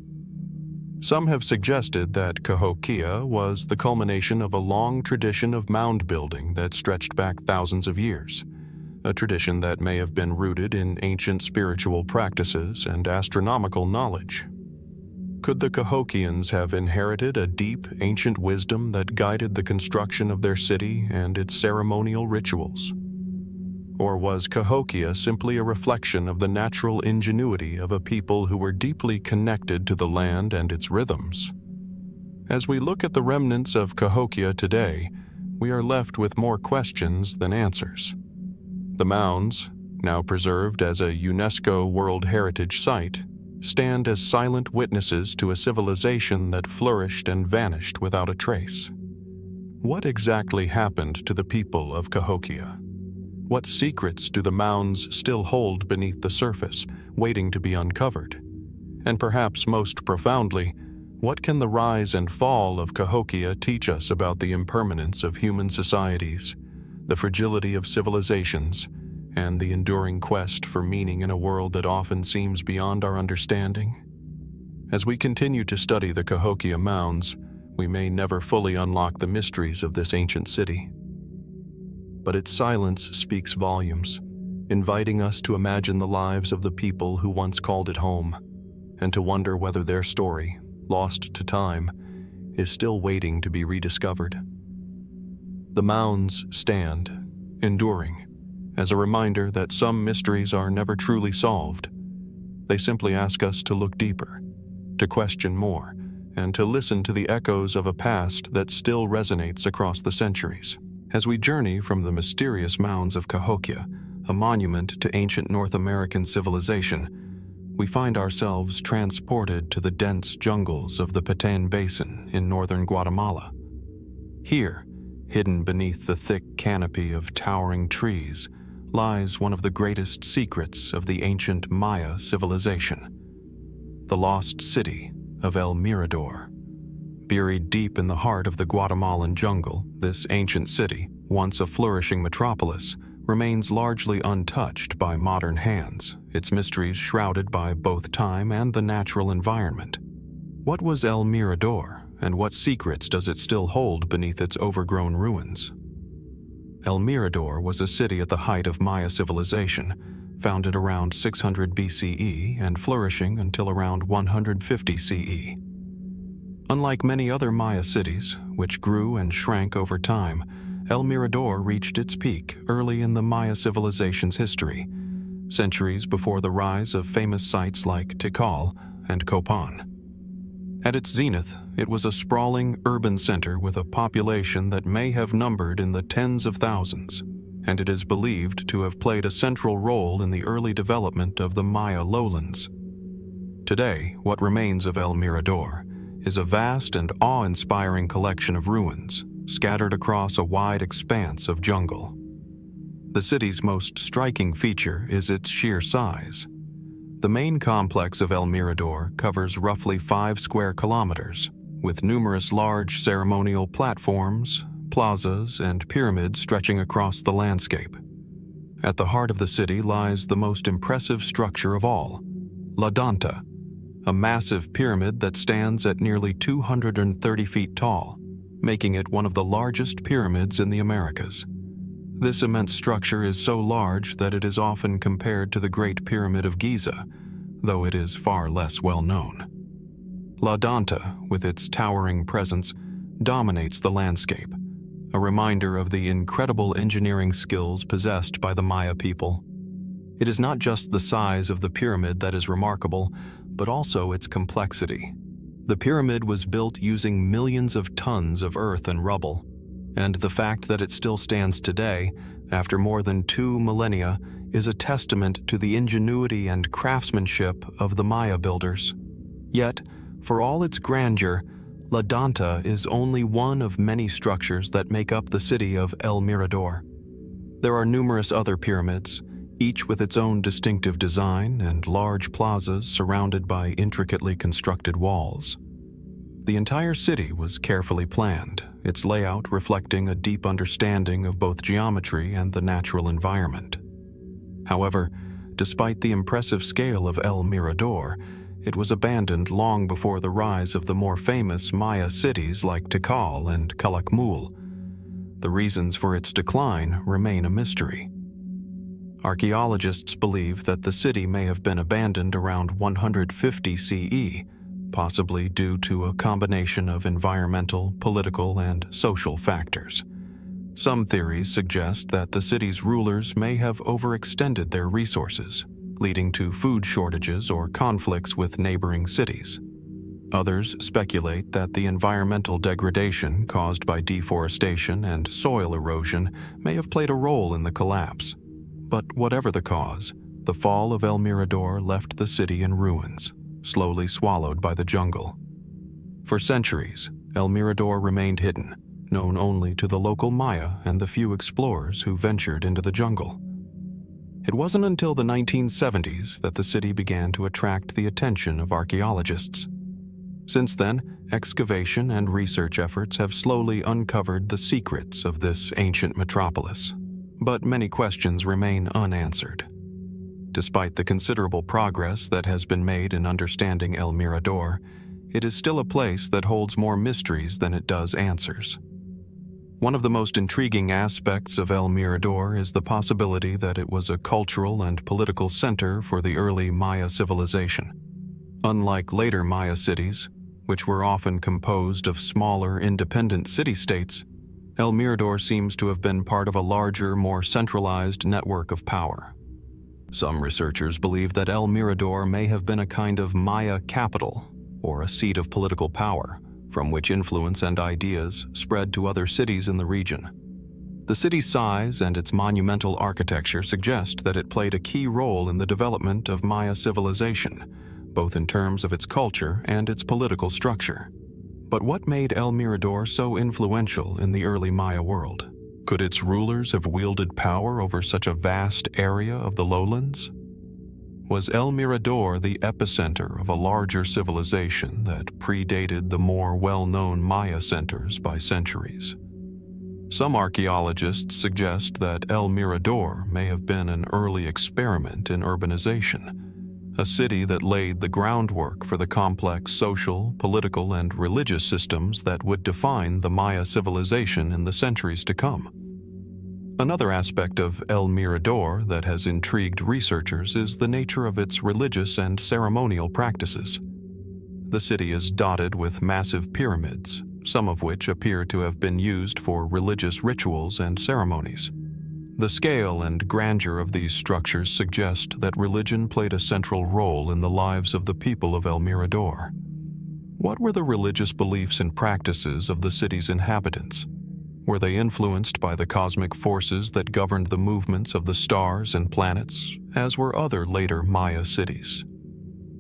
A: Some have suggested that Cahokia was the culmination of a long tradition of mound building that stretched back thousands of years, a tradition that may have been rooted in ancient spiritual practices and astronomical knowledge. Could the Cahokians have inherited a deep, ancient wisdom that guided the construction of their city and its ceremonial rituals? Or was Cahokia simply a reflection of the natural ingenuity of a people who were deeply connected to the land and its rhythms? As we look at the remnants of Cahokia today, we are left with more questions than answers. The mounds, now preserved as a UNESCO World Heritage Site, stand as silent witnesses to a civilization that flourished and vanished without a trace. What exactly happened to the people of Cahokia? What secrets do the mounds still hold beneath the surface, waiting to be uncovered? And perhaps most profoundly, what can the rise and fall of Cahokia teach us about the impermanence of human societies, the fragility of civilizations, and the enduring quest for meaning in a world that often seems beyond our understanding? As we continue to study the Cahokia Mounds, we may never fully unlock the mysteries of this ancient city. But its silence speaks volumes, inviting us to imagine the lives of the people who once called it home, and to wonder whether their story, lost to time, is still waiting to be rediscovered. The mounds stand, enduring, as a reminder that some mysteries are never truly solved. They simply ask us to look deeper, to question more, and to listen to the echoes of a past that still resonates across the centuries. As we journey from the mysterious mounds of Cahokia, a monument to ancient North American civilization, we find ourselves transported to the dense jungles of the Petén Basin in northern Guatemala. Here, hidden beneath the thick canopy of towering trees, lies one of the greatest secrets of the ancient Maya civilization, the lost city of El Mirador. Buried deep in the heart of the Guatemalan jungle, this ancient city, once a flourishing metropolis, remains largely untouched by modern hands, its mysteries shrouded by both time and the natural environment. What was El Mirador, and what secrets does it still hold beneath its overgrown ruins? El Mirador was a city at the height of Maya civilization, founded around 600 BCE and flourishing until around 150 CE. Unlike many other Maya cities, which grew and shrank over time, El Mirador reached its peak early in the Maya civilization's history, centuries before the rise of famous sites like Tikal and Copan. At its zenith, it was a sprawling urban center with a population that may have numbered in the tens of thousands, and it is believed to have played a central role in the early development of the Maya lowlands. Today, what remains of El Mirador is a vast and awe-inspiring collection of ruins scattered across a wide expanse of jungle. The city's most striking feature is its sheer size. The main complex of El Mirador covers roughly 5 square kilometers, with numerous large ceremonial platforms, plazas, and pyramids stretching across the landscape. At the heart of the city lies the most impressive structure of all, La Danta, a massive pyramid that stands at nearly 230 feet tall, making it one of the largest pyramids in the Americas. This immense structure is so large that it is often compared to the Great Pyramid of Giza, though it is far less well known. La Danta, with its towering presence, dominates the landscape, a reminder of the incredible engineering skills possessed by the Maya people. It is not just the size of the pyramid that is remarkable, but also its complexity. The pyramid was built using millions of tons of earth and rubble, and the fact that it still stands today, after more than 2 millennia, is a testament to the ingenuity and craftsmanship of the Maya builders. Yet, for all its grandeur, La Danta is only one of many structures that make up the city of El Mirador. There are numerous other pyramids, each with its own distinctive design and large plazas surrounded by intricately constructed walls. The entire city was carefully planned, its layout reflecting a deep understanding of both geometry and the natural environment. However, despite the impressive scale of El Mirador, it was abandoned long before the rise of the more famous Maya cities like Tikal and Calakmul. The reasons for its decline remain a mystery. Archaeologists believe that the city may have been abandoned around 150 CE, possibly due to a combination of environmental, political, and social factors. Some theories suggest that the city's rulers may have overextended their resources, leading to food shortages or conflicts with neighboring cities. Others speculate that the environmental degradation caused by deforestation and soil erosion may have played a role in the collapse. But whatever the cause, the fall of El Mirador left the city in ruins, slowly swallowed by the jungle. For centuries, El Mirador remained hidden, known only to the local Maya and the few explorers who ventured into the jungle. It wasn't until the 1970s that the city began to attract the attention of archaeologists. Since then, excavation and research efforts have slowly uncovered the secrets of this ancient metropolis. But many questions remain unanswered. Despite the considerable progress that has been made in understanding El Mirador, it is still a place that holds more mysteries than it does answers. One of the most intriguing aspects of El Mirador is the possibility that it was a cultural and political center for the early Maya civilization. Unlike later Maya cities, which were often composed of smaller, independent city-states, El Mirador seems to have been part of a larger, more centralized network of power. Some researchers believe that El Mirador may have been a kind of Maya capital, or a seat of political power, from which influence and ideas spread to other cities in the region. The city's size and its monumental architecture suggest that it played a key role in the development of Maya civilization, both in terms of its culture and its political structure. But what made El Mirador so influential in the early Maya world? Could its rulers have wielded power over such a vast area of the lowlands? Was El Mirador the epicenter of a larger civilization that predated the more well-known Maya centers by centuries? Some archaeologists suggest that El Mirador may have been an early experiment in urbanization, a city that laid the groundwork for the complex social, political, and religious systems that would define the Maya civilization in the centuries to come. Another aspect of El Mirador that has intrigued researchers is the nature of its religious and ceremonial practices. The city is dotted with massive pyramids, some of which appear to have been used for religious rituals and ceremonies. The scale and grandeur of these structures suggest that religion played a central role in the lives of the people of El Mirador. What were the religious beliefs and practices of the city's inhabitants? Were they influenced by the cosmic forces that governed the movements of the stars and planets, as were other later Maya cities?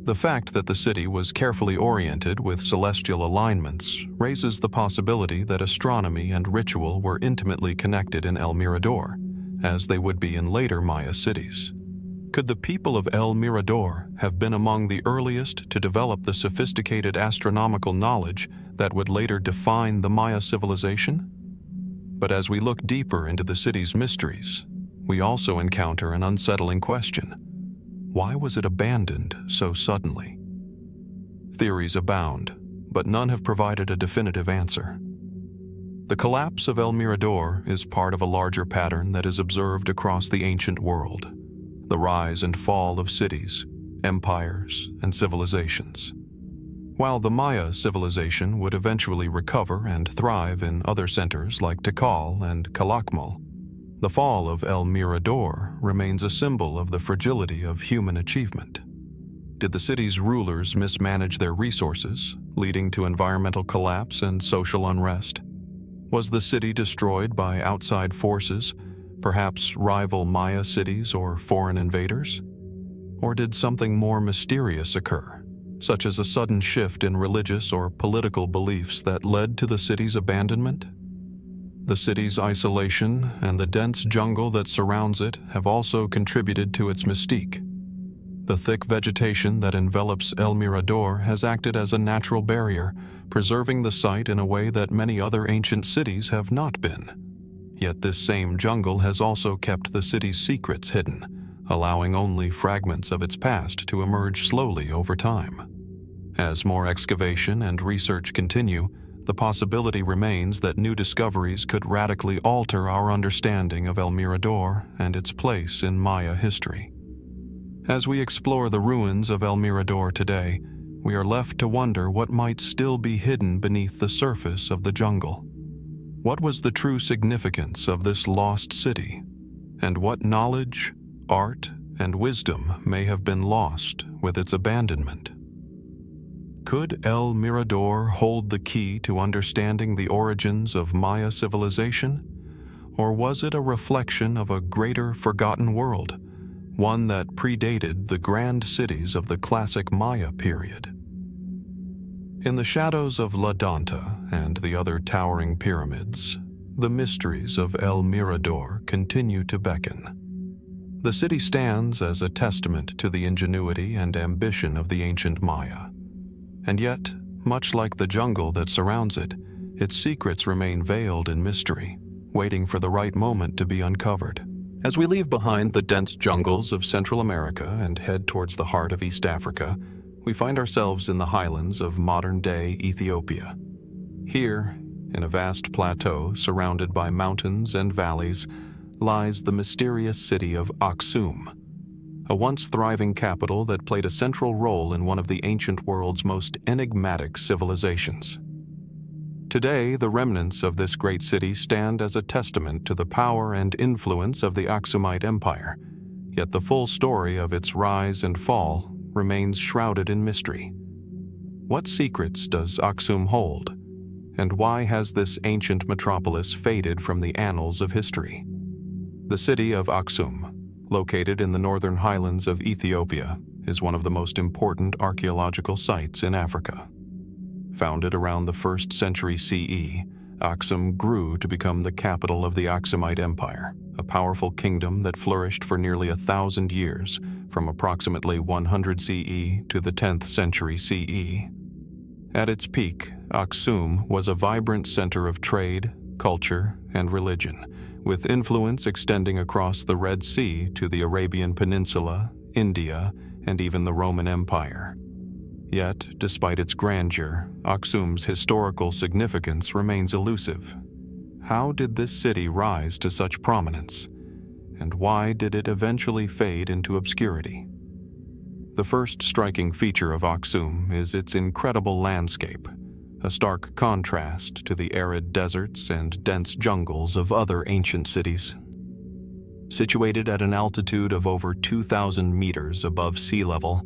A: The fact that the city was carefully oriented with celestial alignments raises the possibility that astronomy and ritual were intimately connected in El Mirador, as they would be in later Maya cities. Could the people of El Mirador have been among the earliest to develop the sophisticated astronomical knowledge that would later define the Maya civilization? But as we look deeper into the city's mysteries, we also encounter an unsettling question. Why was it abandoned so suddenly? Theories abound, but none have provided a definitive answer. The collapse of El Mirador is part of a larger pattern that is observed across the ancient world: the rise and fall of cities, empires, and civilizations. While the Maya civilization would eventually recover and thrive in other centers like Tikal and Calakmul, the fall of El Mirador remains a symbol of the fragility of human achievement. Did the city's rulers mismanage their resources, leading to environmental collapse and social unrest? Was the city destroyed by outside forces, perhaps rival Maya cities or foreign invaders? Or did something more mysterious occur, such as a sudden shift in religious or political beliefs that led to the city's abandonment? The city's isolation and the dense jungle that surrounds it have also contributed to its mystique. The thick vegetation that envelops El Mirador has acted as a natural barrier, preserving the site in a way that many other ancient cities have not been. Yet this same jungle has also kept the city's secrets hidden, allowing only fragments of its past to emerge slowly over time. As more excavation and research continue, the possibility remains that new discoveries could radically alter our understanding of El Mirador and its place in Maya history. As we explore the ruins of El Mirador today, we are left to wonder what might still be hidden beneath the surface of the jungle. What was the true significance of this lost city? And what knowledge, art, and wisdom may have been lost with its abandonment? Could El Mirador hold the key to understanding the origins of Maya civilization? Or was it a reflection of a greater forgotten world, one that predated the grand cities of the classic Maya period? In the shadows of La Danta and the other towering pyramids, the mysteries of El Mirador continue to beckon. The city stands as a testament to the ingenuity and ambition of the ancient Maya. And yet, much like the jungle that surrounds it, its secrets remain veiled in mystery, waiting for the right moment to be uncovered. As we leave behind the dense jungles of Central America and head towards the heart of East Africa, we find ourselves in the highlands of modern-day Ethiopia. Here, in a vast plateau surrounded by mountains and valleys, lies the mysterious city of Aksum, a once thriving capital that played a central role in one of the ancient world's most enigmatic civilizations. Today, the remnants of this great city stand as a testament to the power and influence of the Aksumite Empire, yet the full story of its rise and fall remains shrouded in mystery. What secrets does Aksum hold? And why has this ancient metropolis faded from the annals of history? The city of Aksum, located in the northern highlands of Ethiopia, is one of the most important archaeological sites in Africa. Founded around the 1st century CE, Aksum grew to become the capital of the Aksumite Empire, a powerful kingdom that flourished for nearly 1,000 years, from approximately 100 CE to the 10th century CE. At its peak, Aksum was a vibrant center of trade, culture, and religion, with influence extending across the Red Sea to the Arabian Peninsula, India, and even the Roman Empire. Yet, despite its grandeur, Aksum's historical significance remains elusive. How did this city rise to such prominence? And why did it eventually fade into obscurity? The first striking feature of Aksum is its incredible landscape, a stark contrast to the arid deserts and dense jungles of other ancient cities. Situated at an altitude of over 2,000 meters above sea level,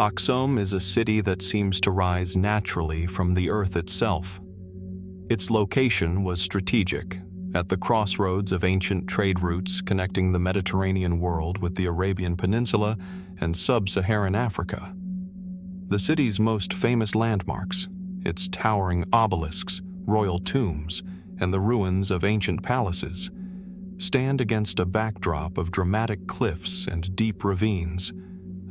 A: Aksum is a city that seems to rise naturally from the earth itself. Its location was strategic, at the crossroads of ancient trade routes connecting the Mediterranean world with the Arabian Peninsula and sub-Saharan Africa. The city's most famous landmarks, its towering obelisks, royal tombs, and the ruins of ancient palaces, stand against a backdrop of dramatic cliffs and deep ravines,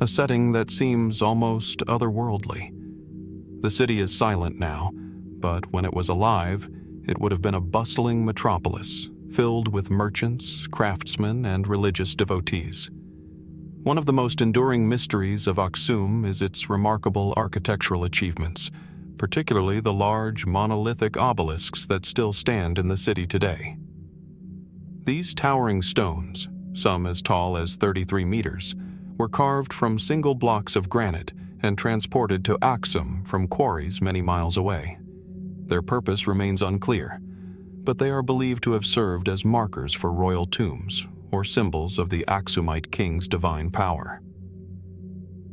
A: a setting that seems almost otherworldly. The city is silent now, but when it was alive, it would have been a bustling metropolis, filled with merchants, craftsmen, and religious devotees. One of the most enduring mysteries of Aksum is its remarkable architectural achievements, particularly the large monolithic obelisks that still stand in the city today. These towering stones, some as tall as 33 meters, were carved from single blocks of granite and transported to Aksum from quarries many miles away. Their purpose remains unclear, but they are believed to have served as markers for royal tombs or symbols of the Aksumite king's divine power.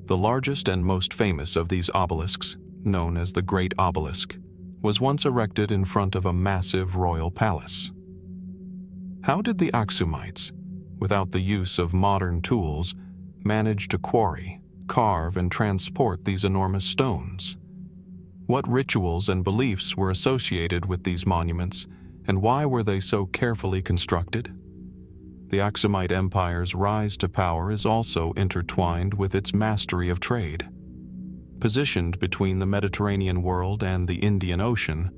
A: The largest and most famous of these obelisks, known as the Great Obelisk, was once erected in front of a massive royal palace. How did the Aksumites, without the use of modern tools, manage to quarry, carve, and transport these enormous stones? What rituals and beliefs were associated with these monuments, and why were they so carefully constructed? The Aksumite Empire's rise to power is also intertwined with its mastery of trade. Positioned between the Mediterranean world and the Indian Ocean,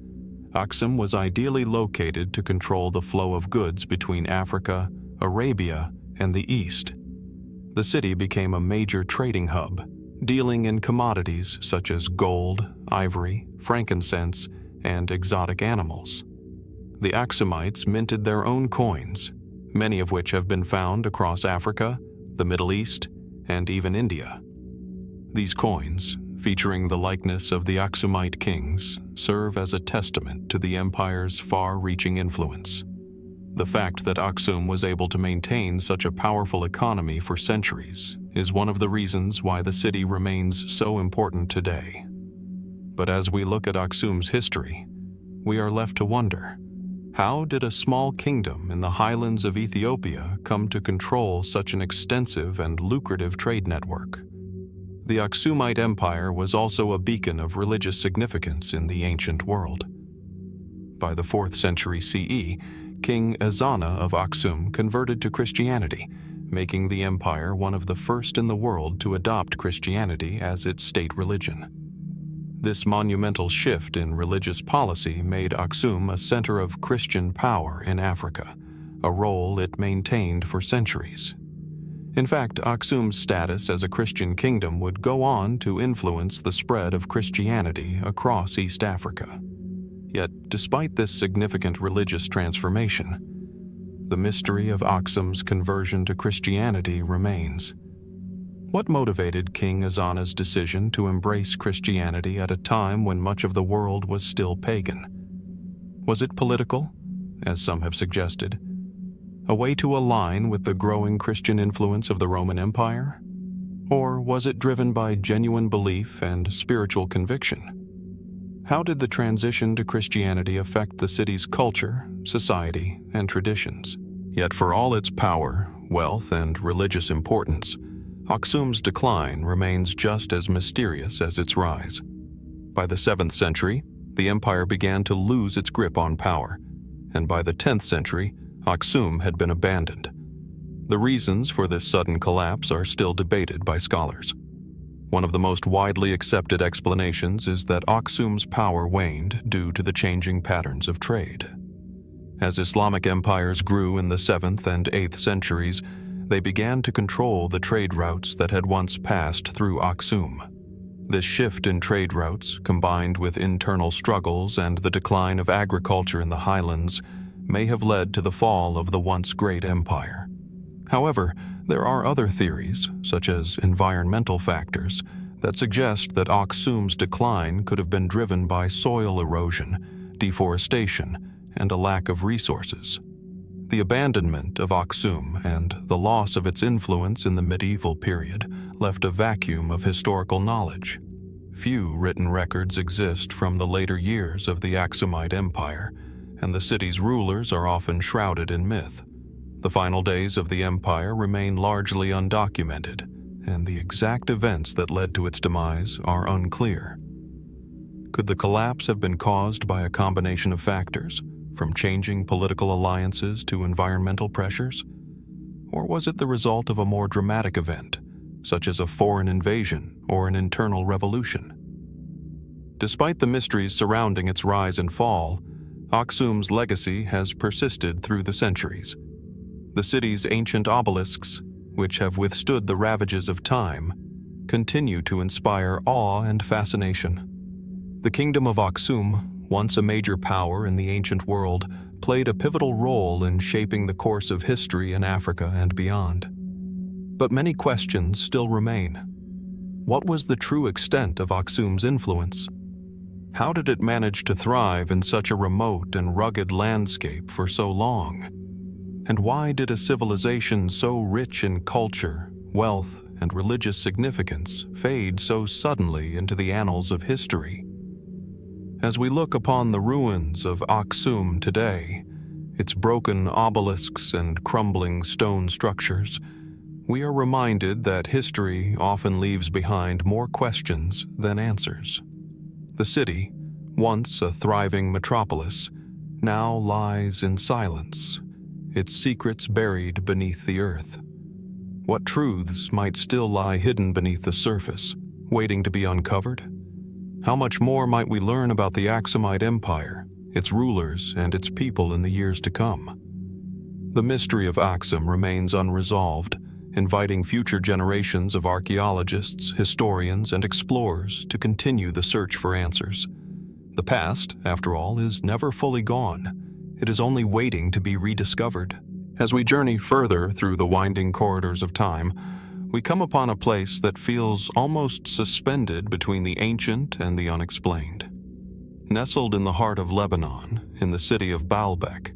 A: Aksum was ideally located to control the flow of goods between Africa, Arabia, and the East. The city became a major trading hub, dealing in commodities such as gold, ivory, frankincense, and exotic animals. The Aksumites minted their own coins, many of which have been found across Africa, the Middle East, and even India. These coins, featuring the likeness of the Aksumite kings, serve as a testament to the empire's far-reaching influence. The fact that Aksum was able to maintain such a powerful economy for centuries is one of the reasons why the city remains so important today. But as we look at Aksum's history, we are left to wonder, how did a small kingdom in the highlands of Ethiopia come to control such an extensive and lucrative trade network? The Aksumite Empire was also a beacon of religious significance in the ancient world. By the 4th century CE, King Ezana of Aksum converted to Christianity, making the empire one of the first in the world to adopt Christianity as its state religion. This monumental shift in religious policy made Aksum a center of Christian power in Africa, a role it maintained for centuries. In fact, Aksum's status as a Christian kingdom would go on to influence the spread of Christianity across East Africa. Yet, despite this significant religious transformation, the mystery of Aksum's conversion to Christianity remains. What motivated King Ezana's decision to embrace Christianity at a time when much of the world was still pagan? Was it political, as some have suggested? A way to align with the growing Christian influence of the Roman Empire? Or was it driven by genuine belief and spiritual conviction? How did the transition to Christianity affect the city's culture, society, and traditions? Yet for all its power, wealth, and religious importance, Aksum's decline remains just as mysterious as its rise. By the 7th century, the empire began to lose its grip on power, and by the 10th century, Aksum had been abandoned. The reasons for this sudden collapse are still debated by scholars. One of the most widely accepted explanations is that Aksum's power waned due to the changing patterns of trade. As Islamic empires grew in the 7th and 8th centuries, they began to control the trade routes that had once passed through Aksum. This shift in trade routes, combined with internal struggles and the decline of agriculture in the highlands, may have led to the fall of the once great empire. However, there are other theories, such as environmental factors, that suggest that Aksum's decline could have been driven by soil erosion, deforestation, and a lack of resources. The abandonment of Aksum and the loss of its influence in the medieval period left a vacuum of historical knowledge. Few written records exist from the later years of the Aksumite Empire, and the city's rulers are often shrouded in myth. The final days of the empire remain largely undocumented, and the exact events that led to its demise are unclear. Could the collapse have been caused by a combination of factors, from changing political alliances to environmental pressures? Or was it the result of a more dramatic event, such as a foreign invasion or an internal revolution? Despite the mysteries surrounding its rise and fall, Aksum's legacy has persisted through the centuries. The city's ancient obelisks, which have withstood the ravages of time, continue to inspire awe and fascination. The kingdom of Aksum, once a major power in the ancient world, played a pivotal role in shaping the course of history in Africa and beyond. But many questions still remain. What was the true extent of Aksum's influence? How did it manage to thrive in such a remote and rugged landscape for so long? And why did a civilization so rich in culture, wealth, and religious significance fade so suddenly into the annals of history? As we look upon the ruins of Aksum today, its broken obelisks and crumbling stone structures, we are reminded that history often leaves behind more questions than answers. The city, once a thriving metropolis, now lies in silence, its secrets buried beneath the earth. What truths might still lie hidden beneath the surface, waiting to be uncovered? How much more might we learn about the Aksumite Empire, its rulers, and its people in the years to come? The mystery of Aksum remains unresolved, inviting future generations of archaeologists, historians, and explorers to continue the search for answers. The past, after all, is never fully gone. It is only waiting to be rediscovered. As we journey further through the winding corridors of time, we come upon a place that feels almost suspended between the ancient and the unexplained. Nestled in the heart of Lebanon, in the city of Baalbek,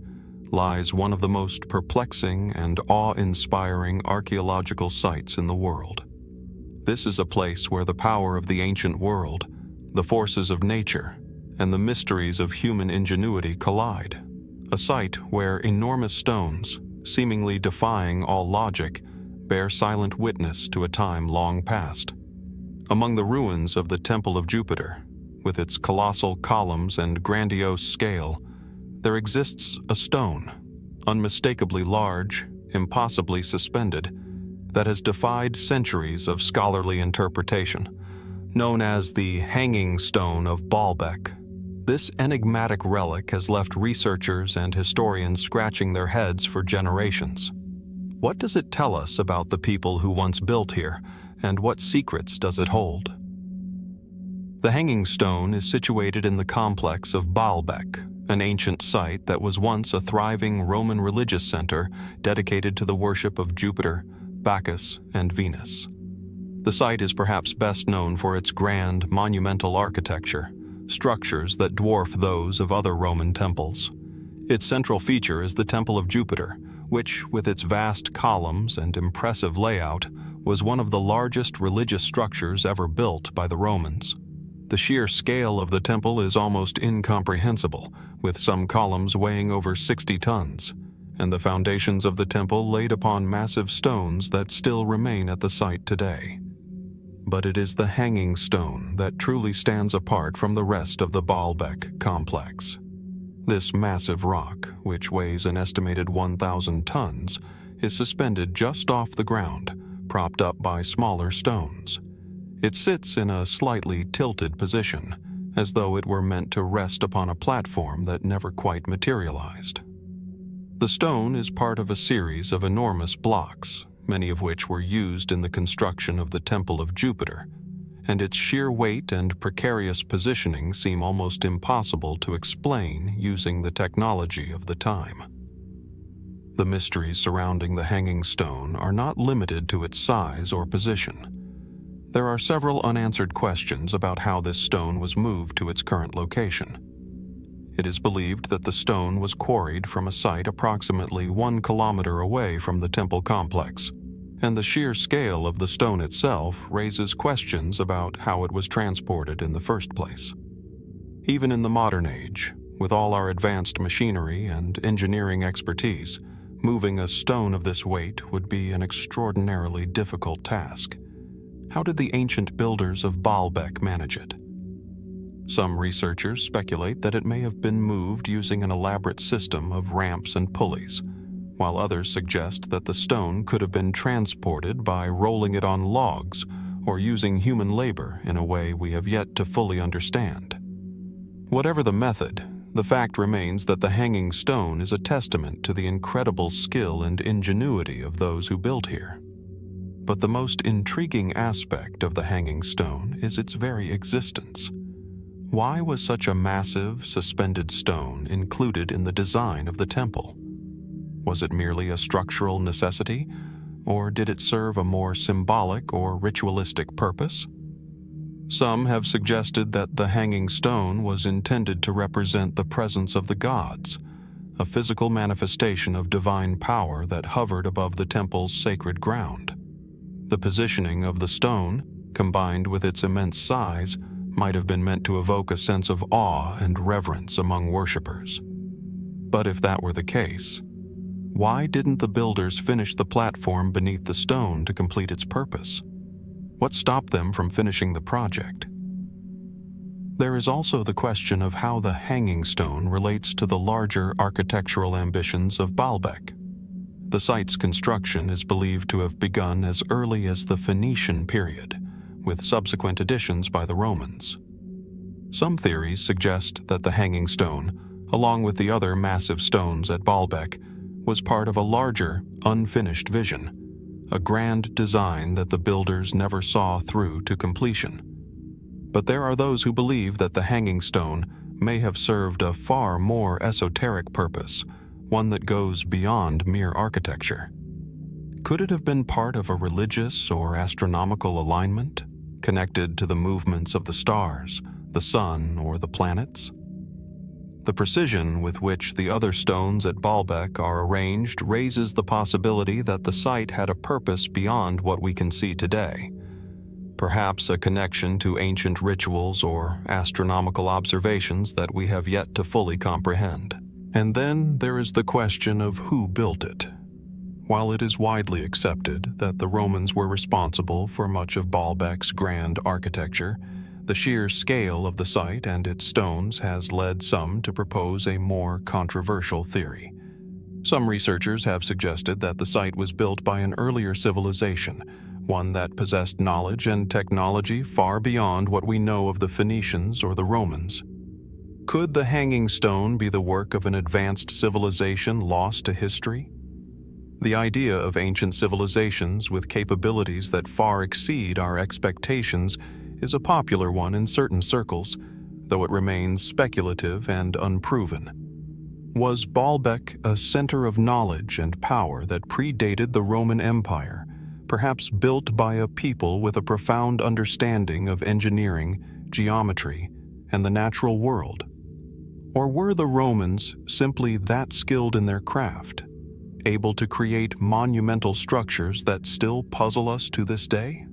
A: lies one of the most perplexing and awe-inspiring archaeological sites in the world. This is a place where the power of the ancient world, the forces of nature, and the mysteries of human ingenuity collide. A site where enormous stones, seemingly defying all logic, bear silent witness to a time long past. Among the ruins of the Temple of Jupiter, with its colossal columns and grandiose scale, there exists a stone, unmistakably large, impossibly suspended, that has defied centuries of scholarly interpretation. Known as the Hanging Stone of Baalbek, this enigmatic relic has left researchers and historians scratching their heads for generations. What does it tell us about the people who once built here, and what secrets does it hold? The Hanging Stone is situated in the complex of Baalbek, an ancient site that was once a thriving Roman religious center dedicated to the worship of Jupiter, Bacchus, and Venus. The site is perhaps best known for its grand, monumental architecture, structures that dwarf those of other Roman temples. Its central feature is the Temple of Jupiter, which, with its vast columns and impressive layout, was one of the largest religious structures ever built by the Romans. The sheer scale of the temple is almost incomprehensible, with some columns weighing over 60 tons, and the foundations of the temple laid upon massive stones that still remain at the site today. But it is the Hanging Stone that truly stands apart from the rest of the Baalbek complex. This massive rock, which weighs an estimated 1,000 tons, is suspended just off the ground, propped up by smaller stones. It sits in a slightly tilted position, as though it were meant to rest upon a platform that never quite materialized. The stone is part of a series of enormous blocks, many of which were used in the construction of the Temple of Jupiter, and its sheer weight and precarious positioning seem almost impossible to explain using the technology of the time. The mysteries surrounding the Hanging Stone are not limited to its size or position. There are several unanswered questions about how this stone was moved to its current location. It is believed that the stone was quarried from a site approximately 1 kilometer away from the temple complex, and the sheer scale of the stone itself raises questions about how it was transported in the first place. Even in the modern age, with all our advanced machinery and engineering expertise, moving a stone of this weight would be an extraordinarily difficult task. How did the ancient builders of Baalbek manage it? Some researchers speculate that it may have been moved using an elaborate system of ramps and pulleys, while others suggest that the stone could have been transported by rolling it on logs or using human labor in a way we have yet to fully understand. Whatever the method, the fact remains that the hanging stone is a testament to the incredible skill and ingenuity of those who built here. But the most intriguing aspect of the hanging stone is its very existence. Why was such a massive, suspended stone included in the design of the temple? Was it merely a structural necessity, or did it serve a more symbolic or ritualistic purpose? Some have suggested that the hanging stone was intended to represent the presence of the gods, a physical manifestation of divine power that hovered above the temple's sacred ground. The positioning of the stone, combined with its immense size, might have been meant to evoke a sense of awe and reverence among worshippers. But if that were the case, why didn't the builders finish the platform beneath the stone to complete its purpose? What stopped them from finishing the project? There is also the question of how the hanging stone relates to the larger architectural ambitions of Baalbek. The site's construction is believed to have begun as early as the Phoenician period, with subsequent additions by the Romans. Some theories suggest that the hanging stone, along with the other massive stones at Baalbek, was part of a larger, unfinished vision, a grand design that the builders never saw through to completion. But there are those who believe that the hanging stone may have served a far more esoteric purpose, one that goes beyond mere architecture. Could it have been part of a religious or astronomical alignment, connected to the movements of the stars, the sun, or the planets? The precision with which the other stones at Baalbek are arranged raises the possibility that the site had a purpose beyond what we can see today. Perhaps a connection to ancient rituals or astronomical observations that we have yet to fully comprehend. And then there is the question of who built it. While it is widely accepted that the Romans were responsible for much of Baalbek's grand architecture, the sheer scale of the site and its stones has led some to propose a more controversial theory. Some researchers have suggested that the site was built by an earlier civilization, one that possessed knowledge and technology far beyond what we know of the Phoenicians or the Romans. Could the hanging stone be the work of an advanced civilization lost to history? The idea of ancient civilizations with capabilities that far exceed our expectations is a popular one in certain circles, though it remains speculative and unproven. Was Baalbek a center of knowledge and power that predated the Roman Empire, perhaps built by a people with a profound understanding of engineering, geometry, and the natural world? Or were the Romans simply that skilled in their craft, able to create monumental structures that still puzzle us to this day?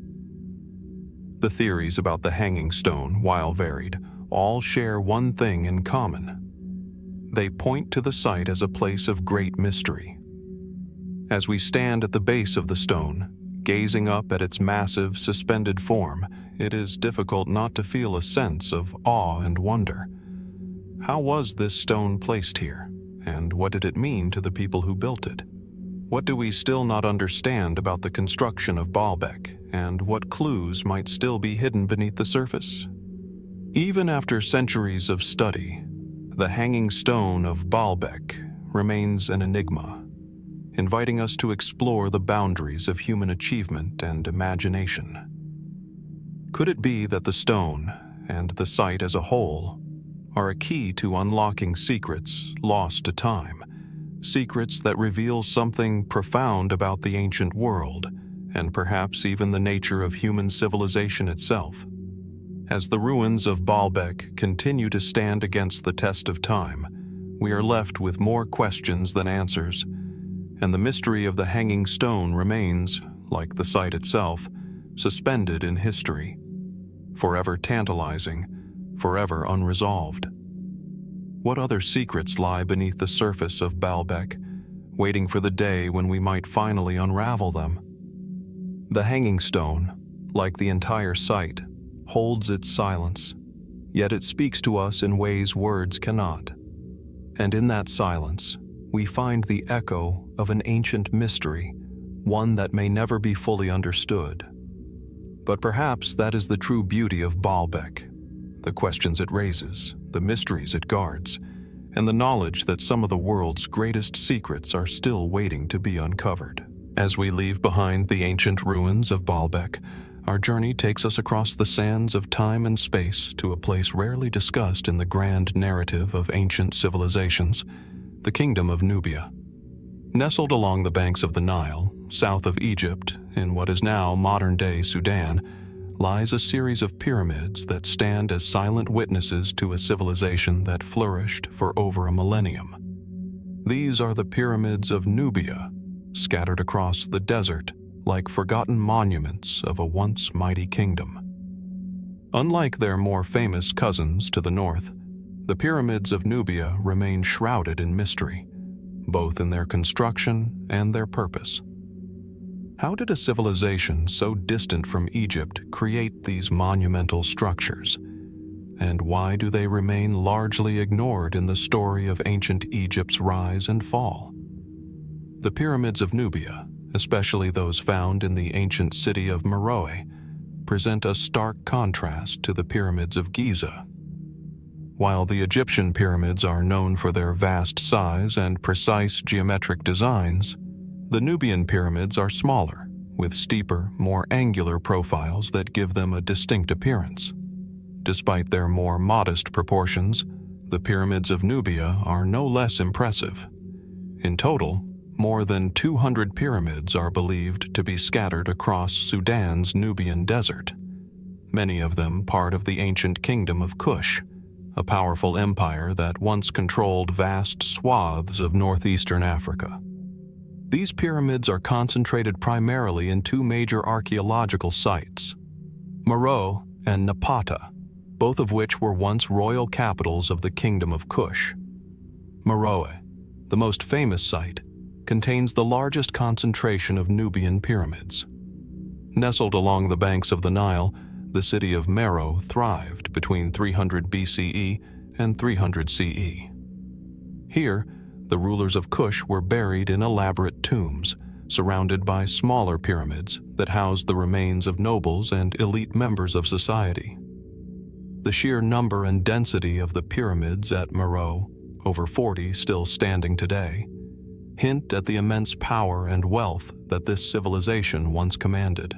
A: The theories about the hanging stone, while varied, all share one thing in common. They point to the site as a place of great mystery. As we stand at the base of the stone, gazing up at its massive, suspended form, it is difficult not to feel a sense of awe and wonder. How was this stone placed here, and what did it mean to the people who built it? What do we still not understand about the construction of Baalbek, and what clues might still be hidden beneath the surface? Even after centuries of study, the hanging stone of Baalbek remains an enigma, inviting us to explore the boundaries of human achievement and imagination. Could it be that the stone, and the site as a whole, are a key to unlocking secrets lost to time, secrets that reveal something profound about the ancient world, and perhaps even the nature of human civilization itself? As the ruins of Baalbek continue to stand against the test of time, we are left with more questions than answers, and the mystery of the hanging stone remains, like the site itself, suspended in history, forever tantalizing, forever unresolved. What other secrets lie beneath the surface of Baalbek, waiting for the day when we might finally unravel them? The hanging stone, like the entire site, holds its silence, yet it speaks to us in ways words cannot. And in that silence, we find the echo of an ancient mystery, one that may never be fully understood. But perhaps that is the true beauty of Baalbek, the questions it raises, the mysteries it guards, and the knowledge that some of the world's greatest secrets are still waiting to be uncovered. As we leave behind the ancient ruins of Baalbek, our journey takes us across the sands of time and space to a place rarely discussed in the grand narrative of ancient civilizations, the Kingdom of Nubia. Nestled along the banks of the Nile, south of Egypt, in what is now modern-day Sudan, lies a series of pyramids that stand as silent witnesses to a civilization that flourished for over a millennium. These are the Pyramids of Nubia, scattered across the desert like forgotten monuments of a once mighty kingdom. Unlike their more famous cousins to the north, the Pyramids of Nubia remain shrouded in mystery, both in their construction and their purpose. How did a civilization so distant from Egypt create these monumental structures? And why do they remain largely ignored in the story of ancient Egypt's rise and fall? The Pyramids of Nubia, especially those found in the ancient city of Meroe, present a stark contrast to the Pyramids of Giza. While the Egyptian pyramids are known for their vast size and precise geometric designs, the Nubian pyramids are smaller, with steeper, more angular profiles that give them a distinct appearance. Despite their more modest proportions, the Pyramids of Nubia are no less impressive. In total, more than 200 pyramids are believed to be scattered across Sudan's Nubian desert, many of them part of the ancient kingdom of Kush, a powerful empire that once controlled vast swaths of northeastern Africa. These pyramids are concentrated primarily in two major archaeological sites, Meroe and Nabta, both of which were once royal capitals of the kingdom of Kush. Meroe, the most famous site, contains the largest concentration of Nubian pyramids. Nestled along the banks of the Nile, the city of Meroe thrived between 300 BCE and 300 CE. Here, the rulers of Kush were buried in elaborate tombs, surrounded by smaller pyramids that housed the remains of nobles and elite members of society. The sheer number and density of the pyramids at Meroe, over 40 still standing today, hint at the immense power and wealth that this civilization once commanded.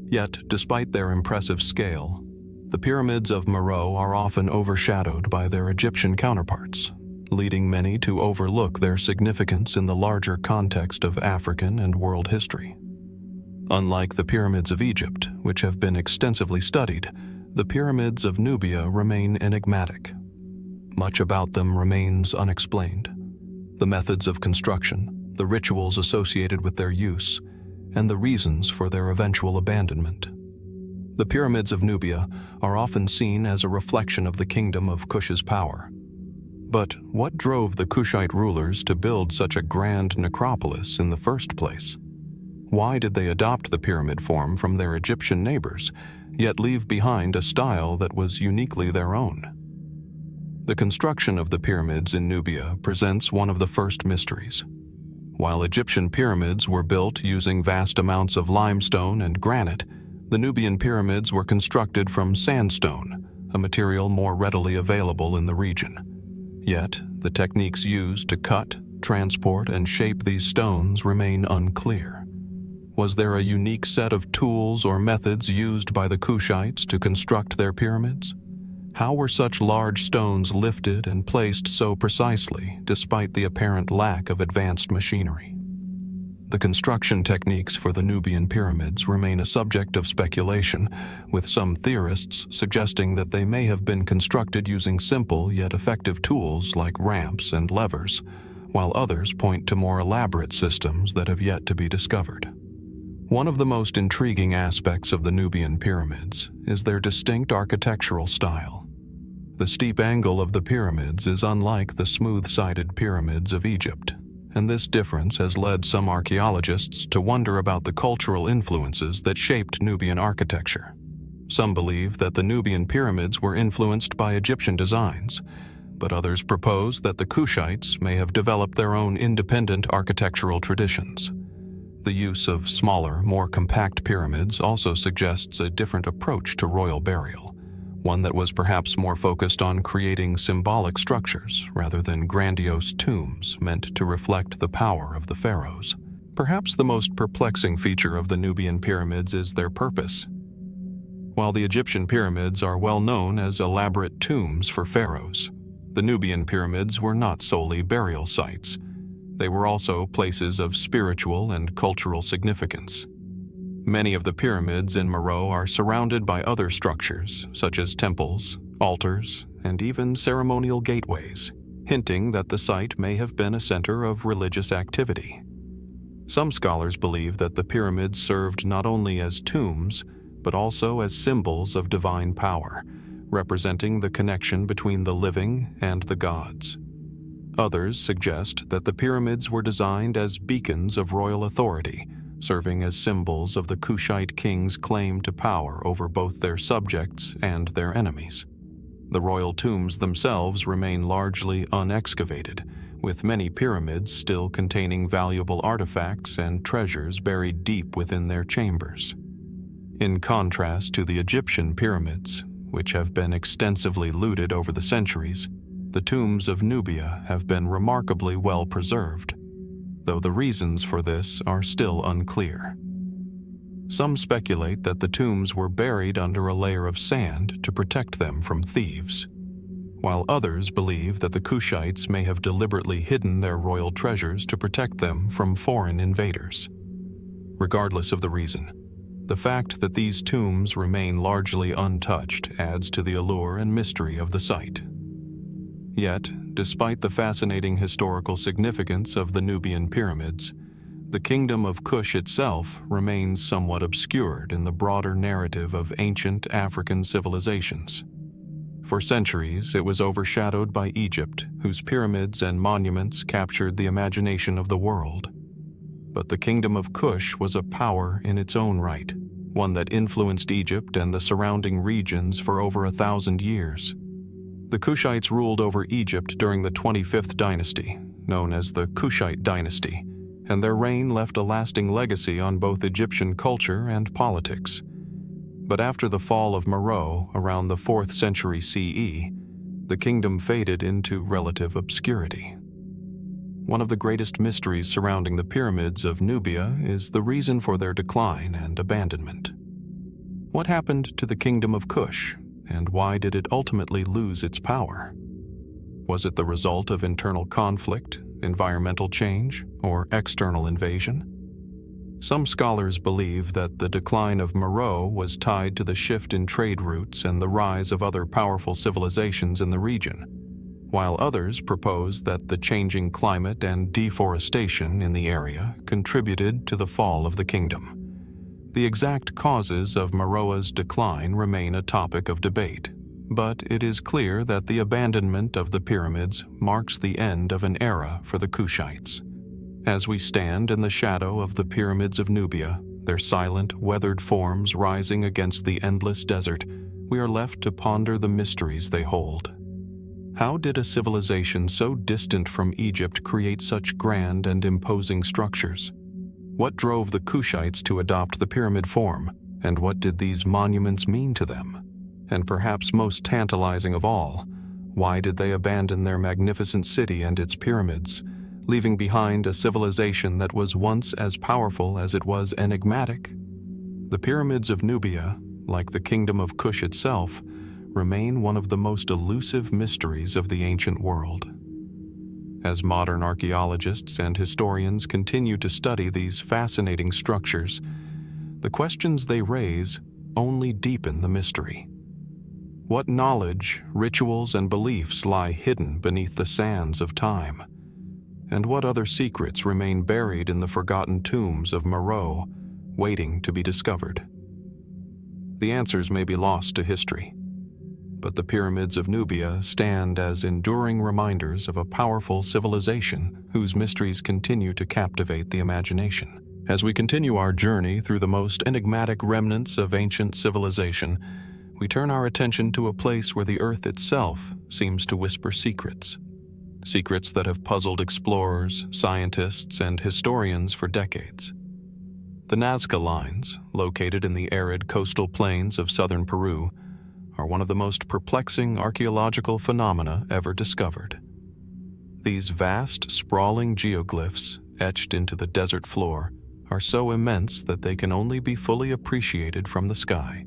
A: Yet, despite their impressive scale, the pyramids of Meroe are often overshadowed by their Egyptian counterparts, leading many to overlook their significance in the larger context of African and world history. Unlike the pyramids of Egypt, which have been extensively studied, the pyramids of Nubia remain enigmatic. Much about them remains unexplained. The methods of construction, the rituals associated with their use, and the reasons for their eventual abandonment. The Pyramids of Nubia are often seen as a reflection of the kingdom of Kush's power. But what drove the Kushite rulers to build such a grand necropolis in the first place? Why did they adopt the pyramid form from their Egyptian neighbors, yet leave behind a style that was uniquely their own? The construction of the pyramids in Nubia presents one of the first mysteries. While Egyptian pyramids were built using vast amounts of limestone and granite, the Nubian pyramids were constructed from sandstone, a material more readily available in the region. Yet, the techniques used to cut, transport, and shape these stones remain unclear. Was there a unique set of tools or methods used by the Kushites to construct their pyramids? How were such large stones lifted and placed so precisely, despite the apparent lack of advanced machinery? The construction techniques for the Nubian pyramids remain a subject of speculation, with some theorists suggesting that they may have been constructed using simple yet effective tools like ramps and levers, while others point to more elaborate systems that have yet to be discovered. One of the most intriguing aspects of the Nubian pyramids is their distinct architectural style. The steep angle of the pyramids is unlike the smooth-sided pyramids of Egypt, and this difference has led some archaeologists to wonder about the cultural influences that shaped Nubian architecture. Some believe that the Nubian pyramids were influenced by Egyptian designs, but others propose that the Kushites may have developed their own independent architectural traditions. The use of smaller, more compact pyramids also suggests a different approach to royal burial, one that was perhaps more focused on creating symbolic structures rather than grandiose tombs meant to reflect the power of the pharaohs. Perhaps the most perplexing feature of the Nubian pyramids is their purpose. While the Egyptian pyramids are well known as elaborate tombs for pharaohs, the Nubian pyramids were not solely burial sites. They were also places of spiritual and cultural significance. Many of the pyramids in Meroe are surrounded by other structures, such as temples, altars, and even ceremonial gateways, hinting that the site may have been a center of religious activity. Some scholars believe that the pyramids served not only as tombs, but also as symbols of divine power, representing the connection between the living and the gods. Others suggest that the pyramids were designed as beacons of royal authority, serving as symbols of the Kushite king's claim to power over both their subjects and their enemies. The royal tombs themselves remain largely unexcavated, with many pyramids still containing valuable artifacts and treasures buried deep within their chambers. In contrast to the Egyptian pyramids, which have been extensively looted over the centuries, the tombs of Nubia have been remarkably well preserved, though the reasons for this are still unclear. Some speculate that the tombs were buried under a layer of sand to protect them from thieves, while others believe that the Kushites may have deliberately hidden their royal treasures to protect them from foreign invaders. Regardless of the reason, the fact that these tombs remain largely untouched adds to the allure and mystery of the site. Yet, despite the fascinating historical significance of the Nubian pyramids, the kingdom of Kush itself remains somewhat obscured in the broader narrative of ancient African civilizations. For centuries, it was overshadowed by Egypt, whose pyramids and monuments captured the imagination of the world. But the kingdom of Kush was a power in its own right, one that influenced Egypt and the surrounding regions for over 1,000 years. The Kushites ruled over Egypt during the 25th dynasty, known as the Kushite dynasty, and their reign left a lasting legacy on both Egyptian culture and politics. But after the fall of Meroe around the 4th century CE, the kingdom faded into relative obscurity. One of the greatest mysteries surrounding the pyramids of Nubia is the reason for their decline and abandonment. What happened to the kingdom of Kush? And why did it ultimately lose its power? Was it the result of internal conflict, environmental change, or external invasion? Some scholars believe that the decline of Meroe was tied to the shift in trade routes and the rise of other powerful civilizations in the region, while others propose that the changing climate and deforestation in the area contributed to the fall of the kingdom. The exact causes of Meroe's decline remain a topic of debate, but it is clear that the abandonment of the pyramids marks the end of an era for the Kushites. As we stand in the shadow of the pyramids of Nubia, their silent, weathered forms rising against the endless desert, we are left to ponder the mysteries they hold. How did a civilization so distant from Egypt create such grand and imposing structures? What drove the Kushites to adopt the pyramid form, and what did these monuments mean to them? And perhaps most tantalizing of all, why did they abandon their magnificent city and its pyramids, leaving behind a civilization that was once as powerful as it was enigmatic? The pyramids of Nubia, like the kingdom of Kush itself, remain one of the most elusive mysteries of the ancient world. As modern archaeologists and historians continue to study these fascinating structures, the questions they raise only deepen the mystery. What knowledge, rituals, and beliefs lie hidden beneath the sands of time? And what other secrets remain buried in the forgotten tombs of Meroe, waiting to be discovered? The answers may be lost to history, but the pyramids of Nubia stand as enduring reminders of a powerful civilization whose mysteries continue to captivate the imagination. As we continue our journey through the most enigmatic remnants of ancient civilization, we turn our attention to a place where the earth itself seems to whisper secrets. Secrets that have puzzled explorers, scientists, and historians for decades. The Nazca Lines, located in the arid coastal plains of southern Peru, are one of the most perplexing archaeological phenomena ever discovered. These vast, sprawling geoglyphs, etched into the desert floor, are so immense that they can only be fully appreciated from the sky.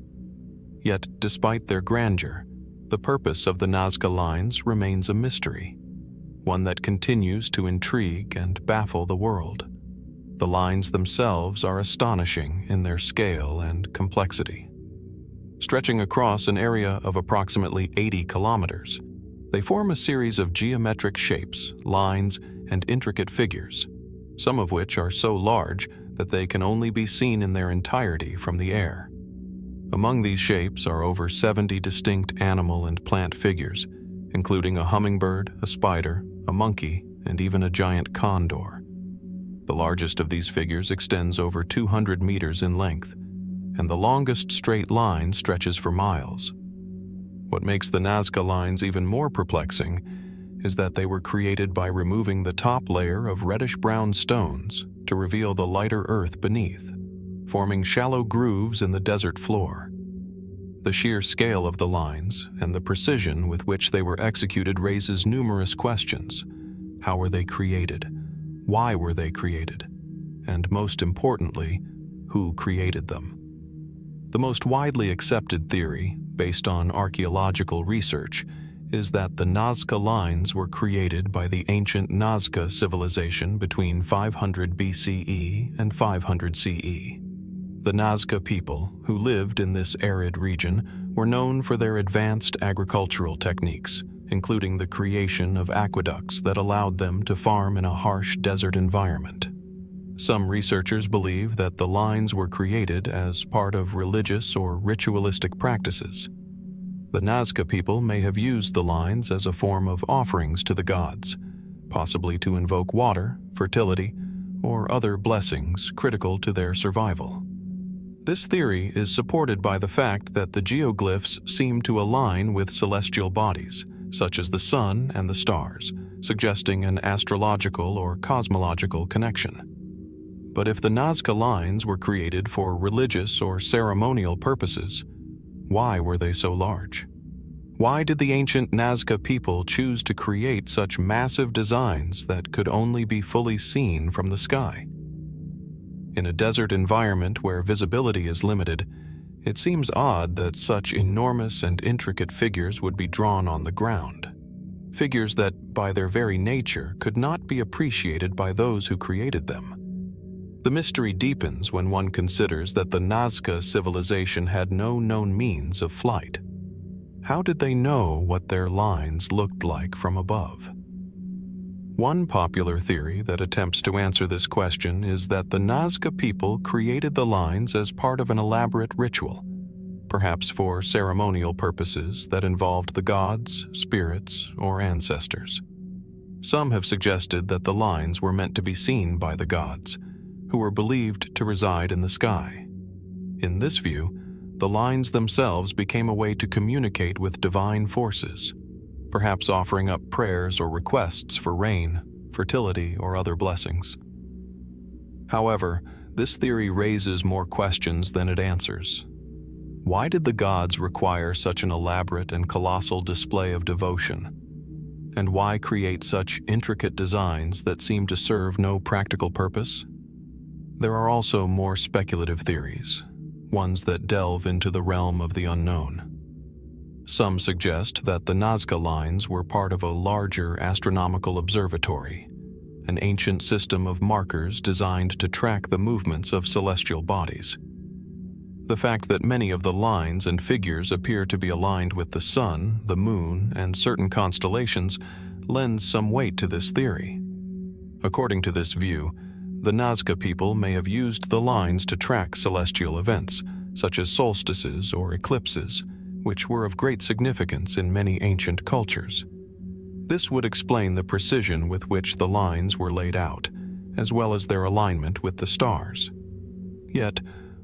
A: Yet, despite their grandeur, the purpose of the Nazca Lines remains a mystery, one that continues to intrigue and baffle the world. The lines themselves are astonishing in their scale and complexity. Stretching across an area of approximately 80 kilometers, they form a series of geometric shapes, lines, and intricate figures, some of which are so large that they can only be seen in their entirety from the air. Among these shapes are over 70 distinct animal and plant figures, including a hummingbird, a spider, a monkey, and even a giant condor. The largest of these figures extends over 200 meters in length, and the longest straight line stretches for miles. What makes the Nazca Lines even more perplexing is that they were created by removing the top layer of reddish-brown stones to reveal the lighter earth beneath, forming shallow grooves in the desert floor. The sheer scale of the lines and the precision with which they were executed raises numerous questions. How were they created? Why were they created? And most importantly, who created them? The most widely accepted theory, based on archaeological research, is that the Nazca Lines were created by the ancient Nazca civilization between 500 BCE and 500 CE. The Nazca people, who lived in this arid region, were known for their advanced agricultural techniques, including the creation of aqueducts that allowed them to farm in a harsh desert environment. Some researchers believe that the lines were created as part of religious or ritualistic practices. The Nazca people may have used the lines as a form of offerings to the gods, possibly to invoke water, fertility, or other blessings critical to their survival. This theory is supported by the fact that the geoglyphs seem to align with celestial bodies, such as the sun and the stars, suggesting an astrological or cosmological connection. But if the Nazca Lines were created for religious or ceremonial purposes, why were they so large? Why did the ancient Nazca people choose to create such massive designs that could only be fully seen from the sky? In a desert environment where visibility is limited, it seems odd that such enormous and intricate figures would be drawn on the ground. Figures that, by their very nature, could not be appreciated by those who created them. The mystery deepens when one considers that the Nazca civilization had no known means of flight. How did they know what their lines looked like from above? One popular theory that attempts to answer this question is that the Nazca people created the lines as part of an elaborate ritual, perhaps for ceremonial purposes that involved the gods, spirits, or ancestors. Some have suggested that the lines were meant to be seen by the gods, who were believed to reside in the sky. In this view, the lines themselves became a way to communicate with divine forces, perhaps offering up prayers or requests for rain, fertility, or other blessings. However, this theory raises more questions than it answers. Why did the gods require such an elaborate and colossal display of devotion? And why create such intricate designs that seem to serve no practical purpose? There are also more speculative theories, ones that delve into the realm of the unknown. Some suggest that the Nazca Lines were part of a larger astronomical observatory, an ancient system of markers designed to track the movements of celestial bodies. The fact that many of the lines and figures appear to be aligned with the sun, the moon, and certain constellations lends some weight to this theory. According to this view, the Nazca people may have used the lines to track celestial events, such as solstices or eclipses, which were of great significance in many ancient cultures. This would explain the precision with which the lines were laid out, as well as their alignment with the stars. Yet,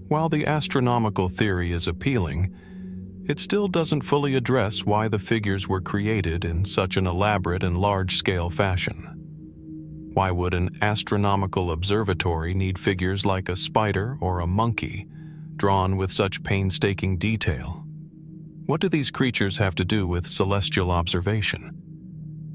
A: while the astronomical theory is appealing, it still doesn't fully address why the figures were created in such an elaborate and large-scale fashion. Why would an astronomical observatory need figures like a spider or a monkey, drawn with such painstaking detail? What do these creatures have to do with celestial observation?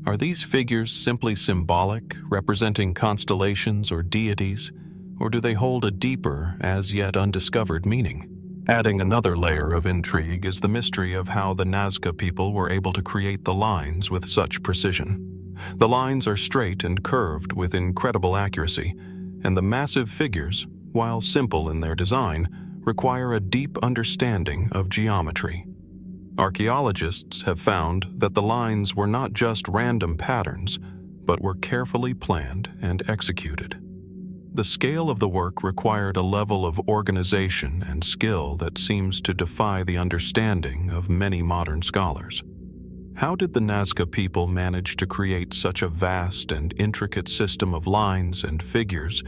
A: Are these figures simply symbolic, representing constellations or deities, or do they hold a deeper, as yet undiscovered meaning? Adding another layer of intrigue is the mystery of how the Nazca people were able to create the lines with such precision. The lines are straight and curved with incredible accuracy, and the massive figures, while simple in their design, require a deep understanding of geometry. Archaeologists have found that the lines were not just random patterns, but were carefully planned and executed. The scale of the work required a level of organization and skill that seems to defy the understanding of many modern scholars. How did the Nazca people manage to create such a vast and intricate system of lines and figures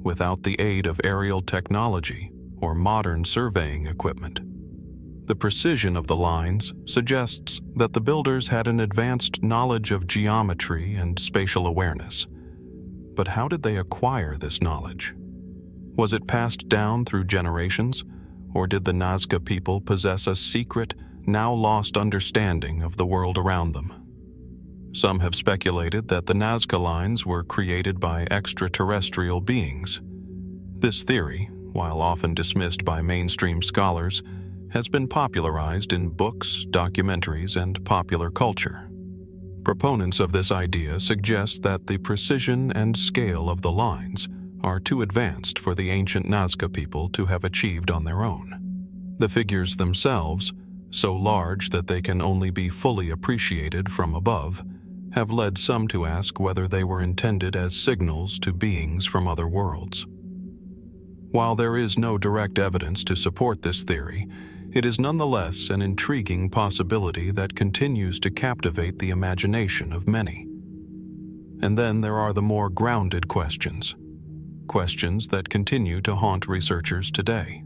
A: without the aid of aerial technology or modern surveying equipment? The precision of the lines suggests that the builders had an advanced knowledge of geometry and spatial awareness. But how did they acquire this knowledge? Was it passed down through generations, or did the Nazca people possess a secret, now lost understanding of the world around them? Some have speculated that the Nazca Lines were created by extraterrestrial beings. This theory, while often dismissed by mainstream scholars, has been popularized in books, documentaries, and popular culture. Proponents of this idea suggest that the precision and scale of the lines are too advanced for the ancient Nazca people to have achieved on their own. The figures themselves, so large that they can only be fully appreciated from above, have led some to ask whether they were intended as signals to beings from other worlds. While there is no direct evidence to support this theory, it is nonetheless an intriguing possibility that continues to captivate the imagination of many. And then there are the more grounded questions that continue to haunt researchers today.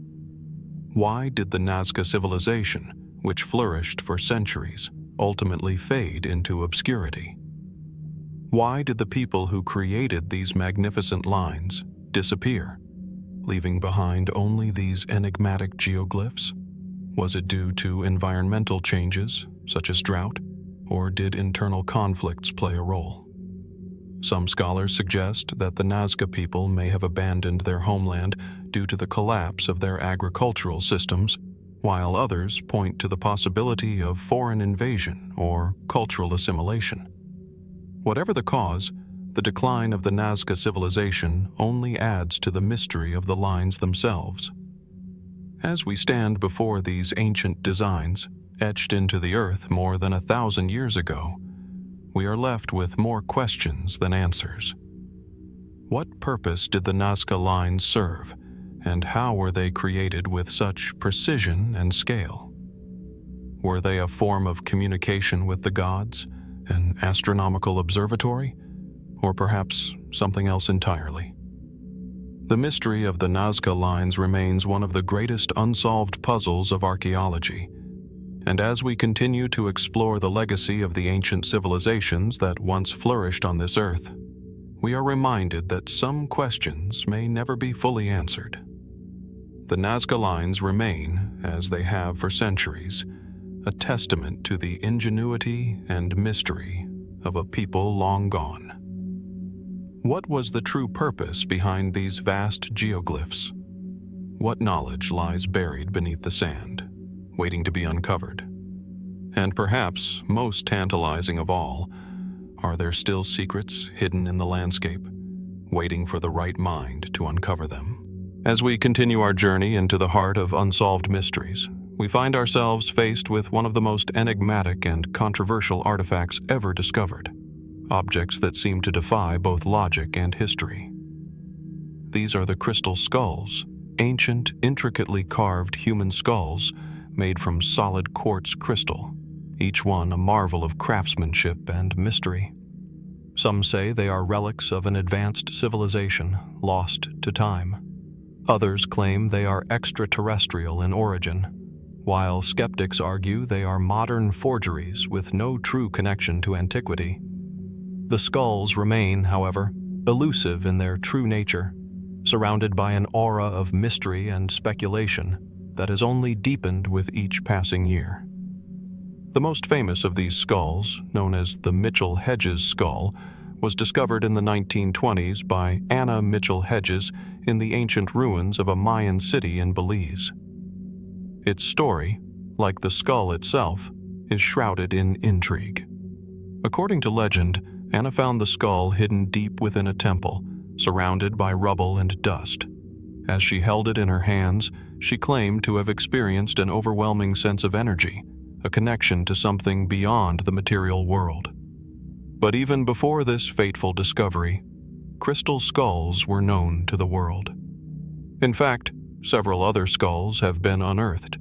A: Why did the Nazca civilization, which flourished for centuries, ultimately fade into obscurity? Why did the people who created these magnificent lines disappear, leaving behind only these enigmatic geoglyphs? Was it due to environmental changes, such as drought, or did internal conflicts play a role? Some scholars suggest that the Nazca people may have abandoned their homeland due to the collapse of their agricultural systems, while others point to the possibility of foreign invasion or cultural assimilation. Whatever the cause, the decline of the Nazca civilization only adds to the mystery of the lines themselves. As we stand before these ancient designs, etched into the earth more than 1,000 years ago, we are left with more questions than answers. What purpose did the Nazca Lines serve, and how were they created with such precision and scale? Were they a form of communication with the gods, an astronomical observatory, or perhaps something else entirely? The mystery of the Nazca Lines remains one of the greatest unsolved puzzles of archaeology, and as we continue to explore the legacy of the ancient civilizations that once flourished on this earth, we are reminded that some questions may never be fully answered. The Nazca Lines remain, as they have for centuries, a testament to the ingenuity and mystery of a people long gone. What was the true purpose behind these vast geoglyphs? What knowledge lies buried beneath the sand, waiting to be uncovered? And perhaps most tantalizing of all, are there still secrets hidden in the landscape, waiting for the right mind to uncover them? As we continue our journey into the heart of unsolved mysteries, we find ourselves faced with one of the most enigmatic and controversial artifacts ever discovered, objects that seem to defy both logic and history. These are the crystal skulls, ancient, intricately carved human skulls made from solid quartz crystal, each one a marvel of craftsmanship and mystery. Some say they are relics of an advanced civilization lost to time. Others claim they are extraterrestrial in origin, while skeptics argue they are modern forgeries with no true connection to antiquity. The skulls remain, however, elusive in their true nature, surrounded by an aura of mystery and speculation that has only deepened with each passing year. The most famous of these skulls, known as the Mitchell-Hedges skull, was discovered in the 1920s by Anna Mitchell Hedges in the ancient ruins of a Mayan city in Belize. Its story, like the skull itself, is shrouded in intrigue. According to legend, Anna found the skull hidden deep within a temple, surrounded by rubble and dust. As she held it in her hands, she claimed to have experienced an overwhelming sense of energy, a connection to something beyond the material world. But even before this fateful discovery, crystal skulls were known to the world. In fact, several other skulls have been unearthed,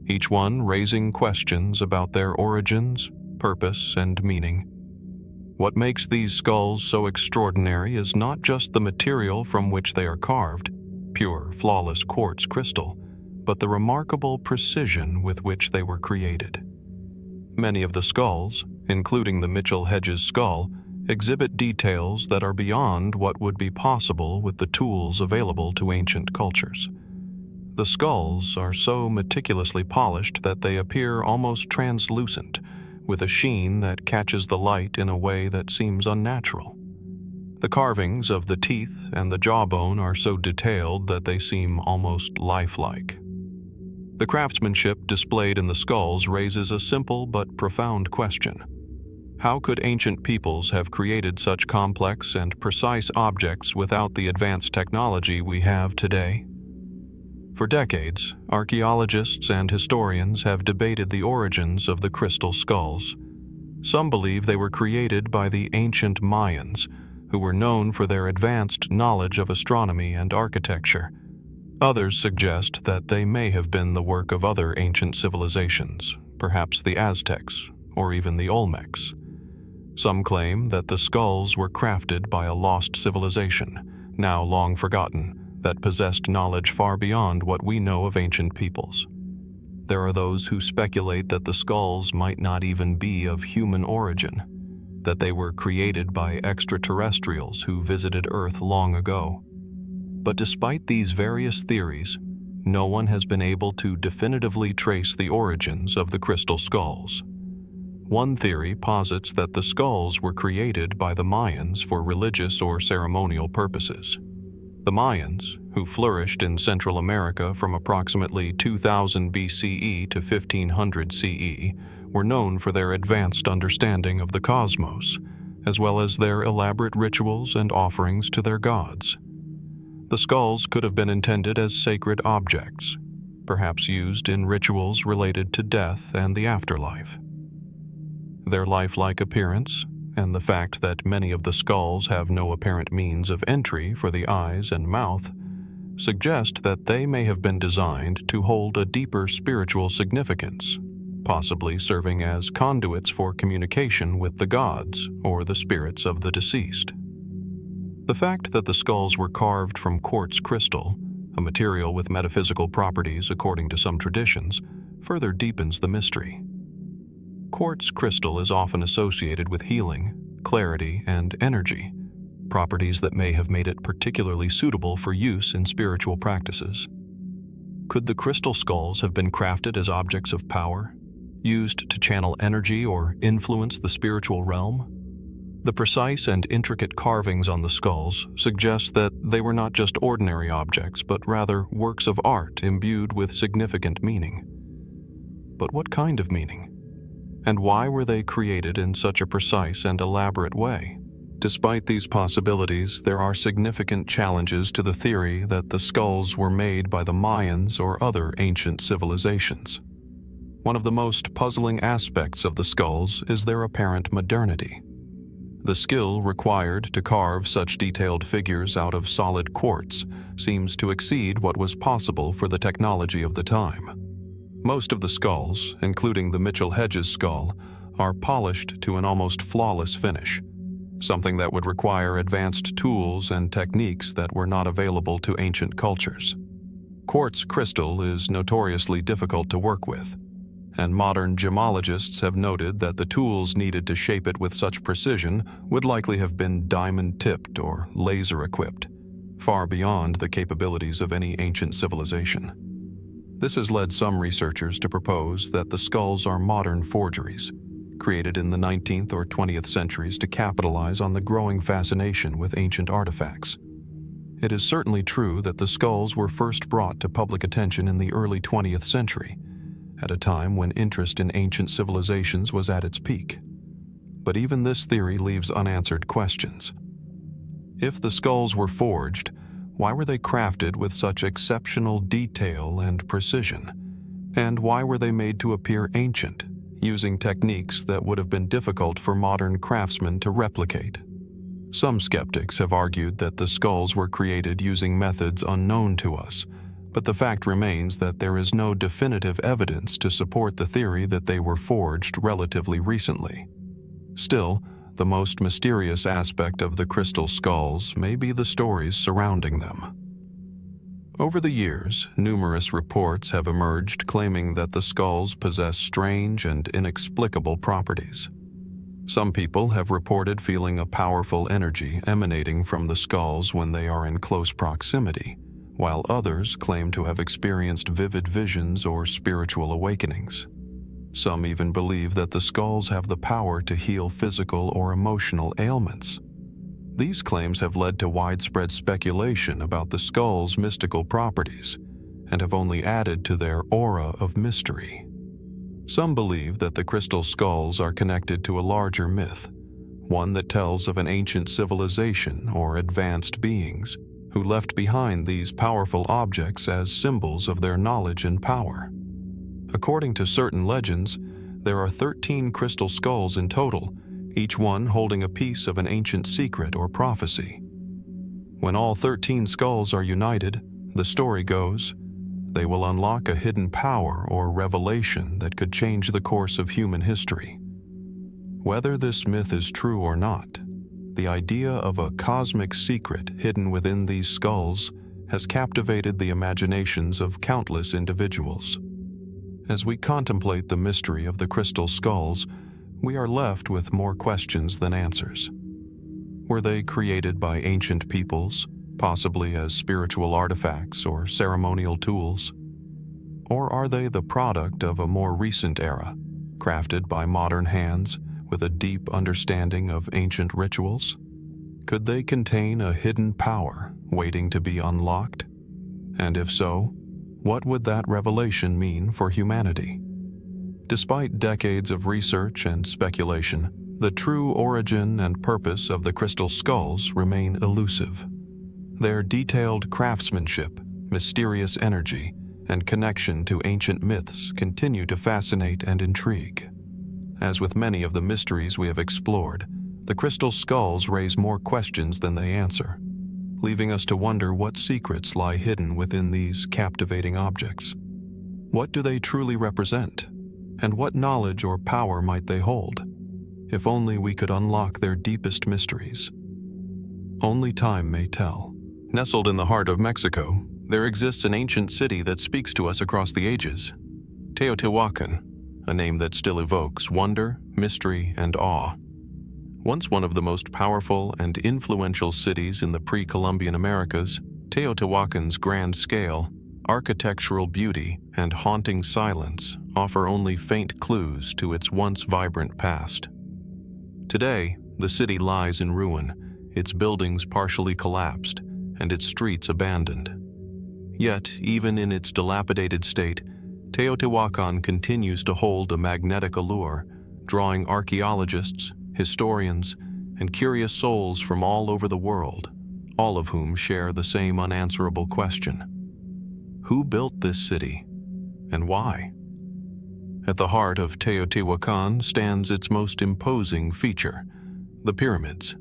A: each one raising questions about their origins, purpose, and meaning. What makes these skulls so extraordinary is not just the material from which they are carved, pure, flawless quartz crystal, but the remarkable precision with which they were created. Many of the skulls, including the Mitchell-Hedges skull, exhibit details that are beyond what would be possible with the tools available to ancient cultures. The skulls are so meticulously polished that they appear almost translucent, with a sheen that catches the light in a way that seems unnatural. The carvings of the teeth and the jawbone are so detailed that they seem almost lifelike. The craftsmanship displayed in the skulls raises a simple but profound question. How could ancient peoples have created such complex and precise objects without the advanced technology we have today? For decades, archaeologists and historians have debated the origins of the crystal skulls. Some believe they were created by the ancient Mayans, who were known for their advanced knowledge of astronomy and architecture. Others suggest that they may have been the work of other ancient civilizations, perhaps the Aztecs or even the Olmecs. Some claim that the skulls were crafted by a lost civilization, now long forgotten, that possessed knowledge far beyond what we know of ancient peoples. There are those who speculate that the skulls might not even be of human origin, that they were created by extraterrestrials who visited Earth long ago. But despite these various theories, no one has been able to definitively trace the origins of the crystal skulls. One theory posits that the skulls were created by the Mayans for religious or ceremonial purposes. The Mayans, who flourished in Central America from approximately 2000 BCE to 1500 CE, were known for their advanced understanding of the cosmos, as well as their elaborate rituals and offerings to their gods. The skulls could have been intended as sacred objects, perhaps used in rituals related to death and the afterlife. Their lifelike appearance, and the fact that many of the skulls have no apparent means of entry for the eyes and mouth, suggest that they may have been designed to hold a deeper spiritual significance, possibly serving as conduits for communication with the gods or the spirits of the deceased. The fact that the skulls were carved from quartz crystal, a material with metaphysical properties according to some traditions, further deepens the mystery. Quartz crystal is often associated with healing, clarity, and energy, properties that may have made it particularly suitable for use in spiritual practices. Could the crystal skulls have been crafted as objects of power, used to channel energy or influence the spiritual realm? The precise and intricate carvings on the skulls suggest that they were not just ordinary objects, but rather works of art imbued with significant meaning. But what kind of meaning? And why were they created in such a precise and elaborate way? Despite these possibilities, there are significant challenges to the theory that the skulls were made by the Mayans or other ancient civilizations. One of the most puzzling aspects of the skulls is their apparent modernity. The skill required to carve such detailed figures out of solid quartz seems to exceed what was possible for the technology of the time. Most of the skulls, including the Mitchell-Hedges skull, are polished to an almost flawless finish, something that would require advanced tools and techniques that were not available to ancient cultures. Quartz crystal is notoriously difficult to work with, and modern gemologists have noted that the tools needed to shape it with such precision would likely have been diamond-tipped or laser-equipped, far beyond the capabilities of any ancient civilization. This has led some researchers to propose that the skulls are modern forgeries, created in the 19th or 20th centuries to capitalize on the growing fascination with ancient artifacts. It is certainly true that the skulls were first brought to public attention in the early 20th century, at a time when interest in ancient civilizations was at its peak. But even this theory leaves unanswered questions. If the skulls were forged, why were they crafted with such exceptional detail and precision? And why were they made to appear ancient, using techniques that would have been difficult for modern craftsmen to replicate? Some skeptics have argued that the skulls were created using methods unknown to us, but the fact remains that there is no definitive evidence to support the theory that they were forged relatively recently. Still, the most mysterious aspect of the crystal skulls may be the stories surrounding them. Over the years, numerous reports have emerged claiming that the skulls possess strange and inexplicable properties. Some people have reported feeling a powerful energy emanating from the skulls when they are in close proximity, while others claim to have experienced vivid visions or spiritual awakenings. Some even believe that the skulls have the power to heal physical or emotional ailments. These claims have led to widespread speculation about the skull's mystical properties and have only added to their aura of mystery. Some believe that the crystal skulls are connected to a larger myth, one that tells of an ancient civilization or advanced beings who left behind these powerful objects as symbols of their knowledge and power. According to certain legends, there are 13 crystal skulls in total, each one holding a piece of an ancient secret or prophecy. When all 13 skulls are united, the story goes, they will unlock a hidden power or revelation that could change the course of human history. Whether this myth is true or not, the idea of a cosmic secret hidden within these skulls has captivated the imaginations of countless individuals. As we contemplate the mystery of the crystal skulls, we are left with more questions than answers. Were they created by ancient peoples, possibly as spiritual artifacts or ceremonial tools? Or are they the product of a more recent era, crafted by modern hands with a deep understanding of ancient rituals? Could they contain a hidden power waiting to be unlocked? And if so, what would that revelation mean for humanity? Despite decades of research and speculation, the true origin and purpose of the crystal skulls remain elusive. Their detailed craftsmanship, mysterious energy, and connection to ancient myths continue to fascinate and intrigue. As with many of the mysteries we have explored, the crystal skulls raise more questions than they answer, leaving us to wonder what secrets lie hidden within these captivating objects. What do they truly represent? And what knowledge or power might they hold? If only we could unlock their deepest mysteries. Only time may tell. Nestled in the heart of Mexico, there exists an ancient city that speaks to us across the ages. Teotihuacan, a name that still evokes wonder, mystery, and awe. Once one of the most powerful and influential cities in the pre-Columbian Americas, Teotihuacan's grand scale, architectural beauty, and haunting silence offer only faint clues to its once vibrant past. Today, the city lies in ruin, its buildings partially collapsed, and its streets abandoned. Yet, even in its dilapidated state, Teotihuacan continues to hold a magnetic allure, drawing archaeologists, historians, and curious souls from all over the world, all of whom share the same unanswerable question. Who built this city, and why? At the heart of Teotihuacan stands its most imposing feature, the pyramids.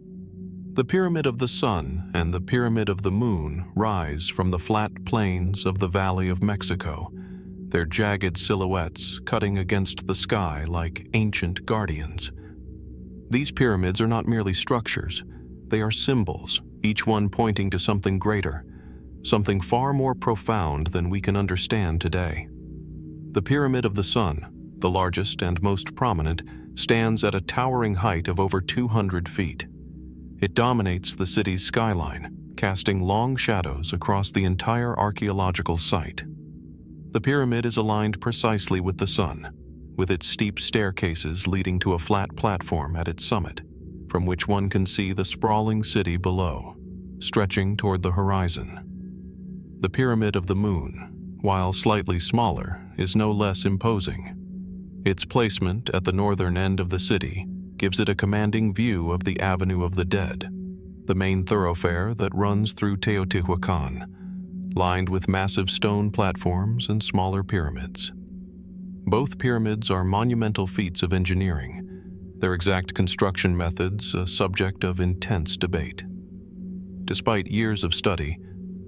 A: The Pyramid of the Sun and the Pyramid of the Moon rise from the flat plains of the Valley of Mexico, their jagged silhouettes cutting against the sky like ancient guardians. These pyramids are not merely structures, they are symbols, each one pointing to something greater, something far more profound than we can understand today. The Pyramid of the Sun, the largest and most prominent, stands at a towering height of over 200 feet. It dominates the city's skyline, casting long shadows across the entire archaeological site. The pyramid is aligned precisely with the sun, with its steep staircases leading to a flat platform at its summit, from which one can see the sprawling city below, stretching toward the horizon. The Pyramid of the Moon, while slightly smaller, is no less imposing. Its placement at the northern end of the city gives it a commanding view of the Avenue of the Dead, the main thoroughfare that runs through Teotihuacan, lined with massive stone platforms and smaller pyramids. Both pyramids are monumental feats of engineering, their exact construction methods a subject of intense debate. Despite years of study,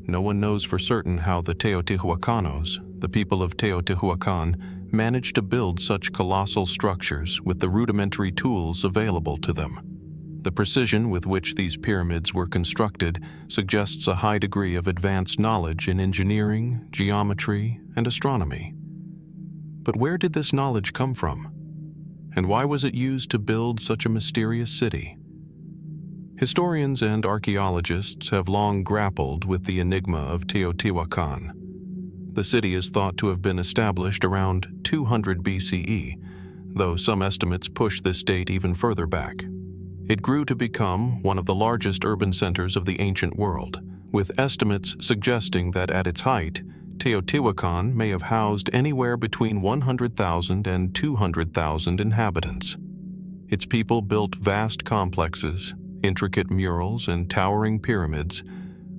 A: no one knows for certain how the Teotihuacanos, the people of Teotihuacan, managed to build such colossal structures with the rudimentary tools available to them. The precision with which these pyramids were constructed suggests a high degree of advanced knowledge in engineering, geometry, and astronomy. But where did this knowledge come from? And why was it used to build such a mysterious city? Historians and archaeologists have long grappled with the enigma of Teotihuacan. The city is thought to have been established around 200 BCE, though some estimates push this date even further back. It grew to become one of the largest urban centers of the ancient world, with estimates suggesting that at its height, Teotihuacan may have housed anywhere between 100,000 and 200,000 inhabitants. Its people built vast complexes, intricate murals, and towering pyramids,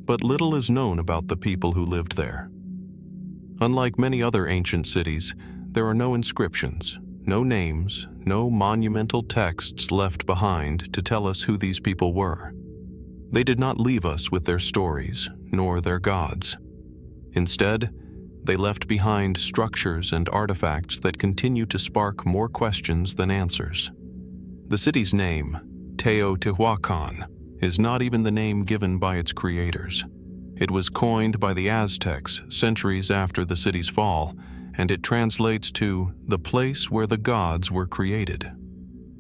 A: but little is known about the people who lived there. Unlike many other ancient cities, there are no inscriptions, no names, no monumental texts left behind to tell us who these people were. They did not leave us with their stories, nor their gods. Instead, they left behind structures and artifacts that continue to spark more questions than answers. The city's name, Teotihuacan, is not even the name given by its creators. It was coined by the Aztecs centuries after the city's fall, and it translates to the place where the gods were created.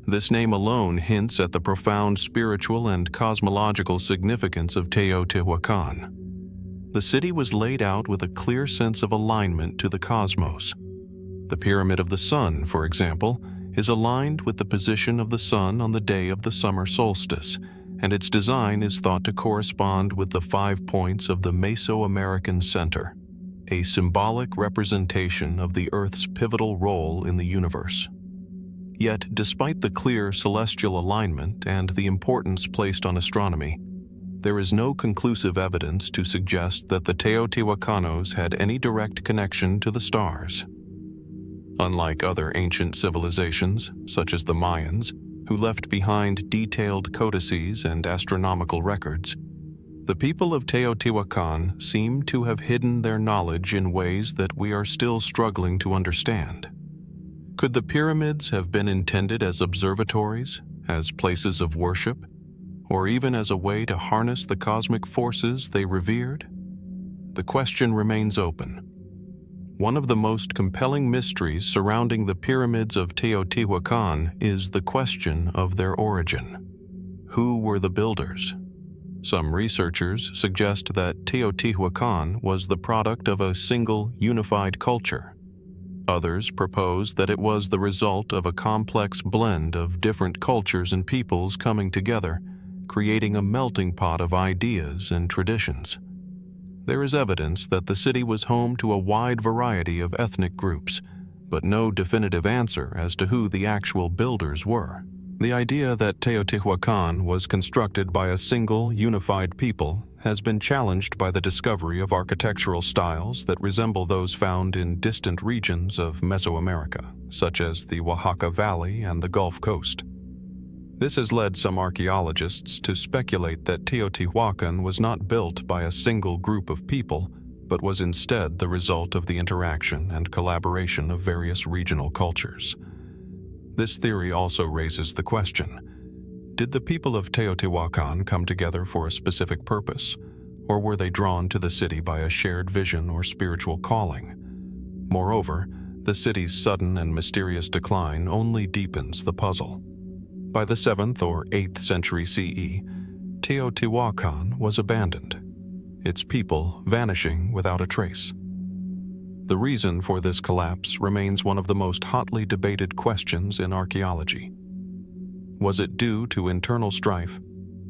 A: This name alone hints at the profound spiritual and cosmological significance of Teotihuacan. The city was laid out with a clear sense of alignment to the cosmos. The Pyramid of the Sun, for example, is aligned with the position of the sun on the day of the summer solstice, and its design is thought to correspond with the 5 points of the Mesoamerican Center, a symbolic representation of the Earth's pivotal role in the universe. Yet, despite the clear celestial alignment and the importance placed on astronomy, there is no conclusive evidence to suggest that the Teotihuacanos had any direct connection to the stars. Unlike other ancient civilizations, such as the Mayans, who left behind detailed codices and astronomical records, the people of Teotihuacan seem to have hidden their knowledge in ways that we are still struggling to understand. Could the pyramids have been intended as observatories, as places of worship, or even as a way to harness the cosmic forces they revered? The question remains open. One of the most compelling mysteries surrounding the pyramids of Teotihuacan is the question of their origin. Who were the builders? Some researchers suggest that Teotihuacan was the product of a single, unified culture. Others propose that it was the result of a complex blend of different cultures and peoples coming together, creating a melting pot of ideas and traditions. There is evidence that the city was home to a wide variety of ethnic groups, but no definitive answer as to who the actual builders were. The idea that Teotihuacan was constructed by a single, unified people has been challenged by the discovery of architectural styles that resemble those found in distant regions of Mesoamerica, such as the Oaxaca Valley and the Gulf Coast. This has led some archaeologists to speculate that Teotihuacan was not built by a single group of people, but was instead the result of the interaction and collaboration of various regional cultures. This theory also raises the question: did the people of Teotihuacan come together for a specific purpose, or were they drawn to the city by a shared vision or spiritual calling? Moreover, the city's sudden and mysterious decline only deepens the puzzle. By the 7th or 8th century CE, Teotihuacan was abandoned, its people vanishing without a trace. The reason for this collapse remains one of the most hotly debated questions in archaeology. Was it due to internal strife,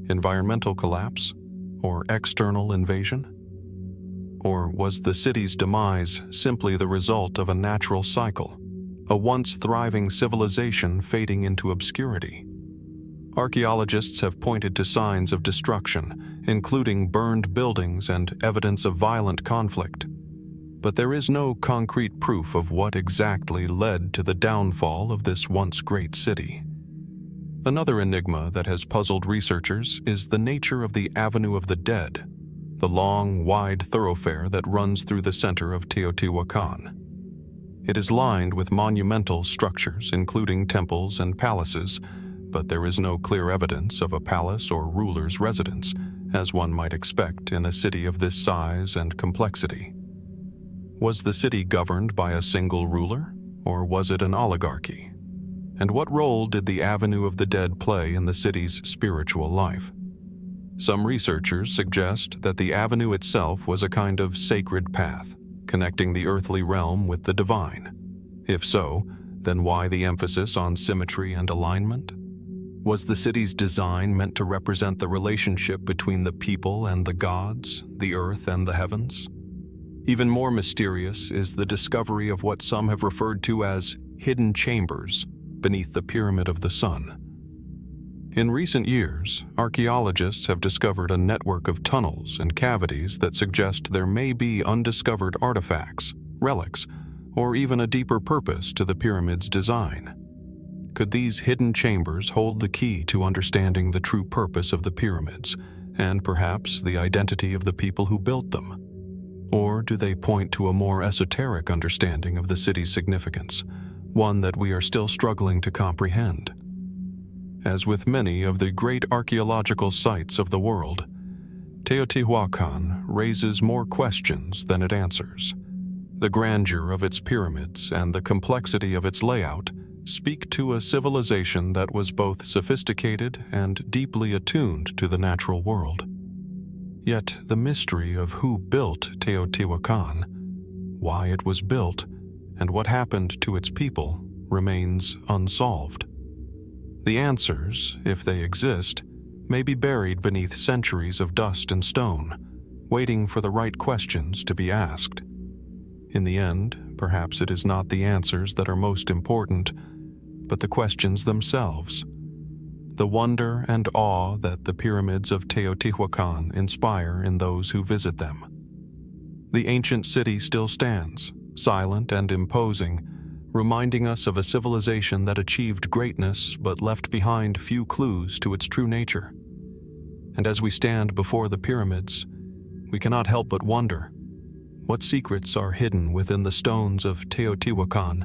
A: environmental collapse, or external invasion? Or was the city's demise simply the result of a natural cycle, a once thriving civilization fading into obscurity? Archaeologists have pointed to signs of destruction, including burned buildings and evidence of violent conflict. But there is no concrete proof of what exactly led to the downfall of this once great city. Another enigma that has puzzled researchers is the nature of the Avenue of the Dead, the long, wide thoroughfare that runs through the center of Teotihuacan. It is lined with monumental structures, including temples and palaces, but there is no clear evidence of a palace or ruler's residence, as one might expect in a city of this size and complexity. Was the city governed by a single ruler, or was it an oligarchy? And what role did the Avenue of the Dead play in the city's spiritual life? Some researchers suggest that the avenue itself was a kind of sacred path, connecting the earthly realm with the divine. If so, then why the emphasis on symmetry and alignment? Was the city's design meant to represent the relationship between the people and the gods, the earth and the heavens? Even more mysterious is the discovery of what some have referred to as hidden chambers beneath the Pyramid of the Sun. In recent years, archaeologists have discovered a network of tunnels and cavities that suggest there may be undiscovered artifacts, relics, or even a deeper purpose to the pyramid's design. Could these hidden chambers hold the key to understanding the true purpose of the pyramids, and perhaps the identity of the people who built them? Or do they point to a more esoteric understanding of the city's significance, one that we are still struggling to comprehend? As with many of the great archaeological sites of the world, Teotihuacan raises more questions than it answers. The grandeur of its pyramids and the complexity of its layout speak to a civilization that was both sophisticated and deeply attuned to the natural world. Yet the mystery of who built Teotihuacan, why it was built, and what happened to its people remains unsolved. The answers, if they exist, may be buried beneath centuries of dust and stone, waiting for the right questions to be asked. In the end, perhaps it is not the answers that are most important, but the questions themselves. The wonder and awe that the pyramids of Teotihuacan inspire in those who visit them. The ancient city still stands, silent and imposing, reminding us of a civilization that achieved greatness but left behind few clues to its true nature. And as we stand before the pyramids, we cannot help but wonder, what secrets are hidden within the stones of Teotihuacan,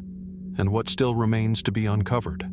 A: and what still remains to be uncovered?